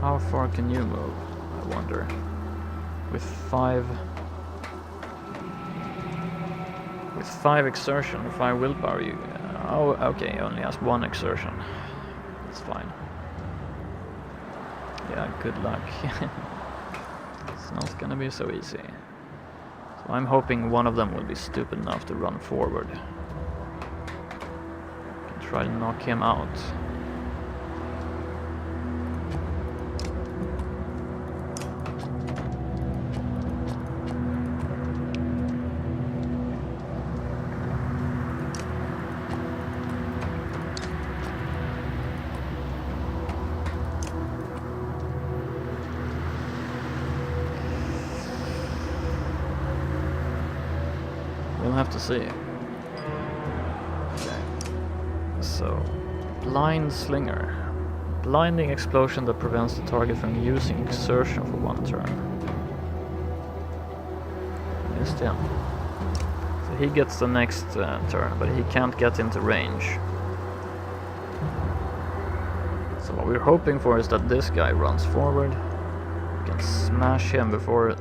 How far can you move, I wonder? With 5 exertion, 5 willpower, you... oh, okay, he only has 1 exertion. That's fine. Yeah, good luck. It's not gonna be so easy. So I'm hoping one of them will be stupid enough to run forward. Try to knock him out. We'll have to see. So, blind slinger. Blinding explosion that prevents the target from using exertion for 1 turn. Missed him. So he gets the next turn, but he can't get into range. So what we're hoping for is that this guy runs forward. We can smash him before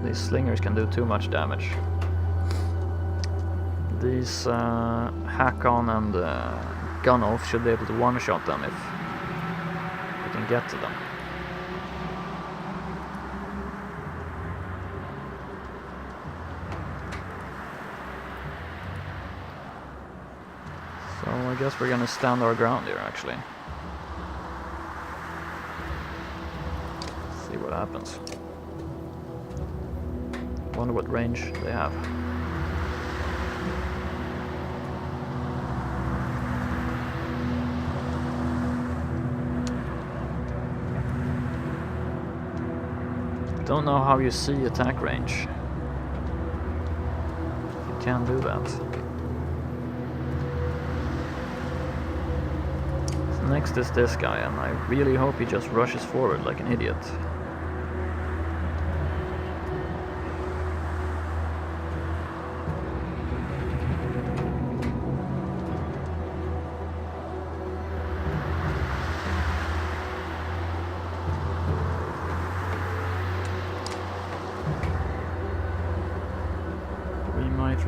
these slingers can do too much damage. These Hakon and Gunnulf should be able to one-shot them if we can get to them. So I guess we're gonna stand our ground here, actually. See what happens. Wonder what range they have. Don't know how you see attack range. You can do that. So next is this guy, and I really hope he just rushes forward like an idiot.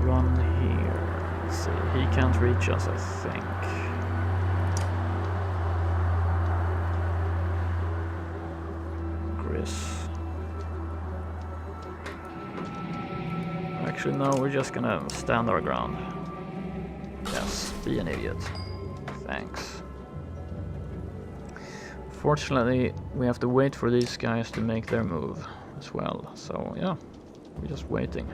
Run here. Let's see, he can't reach us, I think. Gris. Actually, no, we're just gonna stand our ground. Yes, be an idiot. Thanks. Fortunately, we have to wait for these guys to make their move as well. So, yeah, we're just waiting.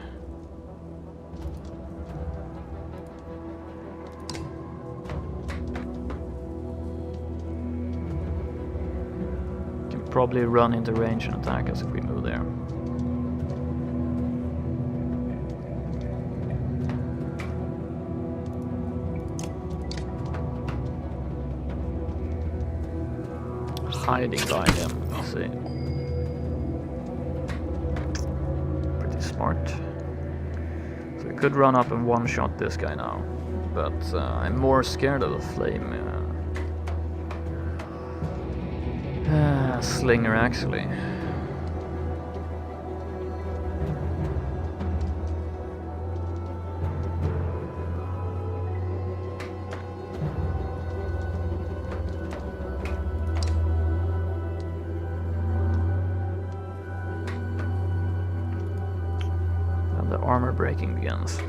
Probably run into range and attack us if we move there. Hiding behind him, let's see. Pretty smart. So we could run up and one-shot this guy now. but I'm more scared of the flame slinger actually. And the armor breaking begins.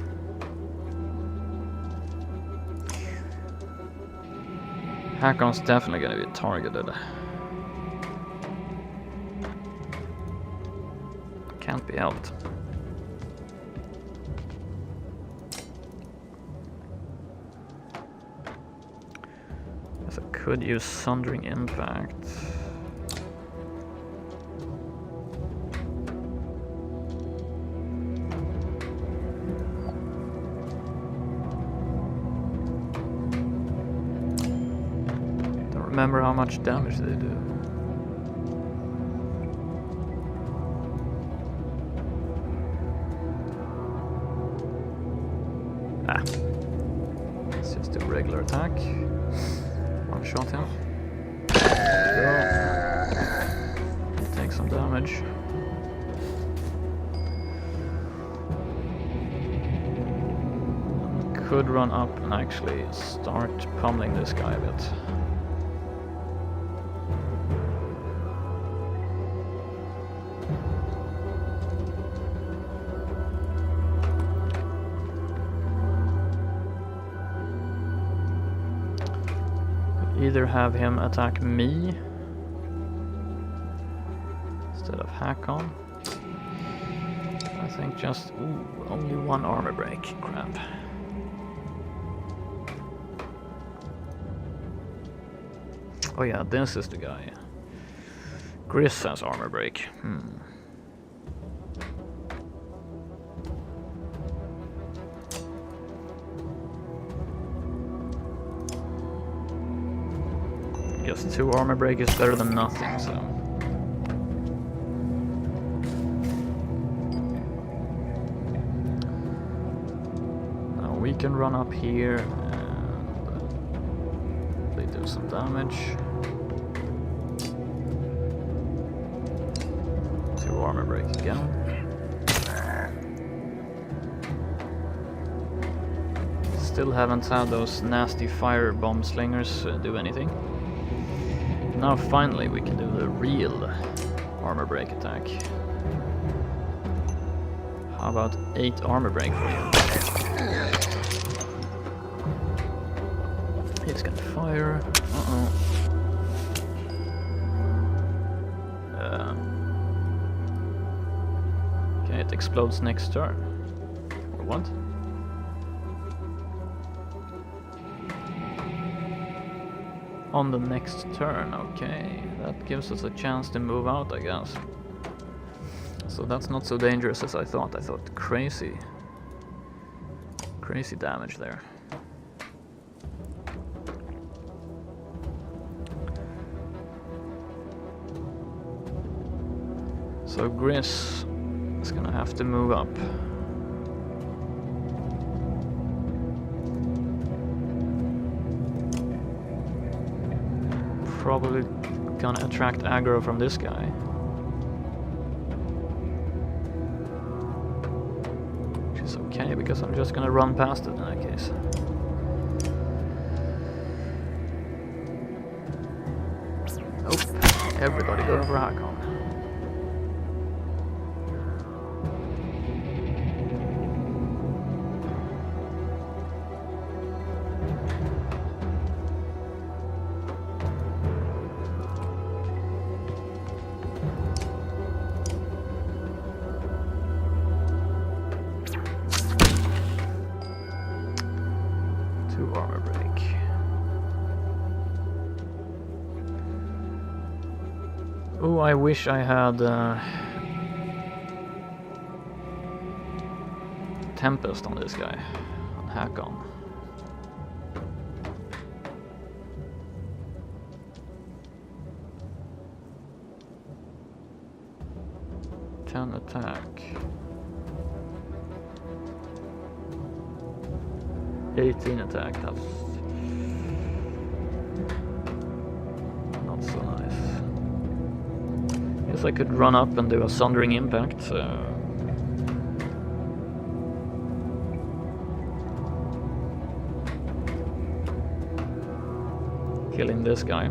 Hakon's definitely gonna be targeted. Can't be helped. Guess I could use Sundering Impact. Don't remember how much damage they do. Let's just do regular attack. One shot him. Go. Take some damage. Could run up and actually start pummeling this guy a bit. Either have him attack me instead of Hakon. I think just only one armor break. Crap. Oh yeah, this is the guy. Gris has armor break. Guess 2 armor break is better than nothing, so. Now we can run up here and they do some damage. 2 armor break again. Still haven't had those nasty fire bomb slingers do anything. Now finally we can do the real armor break attack. How about 8 armor break for you? It's gonna fire. Okay, it explodes next turn. Or what? On the next turn, okay. That gives us a chance to move out, I guess. So that's not so dangerous as I thought. I thought crazy damage there. So Gris is gonna have to move up. Probably gonna attract aggro from this guy. Which is okay, because I'm just gonna run past it in that case. Oh, everybody go over Hakon. Armor break. Oh, I wish I had Tempest on this guy, on Hakon. Can attack. 18 attack, that's not so nice. Guess I could run up and do a Sundering Impact. Killing this guy.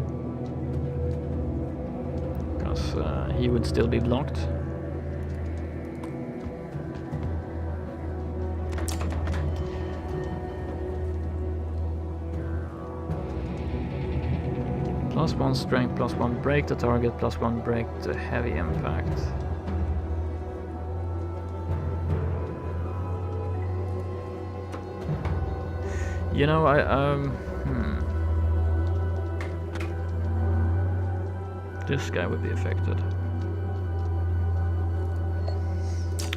Because he would still be blocked. +1 strength, +1 break to target, +1 break to heavy impact. You know, this guy would be affected.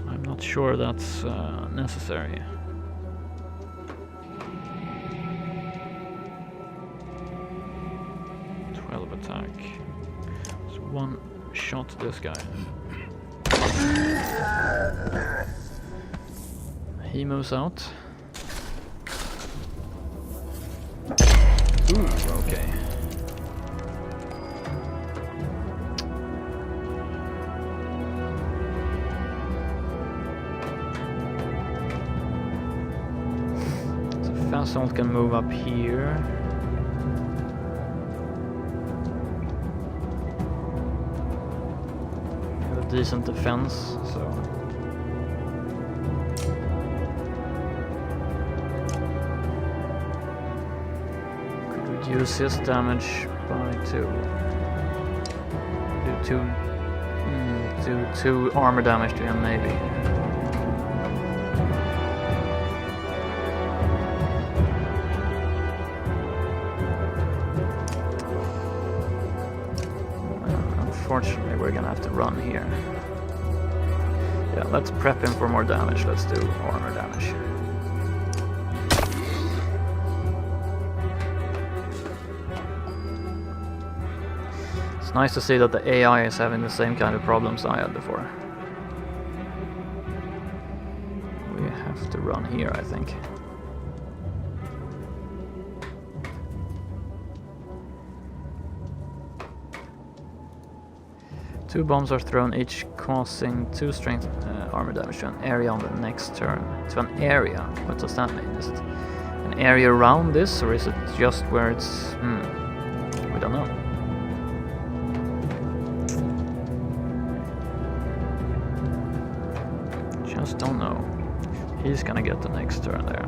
I'm not sure that's necessary. Attack. So one shot to this guy. He moves out. Ooh, okay. So Fasalt can move up here. Decent defense, so could reduce his damage by 2. Do 2 armor damage to him, maybe. Unfortunately, we're gonna have to run here. Yeah, let's prep him for more damage. Let's do armor damage. It's nice to see that the AI is having the same kind of problems I had before. We have to run here, I think. Two bombs are thrown, each causing 2 strength armor damage to an area on the next turn. To an area? What does that mean? Is it an area around this, or is it just where it's... we don't know. Just don't know. He's gonna get the next turn there.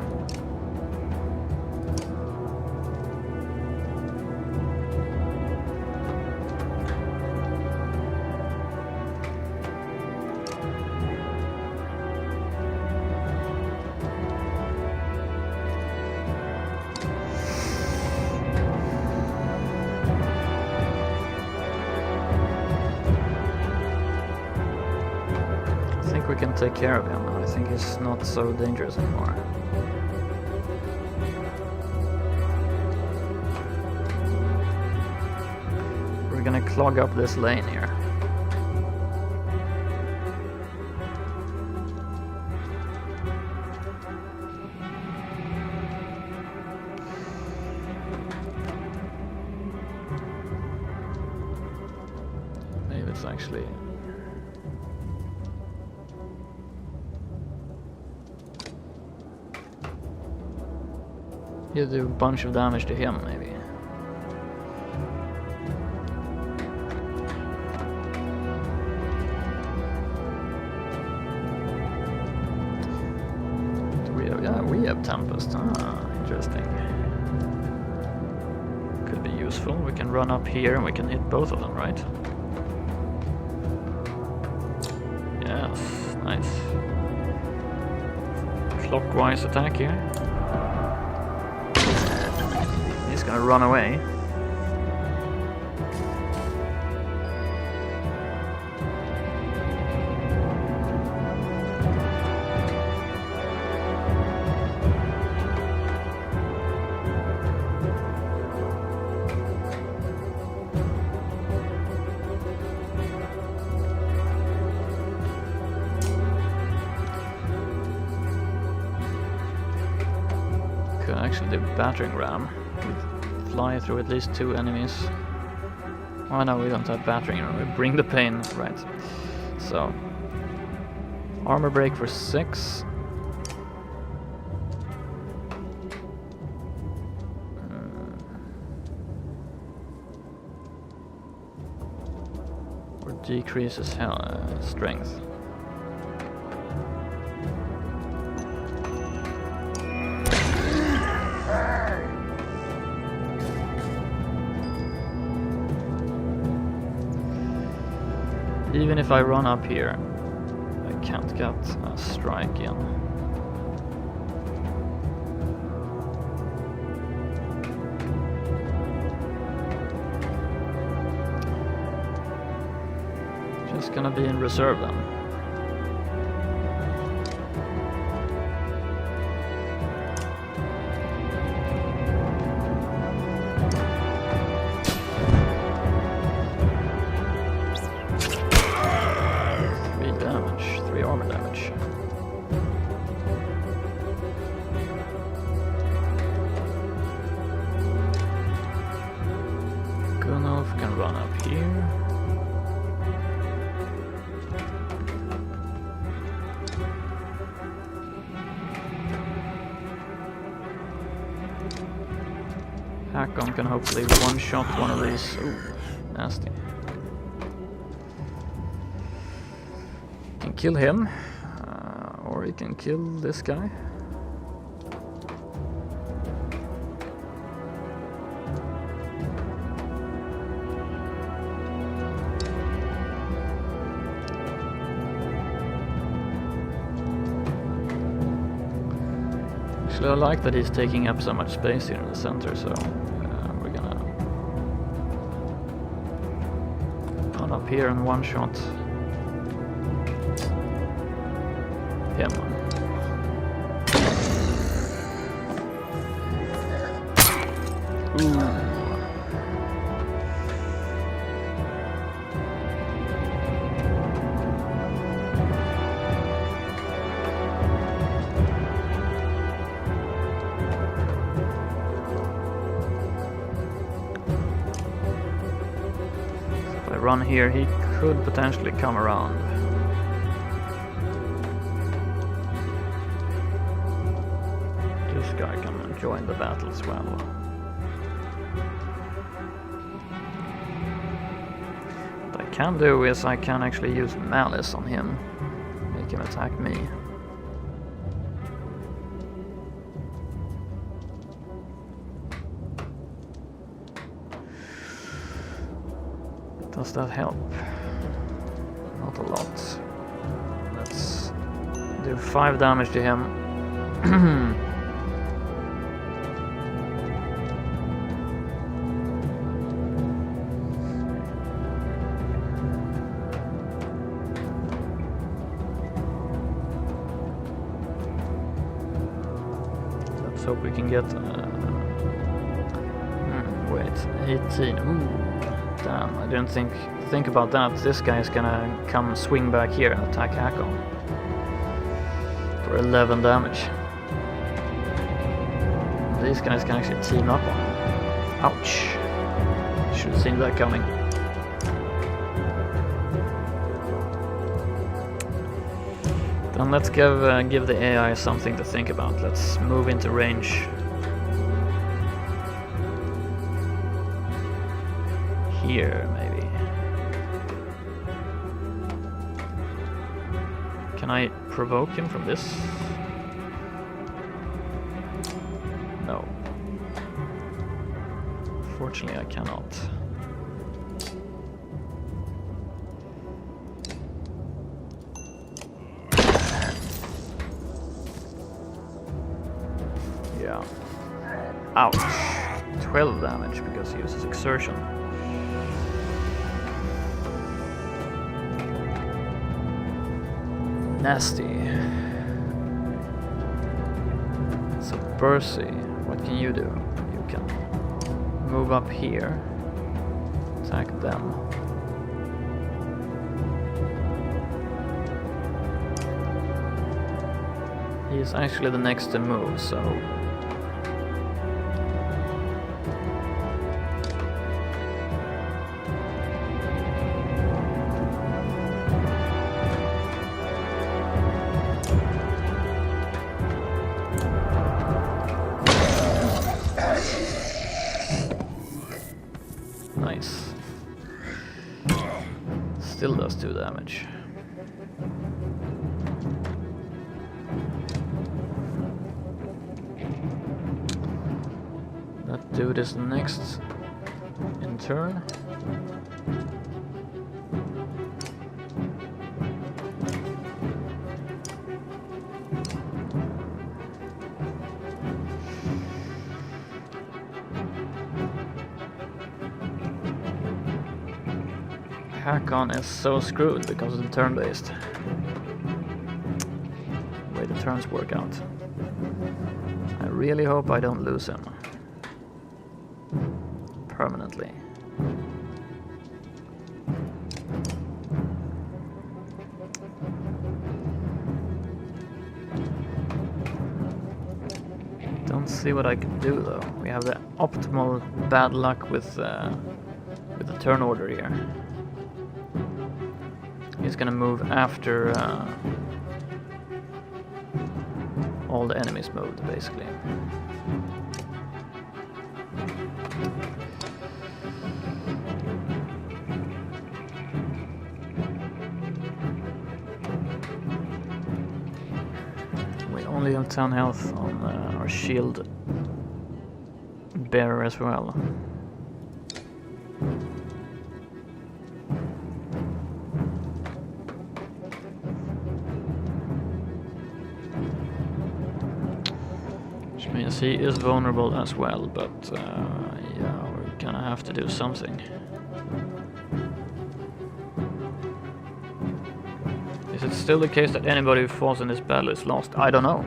We can take care of him. I think he's not so dangerous anymore. We're gonna clog up this lane here. Maybe it's actually... You do a bunch of damage to him, maybe. We have Tempest. Interesting. Could be useful. We can run up here and we can hit both of them, right? Yes, nice. Clockwise attack here. He's gonna run away. could actually do battering ram. We'd fly through at least 2 enemies. Oh no, we don't have battering ram. We bring the pain, right? So armor break for 6. Or decreases strength. Even if I run up here, I can't get a strike in. Just gonna be in reserve then. Can run up here. Hakon can hopefully one-shot one of these. Ooh, nasty. Can kill him, or he can kill this guy. I like that he's taking up so much space here in the center, so we're gonna run up here and one-shot him. Ooh. Run here, he could potentially come around. This guy can join the battle as well. What I can do is I can actually use malice on him, make him attack me. Does that help? Not a lot. Let's do 5 damage to him. Let's hope we can get... wait, 18. Ooh. Damn, I didn't think about that. This guy is gonna come swing back here and attack Hakon for 11 damage. These guys can actually team up on him. Ouch. Should have seen that coming. Then let's give the AI something to think about. Let's move into range. Here, maybe. Can I provoke him from this? No. Fortunately, I cannot. Yeah. Ouch. 12 damage because he uses exertion. Nasty. So Percy, what can you do? You can move up here, attack them. He is actually the next to move, so does 2 damage. That dude is next in turn. Hakon is so screwed because of the turn-based. The way the turns work out. I really hope I don't lose him. Permanently. Don't see what I can do though. We have the optimal bad luck with the turn order here. He's gonna move after all the enemies moved, basically. We only have 10 health on our shield bearer as well. Means he is vulnerable as well, but yeah, we're gonna have to do something. Is it still the case that anybody who falls in this battle is lost? I don't know.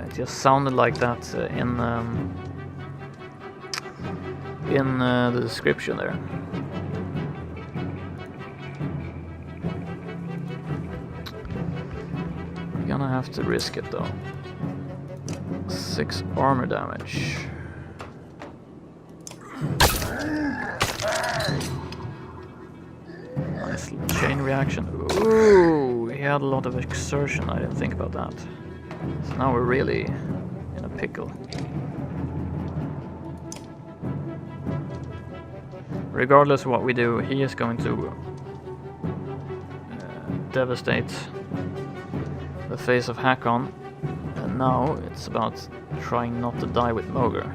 It just sounded like that in the description there. We're gonna have to risk it though. 6 armor damage. Nice chain reaction. Ooh, he had a lot of exertion. I didn't think about that. So now we're really in a pickle. Regardless of what we do, he is going to devastate the face of Hakon. And now it's about trying not to die with Mogre.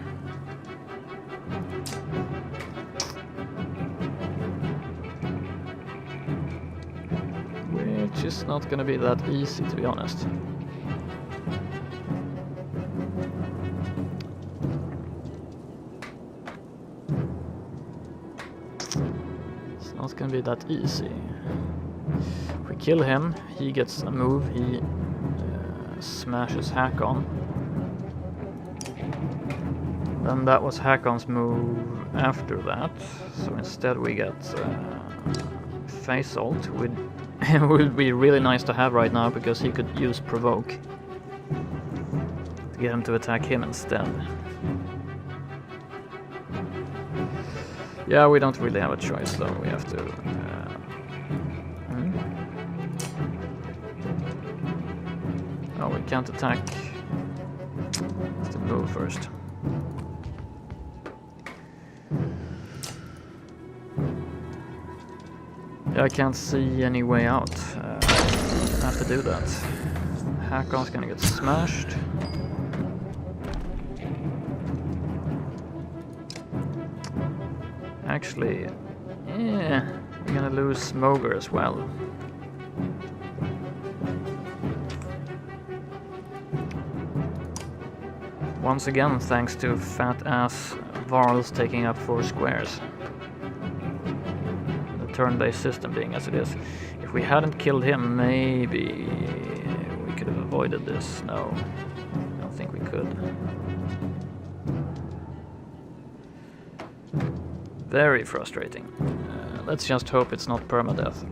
Which is not gonna be that easy, to be honest. It's not gonna be that easy. If we kill him, he gets a move, he smashes Hakon. Then that was Hakon's move after that, so instead we get face ult. It would be really nice to have right now because he could use provoke to get him to attack him instead. Yeah, we don't really have a choice though, we have to oh, we can't attack. Let's move first. Yeah, I can't see any way out. I have to do that. Hakon's gonna get smashed. Actually, yeah, we're gonna lose Mogre as well. Once again, thanks to fat-ass Varls taking up 4 squares. The turn-based system being as it is. If we hadn't killed him, maybe we could have avoided this. No, I don't think we could. Very frustrating. Let's just hope it's not permadeath.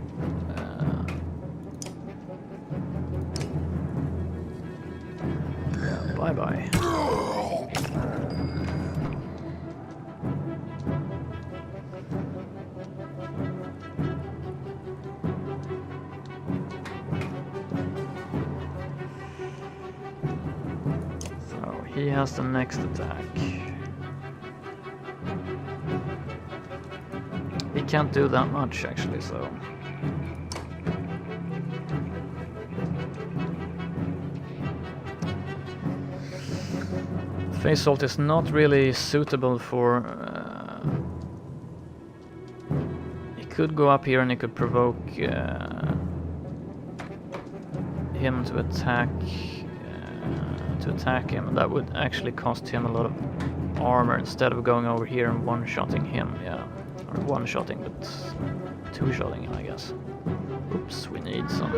Bye-bye. So he has the next attack. He can't do that much actually, so Face Salt is not really suitable for... he could go up here and he could provoke him to attack him, and that would actually cost him a lot of armor instead of going over here and one-shotting him, yeah. Or one-shotting, but two-shotting him, I guess. Oops, we need some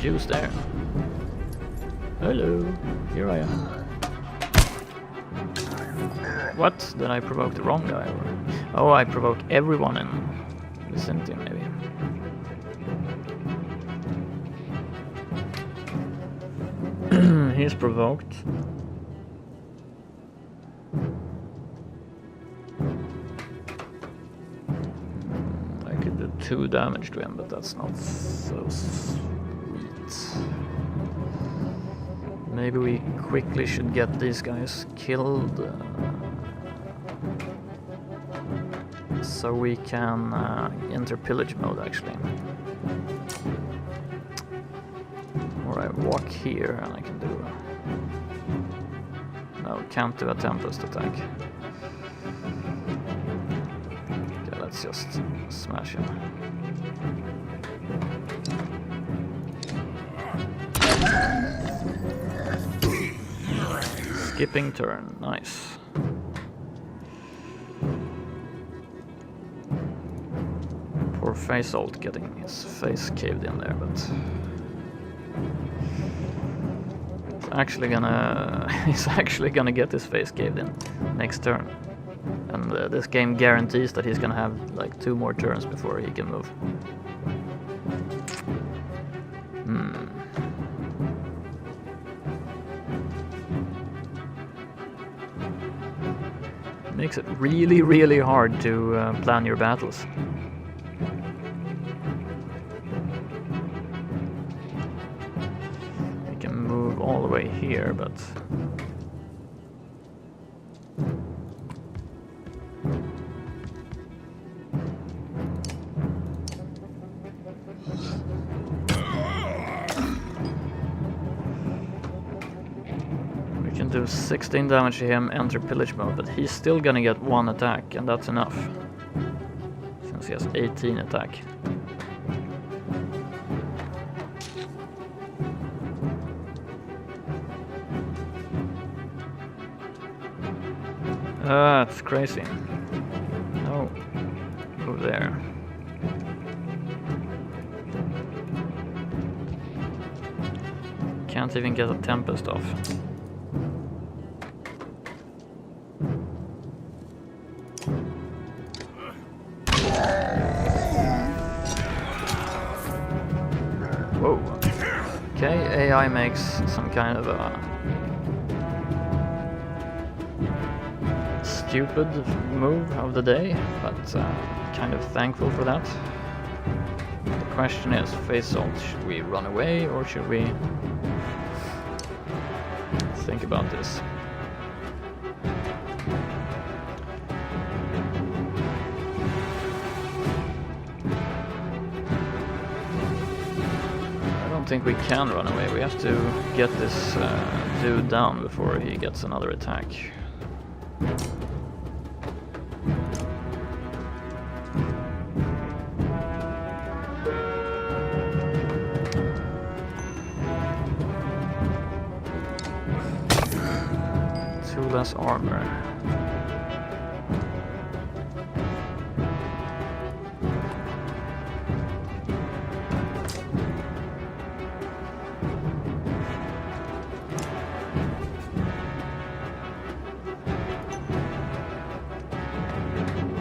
juice there. Hello, here I am. What? Did I provoke the wrong guy? Or... oh, I provoked everyone in vicinity, maybe. He's provoked. I could do 2 damage to him, but that's not so sweet. Maybe we quickly should get these guys killed so we can enter pillage mode actually. Or I walk here and I can do... no, can't do a Tempest attack. Okay, let's just smash him. Skipping turn, nice. Poor Face Salt getting his face caved in there, but... he's actually gonna get his face caved in next turn, and this game guarantees that he's gonna have like 2 more turns before he can move. Makes it really, really hard to plan your battles. All the way here, but we can do 16 damage to him, enter pillage mode, but he's still gonna get 1 attack, and that's enough since he has 18 attack. That's crazy. No. Go there. Can't even get a Tempest off. Whoa. Okay, AI makes some kind of a stupid move of the day, but kind of thankful for that. The question is, Face Salt, should we run away or should we think about this? I don't think we can run away. We have to get this dude down before he gets another attack. Less armor.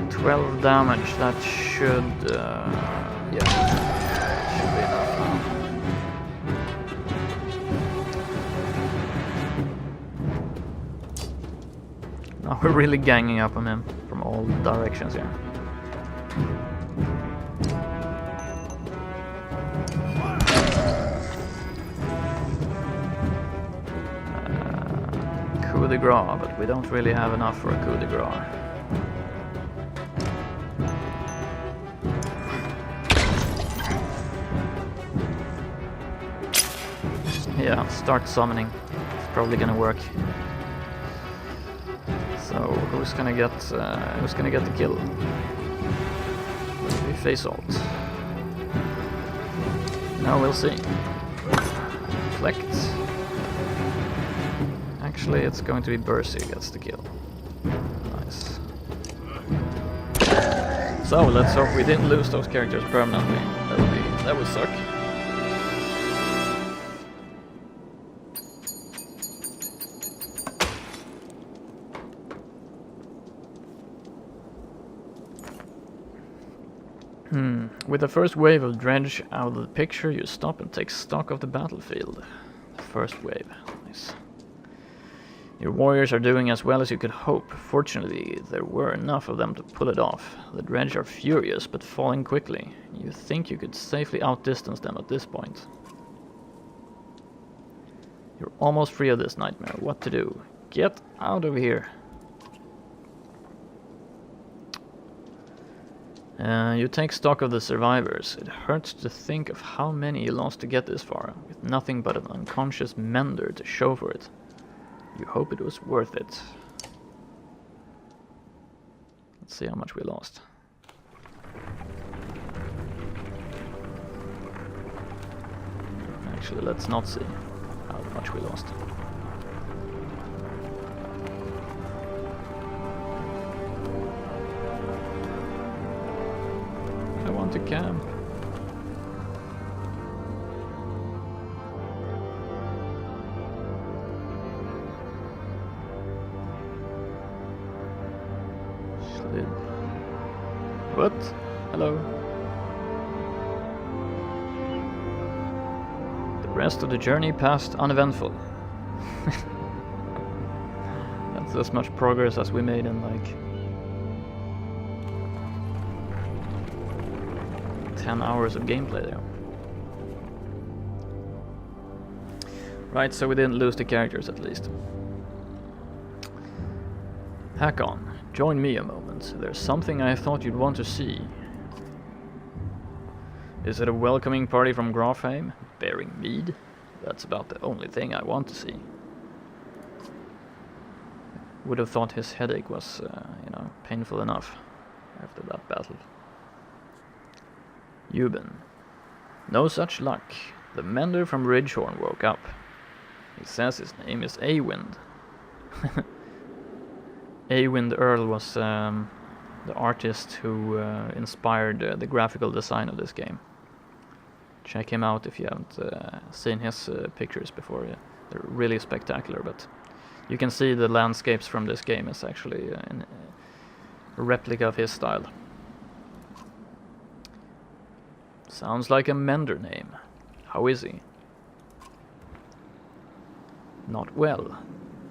$12 damage. That should, yeah, should be enough now. Now we're really ganging up on him from all directions here. Coup de grace, but we don't really have enough for a coup de grace. Yeah, start summoning. probably gonna work. So who's gonna get the kill? Maybe face alt. Now we'll see. Deflect. Actually, it's going to be Bercy who gets the kill. Nice. So let's hope we didn't lose those characters permanently. That would suck. With the first wave of dredge out of the picture, you stop and take stock of the battlefield. First wave. Nice. Your warriors are doing as well as you could hope. Fortunately, there were enough of them to pull it off. The dredge are furious, but falling quickly. You think you could safely outdistance them at this point. You're almost free of this nightmare. What to do? Get out of here. You take stock of the survivors. It hurts to think of how many you lost to get this far, with nothing but an unconscious mender to show for it. You hope it was worth it. Let's see how much we lost. Actually, let's not see how much we lost. I want to camp. Slid. What? Hello. The rest of the journey passed uneventful. That's as much progress as we made in like 10 hours of gameplay there. Right, so we didn't lose the characters at least. Hakon, join me a moment. There's something I thought you'd want to see. Is it a welcoming party from Grafheim? Bearing mead? That's about the only thing I want to see. Would have thought his headache was, painful enough after that battle. Euben. No such luck. The mender from Ridgehorn woke up. He says his name is Eyvind. Eyvind Earle was the artist who inspired the graphical design of this game. Check him out if you haven't seen his pictures before. Yeah. They're really spectacular, but you can see the landscapes from this game is actually a replica of his style. Sounds like a mender name. How is he? Not well.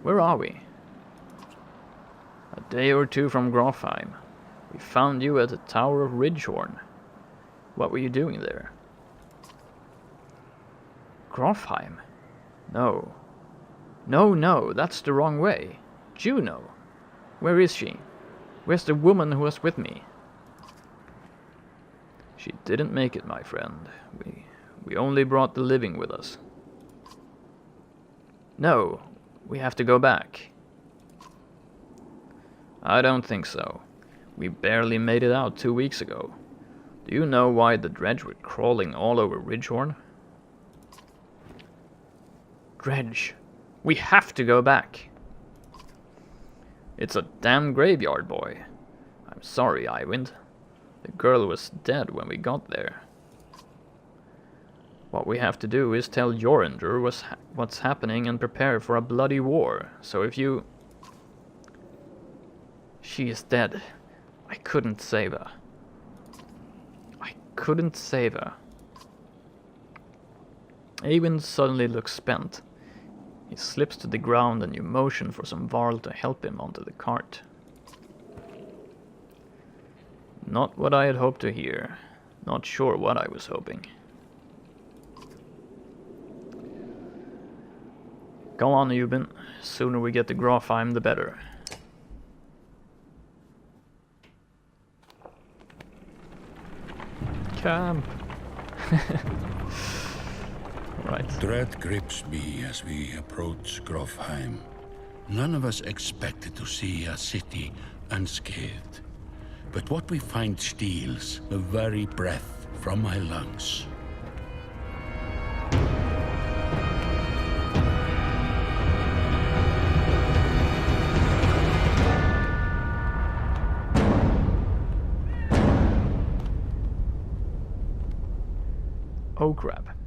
Where are we? A day or two from Grafheim. We found you at the Tower of Ridgehorn. What were you doing there? Grafheim? No. No, that's the wrong way. Juno. Where is she? Where's the woman who was with me? She didn't make it, my friend. We only brought the living with us. No, we have to go back. I don't think so. We barely made it out 2 weeks ago. Do you know why the dredge were crawling all over Ridgehorn? Dredge. We have to go back. It's a damn graveyard, boy. I'm sorry, Eyvind. The girl was dead when we got there. What we have to do is tell Jorundur what's happening and prepare for a bloody war. So if you... She is dead. I couldn't save her. I couldn't save her. Eyvind suddenly looks spent. He slips to the ground and you motion for some Varl to help him onto the cart. Not what I had hoped to hear. Not sure what I was hoping. Go on, Euben. Sooner we get to Grafheim, the better. Camp. right. Dread grips me as we approach Grofheim. None of us expected to see a city unscathed. But what we find steals the very breath from my lungs. Oh crap.